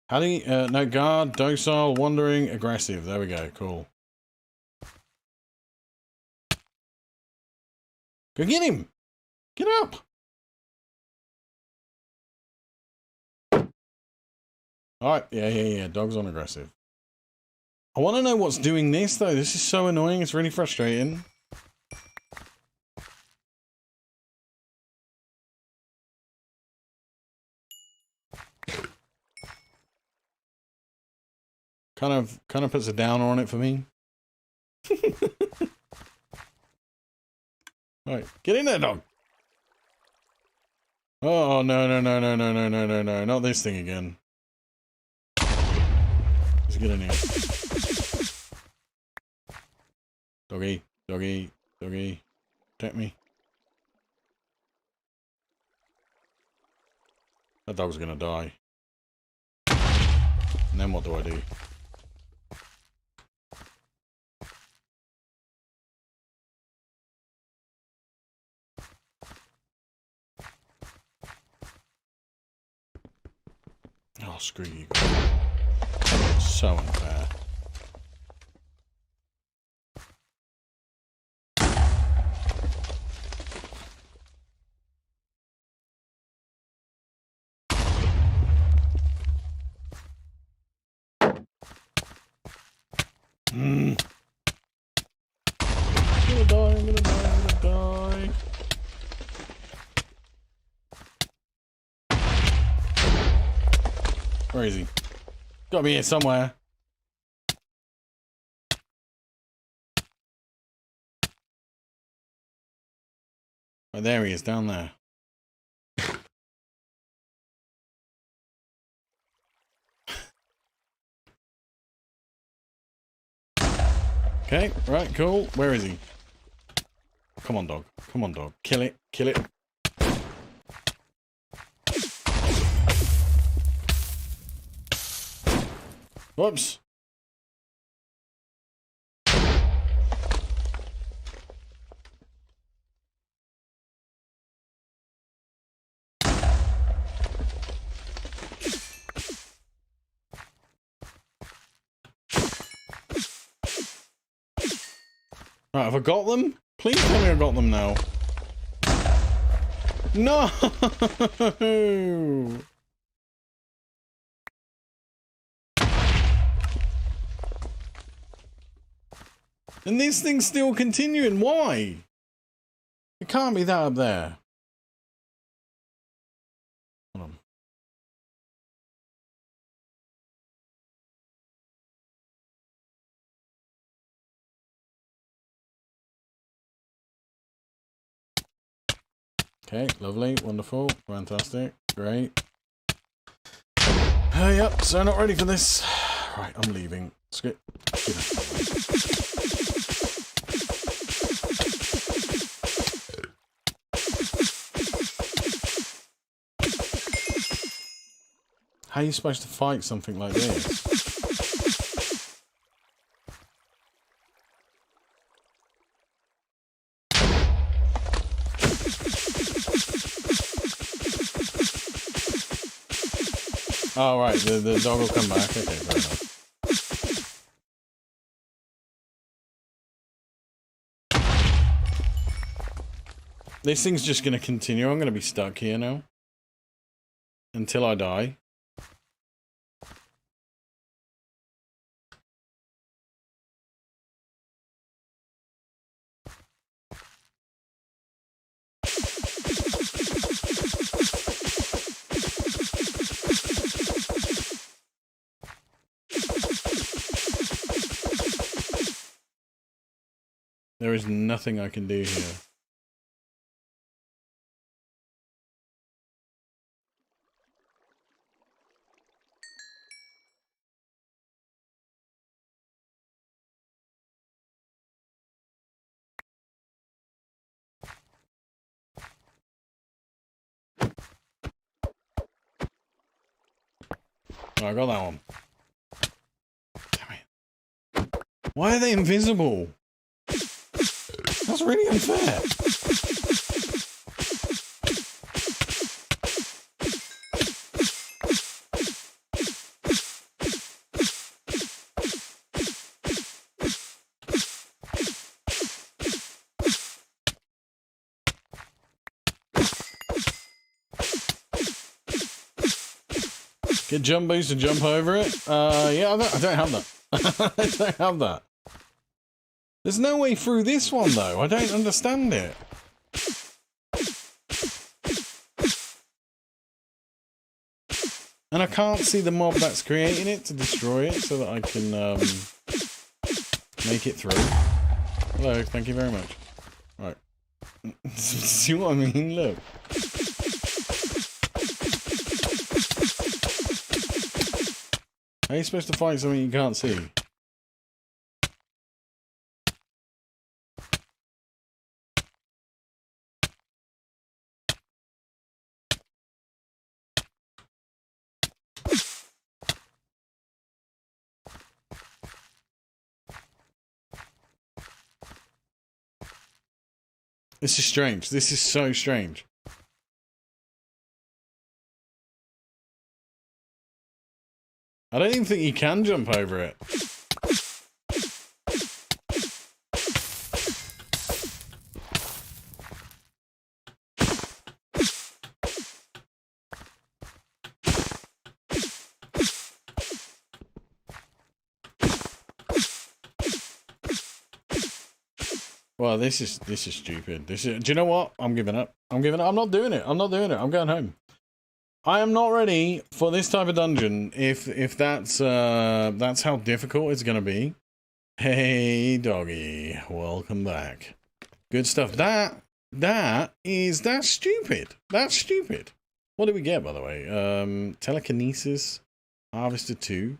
How do you, no guard, docile, wandering, aggressive. There we go, cool. Go get him! Get up! Alright, yeah, dog's on aggressive. I want to know what's doing this, though. This is so annoying, it's really frustrating. Kind of puts a downer on it for me. Alright, get in there, dog! Oh, no, not this thing again. Let's get in here. Doggy, doggy, doggy. Protect me. That dog's gonna die. And then what do I do? Oh, screw you. So unfair. I'm gonna die. Where is he? Gotta be here somewhere. Oh, there he is, down there. Okay, right, cool. Where is he? Come on, dog. Come on, dog. Kill it. Kill it. Whoops. Right, have I got them? Please tell me I got them now. No! And this thing's still continuing. Why? It can't be that up there. Hold on. Okay, lovely, wonderful, fantastic, great. Yep, so not ready for this. Right, I'm leaving. Skip. How are you supposed to fight something like this? Oh, right, the dog will come back. Okay, fair enough. This thing's just going to continue. I'm going to be stuck here now. Until I die. There is nothing I can do here. Oh, I got that one. Damn it. Why are they invisible? That's really unfair. Get jumbos to jump over it? Yeah, I don't have that. I don't have that. There's no way through this one, though. I don't understand it. And I can't see the mob that's creating it to destroy it so that I can make it through. Hello, thank you very much. Right. See what I mean? Look. How are you supposed to fight something you can't see? This is strange. This is so strange. I don't even think you can jump over it. Well, this is stupid. Do you know what? I'm giving up. I'm not doing it. I'm not doing it. I'm going home. I am not ready for this type of dungeon. If that's how difficult it's gonna be. Hey doggy, welcome back. Good stuff. That's stupid. That's stupid. What did we get, by the way? Telekinesis, Harvester 2.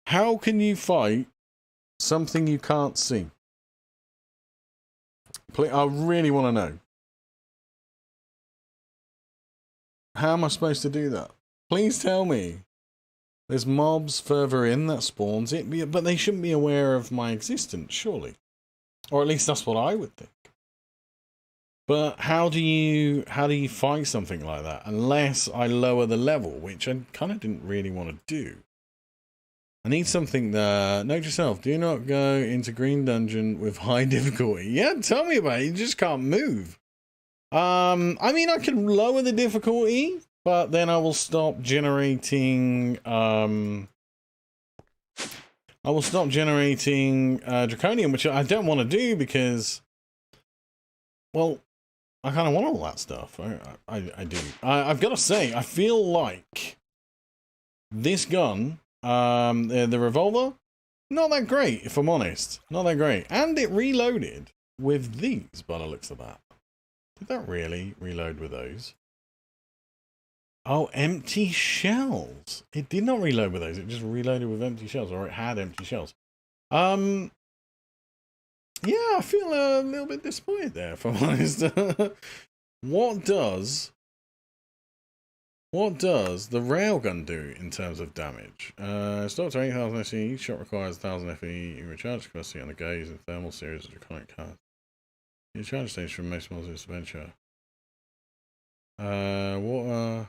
How can you fight something you can't see? I really want to know. How am I supposed to do that? Please tell me. There's mobs further in that spawns it, but they shouldn't be aware of my existence, surely. Or at least that's what I would think. But how do you fight something like that? Unless I lower the level, which I kind of didn't really want to do. I need something that... Note yourself, do not go into green dungeon with high difficulty. Yeah, tell me about it. You just can't move. I mean, I can lower the difficulty, but then I will stop generating... I will stop generating Draconium, which I don't want to do because... Well... I kind of want all that stuff. I do. I've got to say, I feel like this gun, the Revolver, not that great, if I'm honest. Not that great. And it reloaded with these, by the looks of that. Did that really reload with those? Oh, empty shells. It did not reload with those. It just reloaded with empty shells, or it had empty shells. Yeah, I feel a little bit disappointed there, if I'm honest. What does the railgun do in terms of damage? Stop to 8,000 FE. Each shot requires 1,000 FE. You recharge capacity on the gaze and thermal series of draconic cards. You charge stage from most monsters adventure. Water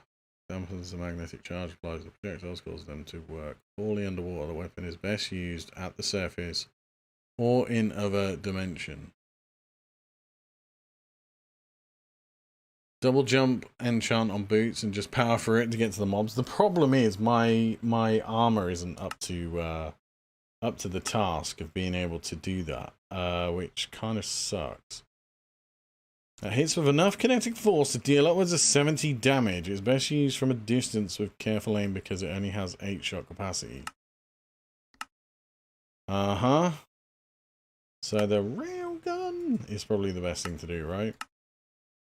dampens the magnetic charge, applies the projectiles, causes them to work poorly underwater. The weapon is best used at the surface or in other dimension. Double jump enchant on boots and just power for it to get to the mobs. The problem is my armor isn't up to the task of being able to do that, which kind of sucks. It hits with enough kinetic force to deal upwards of 70 damage. It's best used from a distance with careful aim because it only has 8 shot capacity. So the railgun is probably the best thing to do, right?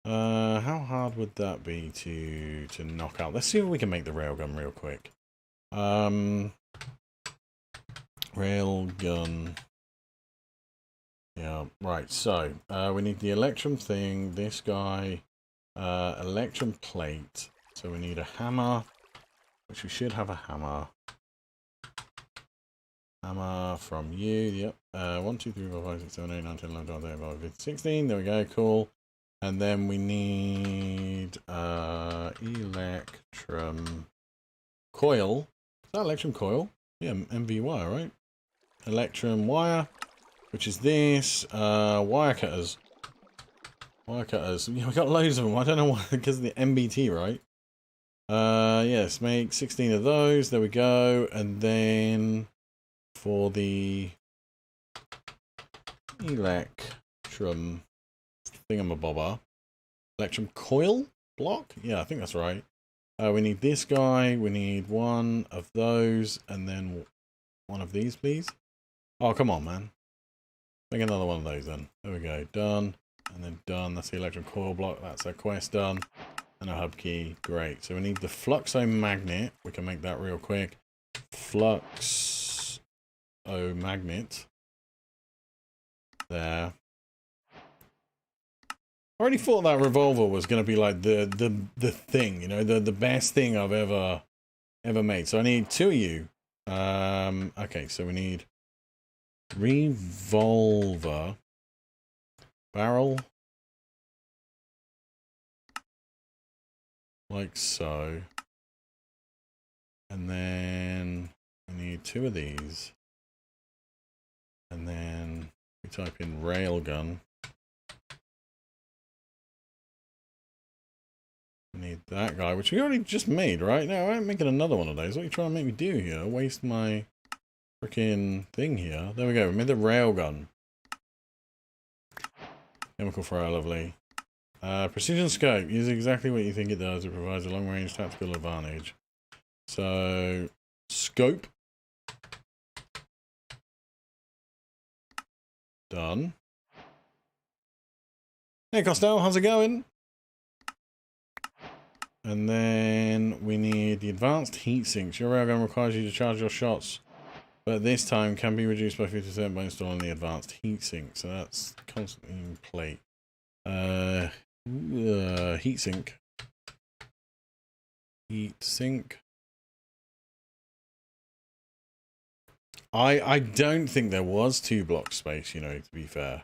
How hard would that be to knock out? Let's see if we can make the railgun real quick. Railgun. Yeah, right. So we need the Electrum thing. This guy, Electrum plate. So we need a hammer, which we should have a hammer. Hammer from you. Yep. 1, 2, 3, 4, 5, 6, 7, 8, 9, 10, 11, 12, 13, 14, 15, 16. There we go. Cool. And then we need Electrum Coil. Is that Electrum Coil? Yeah, MV wire, right? Electrum wire, which is this. Wire cutters. Wire cutters. Yeah, we got loads of them. I don't know why, because of the MBT, right? Yes, make 16 of those. There we go. And then for the Electrum thingamabobber. Electrum Coil block? Yeah, I think that's right. We need this guy. We need one of those. And then one of these, please. Oh, come on, man. Make another one of those then. There we go. Done. And then done. That's the Electrum Coil block. That's our quest done. And a hub key. Great. So we need the Fluxo magnet. We can make that real quick. Fluxo magnet. There. I already thought that Revolver was going to be like the thing, you know, the best thing I've ever made. So I need 2 of you. Okay, so we need Revolver barrel, like so, and then we need 2 of these, and then we type in railgun. We need that guy, which we already just made, right? Now, I'm making another one of those. What are you trying to make me do here? Waste my freaking thing here. There we go. We made the railgun. Chemical fire, lovely. Precision scope. Use exactly what you think it does. It provides a long-range tactical advantage. So, scope. Done. Hey Costello, how's it going? And then we need the advanced heatsinks. Your railgun requires you to charge your shots, but this time can be reduced by 50% by installing the advanced heatsink. So that's constantly in plate. Heatsink. Heatsink. I don't think there was 2 block space, you know, to be fair.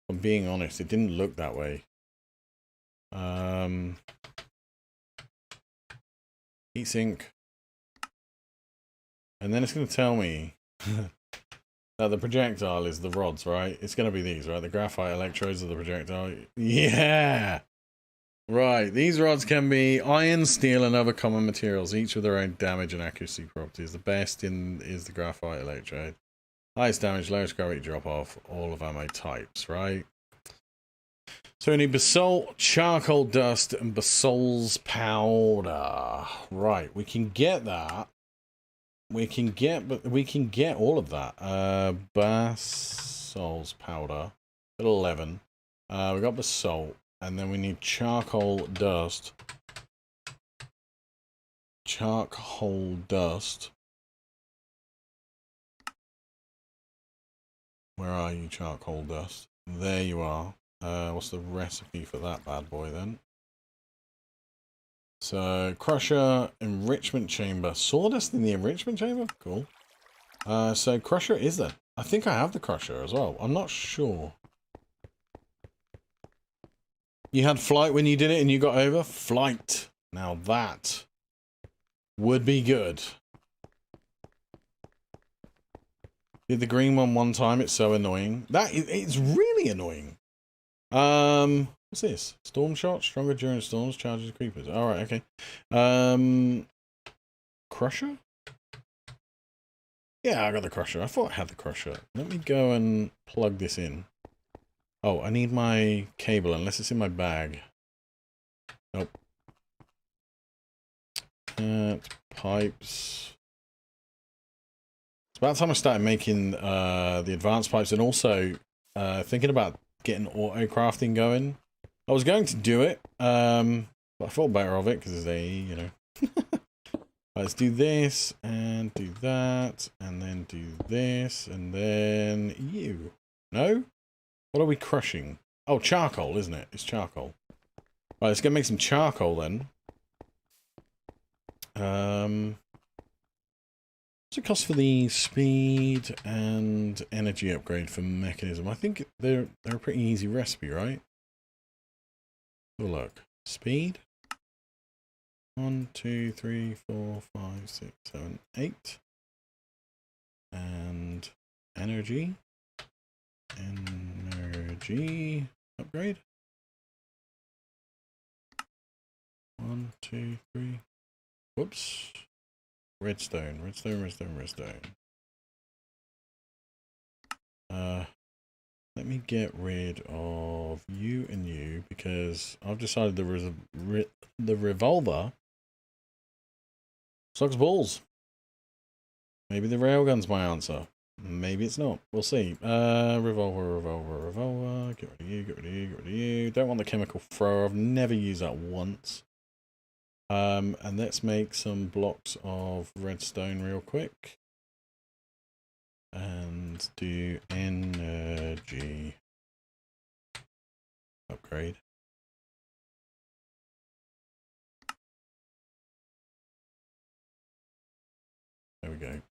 I'm being honest, it didn't look that way. Heatsink. And then it's going to tell me that the projectile is the rods, right? It's going to be these, right? The graphite electrodes are the projectile. Yeah! Right, these rods can be iron, steel, and other common materials, each with their own damage and accuracy properties. The best is the graphite electrode. Highest damage, lowest gravity drop-off, all of ammo types, right? So we need basalt, charcoal dust, and basalt's powder. Right, we can get that. We can get all of that. Basalt's powder at 11. We got basalt, and then we need charcoal dust. Charcoal dust. Where are you, charcoal dust? There you are. What's the recipe for that bad boy then? So, crusher, enrichment chamber. Sawdust in the enrichment chamber? Cool. So, crusher is there? I think I have the crusher as well. I'm not sure. You had flight when you did it and you got over? Flight. Now that would be good. Did the green one time, it's so annoying. It's really annoying. What's this? Storm shot, stronger during storms, charges creepers. Alright, okay. Crusher? Yeah, I got the crusher. I thought I had the crusher. Let me go and plug this in. Oh, I need my cable, unless it's in my bag. Nope. Pipes. It's about time I started making the advanced pipes, and also thinking about getting auto crafting going. I was going to do it, but I thought better of it because they, you know. Let's do this and do that, and then do this, and then you. No? What are we crushing? Oh, charcoal, isn't it? It's charcoal. Right, let's go make some charcoal then. What's it cost for the speed and energy upgrade for mechanism? I think they're a pretty easy recipe, right? Oh, look. Speed. 1, 2, 3, 4, 5, 6, 7, 8. And energy. Energy upgrade. 1, 2, 3. Whoops. Redstone, redstone, redstone, redstone. Let me get rid of you and you because I've decided the revolver sucks balls. Maybe the railgun's my answer. Maybe it's not. We'll see. Revolver, revolver, revolver. Get rid of you, get rid of you, get rid of you. Don't want the chemical thrower. I've never used that once. And let's make some blocks of redstone real quick. And do energy upgrade. There we go.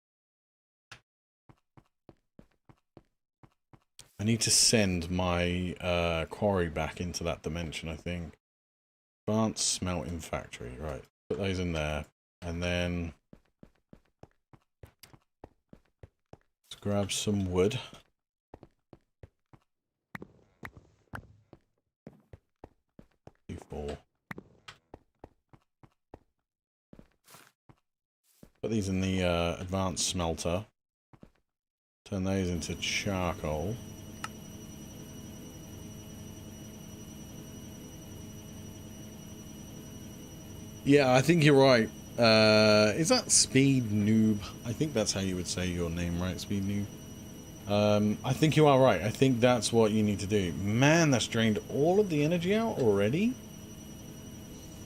I need to send my quarry back into that dimension, I think. Advanced smelting factory, right. Put those in there. And then let's grab some wood. Put these in the advanced smelter. Turn those into charcoal. Yeah, I think you're right. Is that Speed Noob? I think that's how you would say your name, right? Speed Noob. I think you are right. I think that's what you need to do. Man, that's drained all of the energy out already?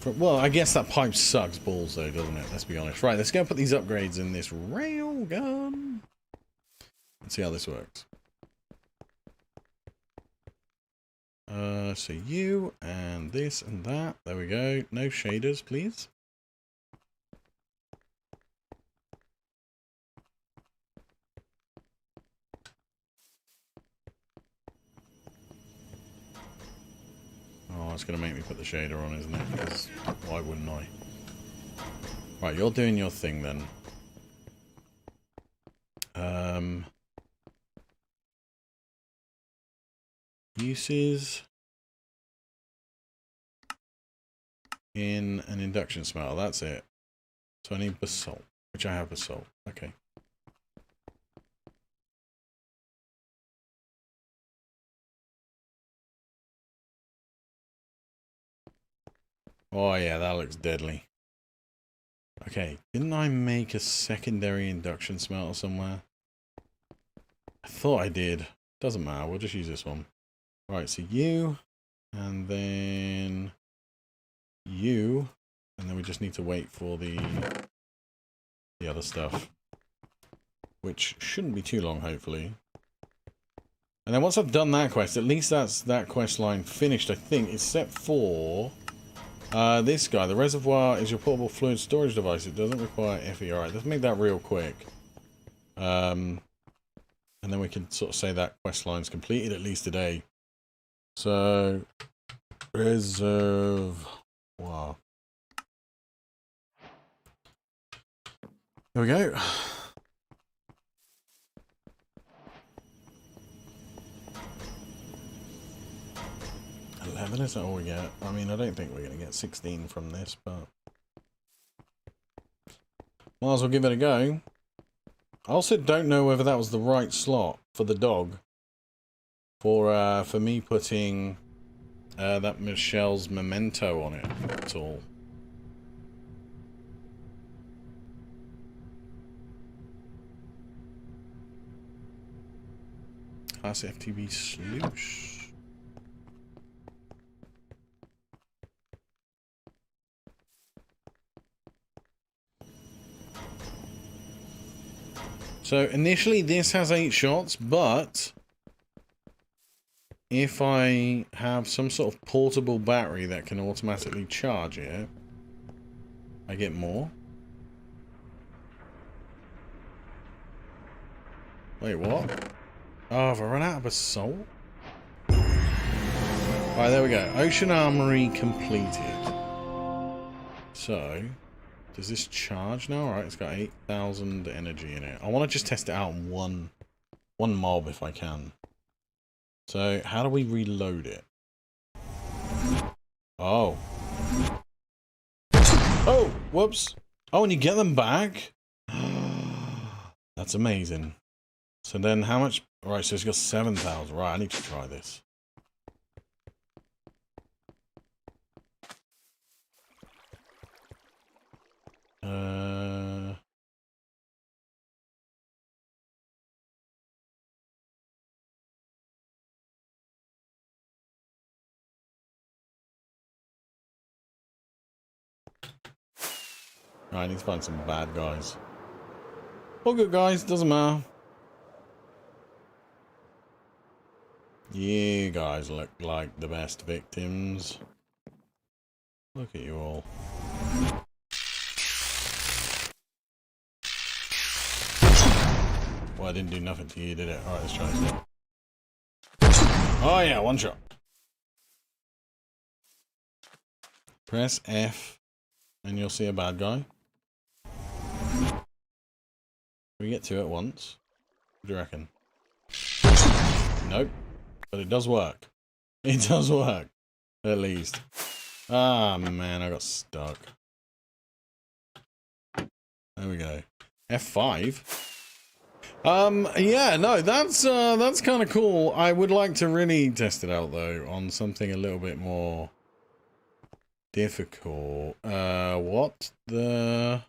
Well, I guess that pipe sucks balls though, doesn't it? Let's be honest. Right, let's go put these upgrades in this railgun. Let's see how this works. So you, and this, and that. There we go. No shaders, please. Oh, it's going to make me put the shader on, isn't it? Because why wouldn't I? Right, you're doing your thing then. Uses in an induction smelter. That's it. So I need basalt, which I have basalt. Okay. Oh yeah, that looks deadly. Okay, didn't I make a secondary induction smelter somewhere? I thought I did. Doesn't matter, we'll just use this one. Right, so you, and then you, and then we just need to wait for the other stuff, which shouldn't be too long, hopefully. And then once I've done that quest, at least that's that quest line finished, I think, except for this guy. The reservoir is your portable fluid storage device. It doesn't require FE. Alright, let's make that real quick. And then we can sort of say that quest line's completed, at least today. So, reservoir. There we go. Is that all we get? I mean, I don't think we're going to get 16 from this, but might as well give it a go. I also don't know whether that was the right slot for the dog. For me putting that Michelle's memento on it at all. Class FTB Sloosh. So initially this has 8 shots, but if I have some sort of portable battery that can automatically charge it, I get more. Wait, what? Oh, have I run out of basalt? Alright, there we go. Ocean Armory completed. So, does this charge now? Alright, it's got 8,000 energy in it. I want to just test it out on one mob if I can. So, how do we reload it? Oh. Oh, whoops. Oh, and you get them back? That's amazing. So then how much? Right, so it's got 7,000. Right, I need to try this. Right, I need to find some bad guys. All good guys, doesn't matter. You guys look like the best victims. Look at you all. Well, I didn't do nothing to you, did it? Alright, let's try this again. Oh yeah, one shot. Press F and you'll see a bad guy. We get two at once. What do you reckon? Nope. But it does work. It does work. At least. Ah, man, I got stuck. There we go. F5. Yeah, no, that's kind of cool. I would like to really test it out, though, on something a little bit more difficult. What the...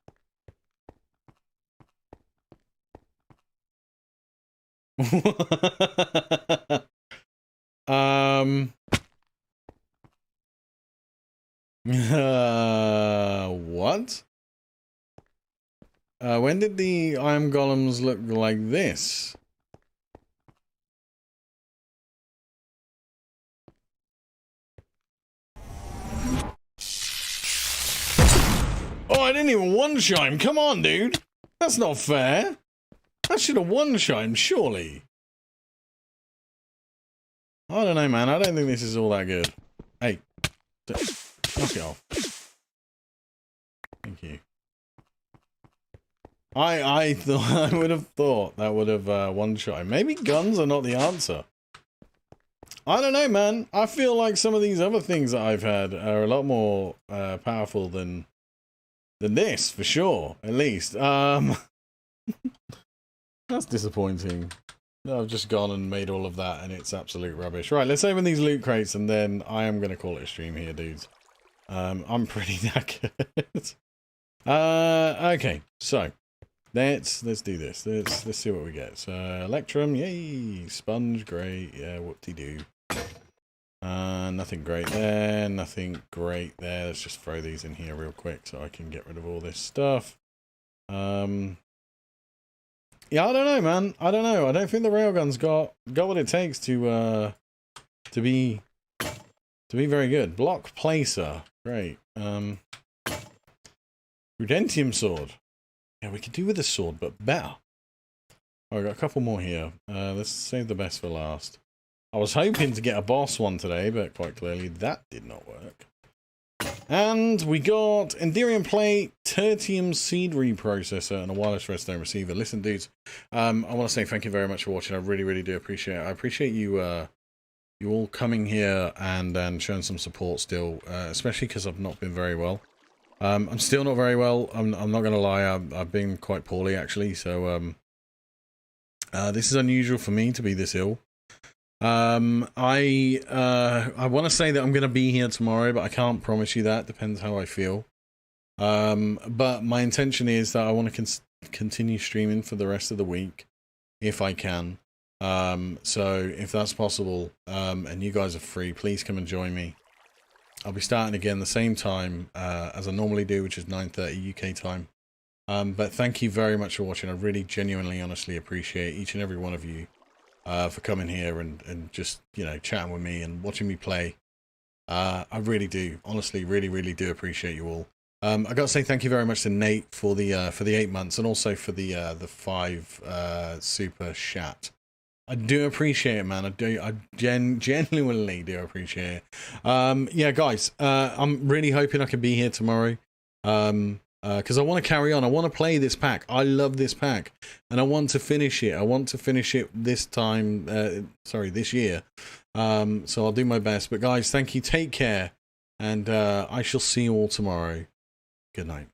What? When did the iron golems look like this? Oh, I didn't even one-shot him. Come on, dude. That's not fair. I should have one-shot him, surely. I don't know, man. I don't think this is all that good. Hey. Knock it off. Thank you. I thought I would have thought that would have one-shot him. Maybe guns are not the answer. I don't know, man. I feel like some of these other things that I've had are a lot more powerful than this, for sure. At least. That's disappointing. I've just gone and made all of that, and it's absolute rubbish. Right, let's open these loot crates, and then I am going to call it a stream here, dudes. I'm pretty knackered. Okay, so let's do this. Let's see what we get. So Electrum, yay! Sponge, great. Yeah, whoop-de-doo. Nothing great there. Nothing great there. Let's just throw these in here real quick so I can get rid of all this stuff. Yeah, I don't know, man. I don't know. I don't think the railgun's got what it takes to be very good. Block placer, great. Rudentium sword. Yeah, we could do with a sword, but better. Oh, I got a couple more here. Let's save the best for last. I was hoping to get a boss one today, but quite clearly that did not work. And we got Enderium plate, tertium seed reprocessor, and a wireless redstone receiver. Listen, dudes, I want to say thank you very much for watching. I really, really do appreciate it. I appreciate you you all coming here and showing some support still, especially because I've not been very well. I'm still not very well. I'm not going to lie. I've been quite poorly, actually. So this is unusual for me to be this ill. I want to say that I'm going to be here tomorrow, but I can't promise you that. Depends how I feel. But my intention is that I want to continue streaming for the rest of the week, if I can. So if that's possible, and you guys are free, please come and join me. I'll be starting again the same time as I normally do, which is 9:30 UK time. But thank you very much for watching. I really, genuinely, honestly appreciate each and every one of you. For coming here and just, you know, chatting with me and watching me play. I really do, honestly, really, really do appreciate you all. I got to say thank you very much to Nate for the 8 months and also for the 5 super chat. I do appreciate it, man. I genuinely do appreciate it. Yeah, guys, I'm really hoping I can be here tomorrow. Because I want to carry on. I want to play this pack. I love this pack. And I want to finish it. I want to finish it this time. This year. So I'll do my best. But guys, thank you. Take care. And I shall see you all tomorrow. Good night.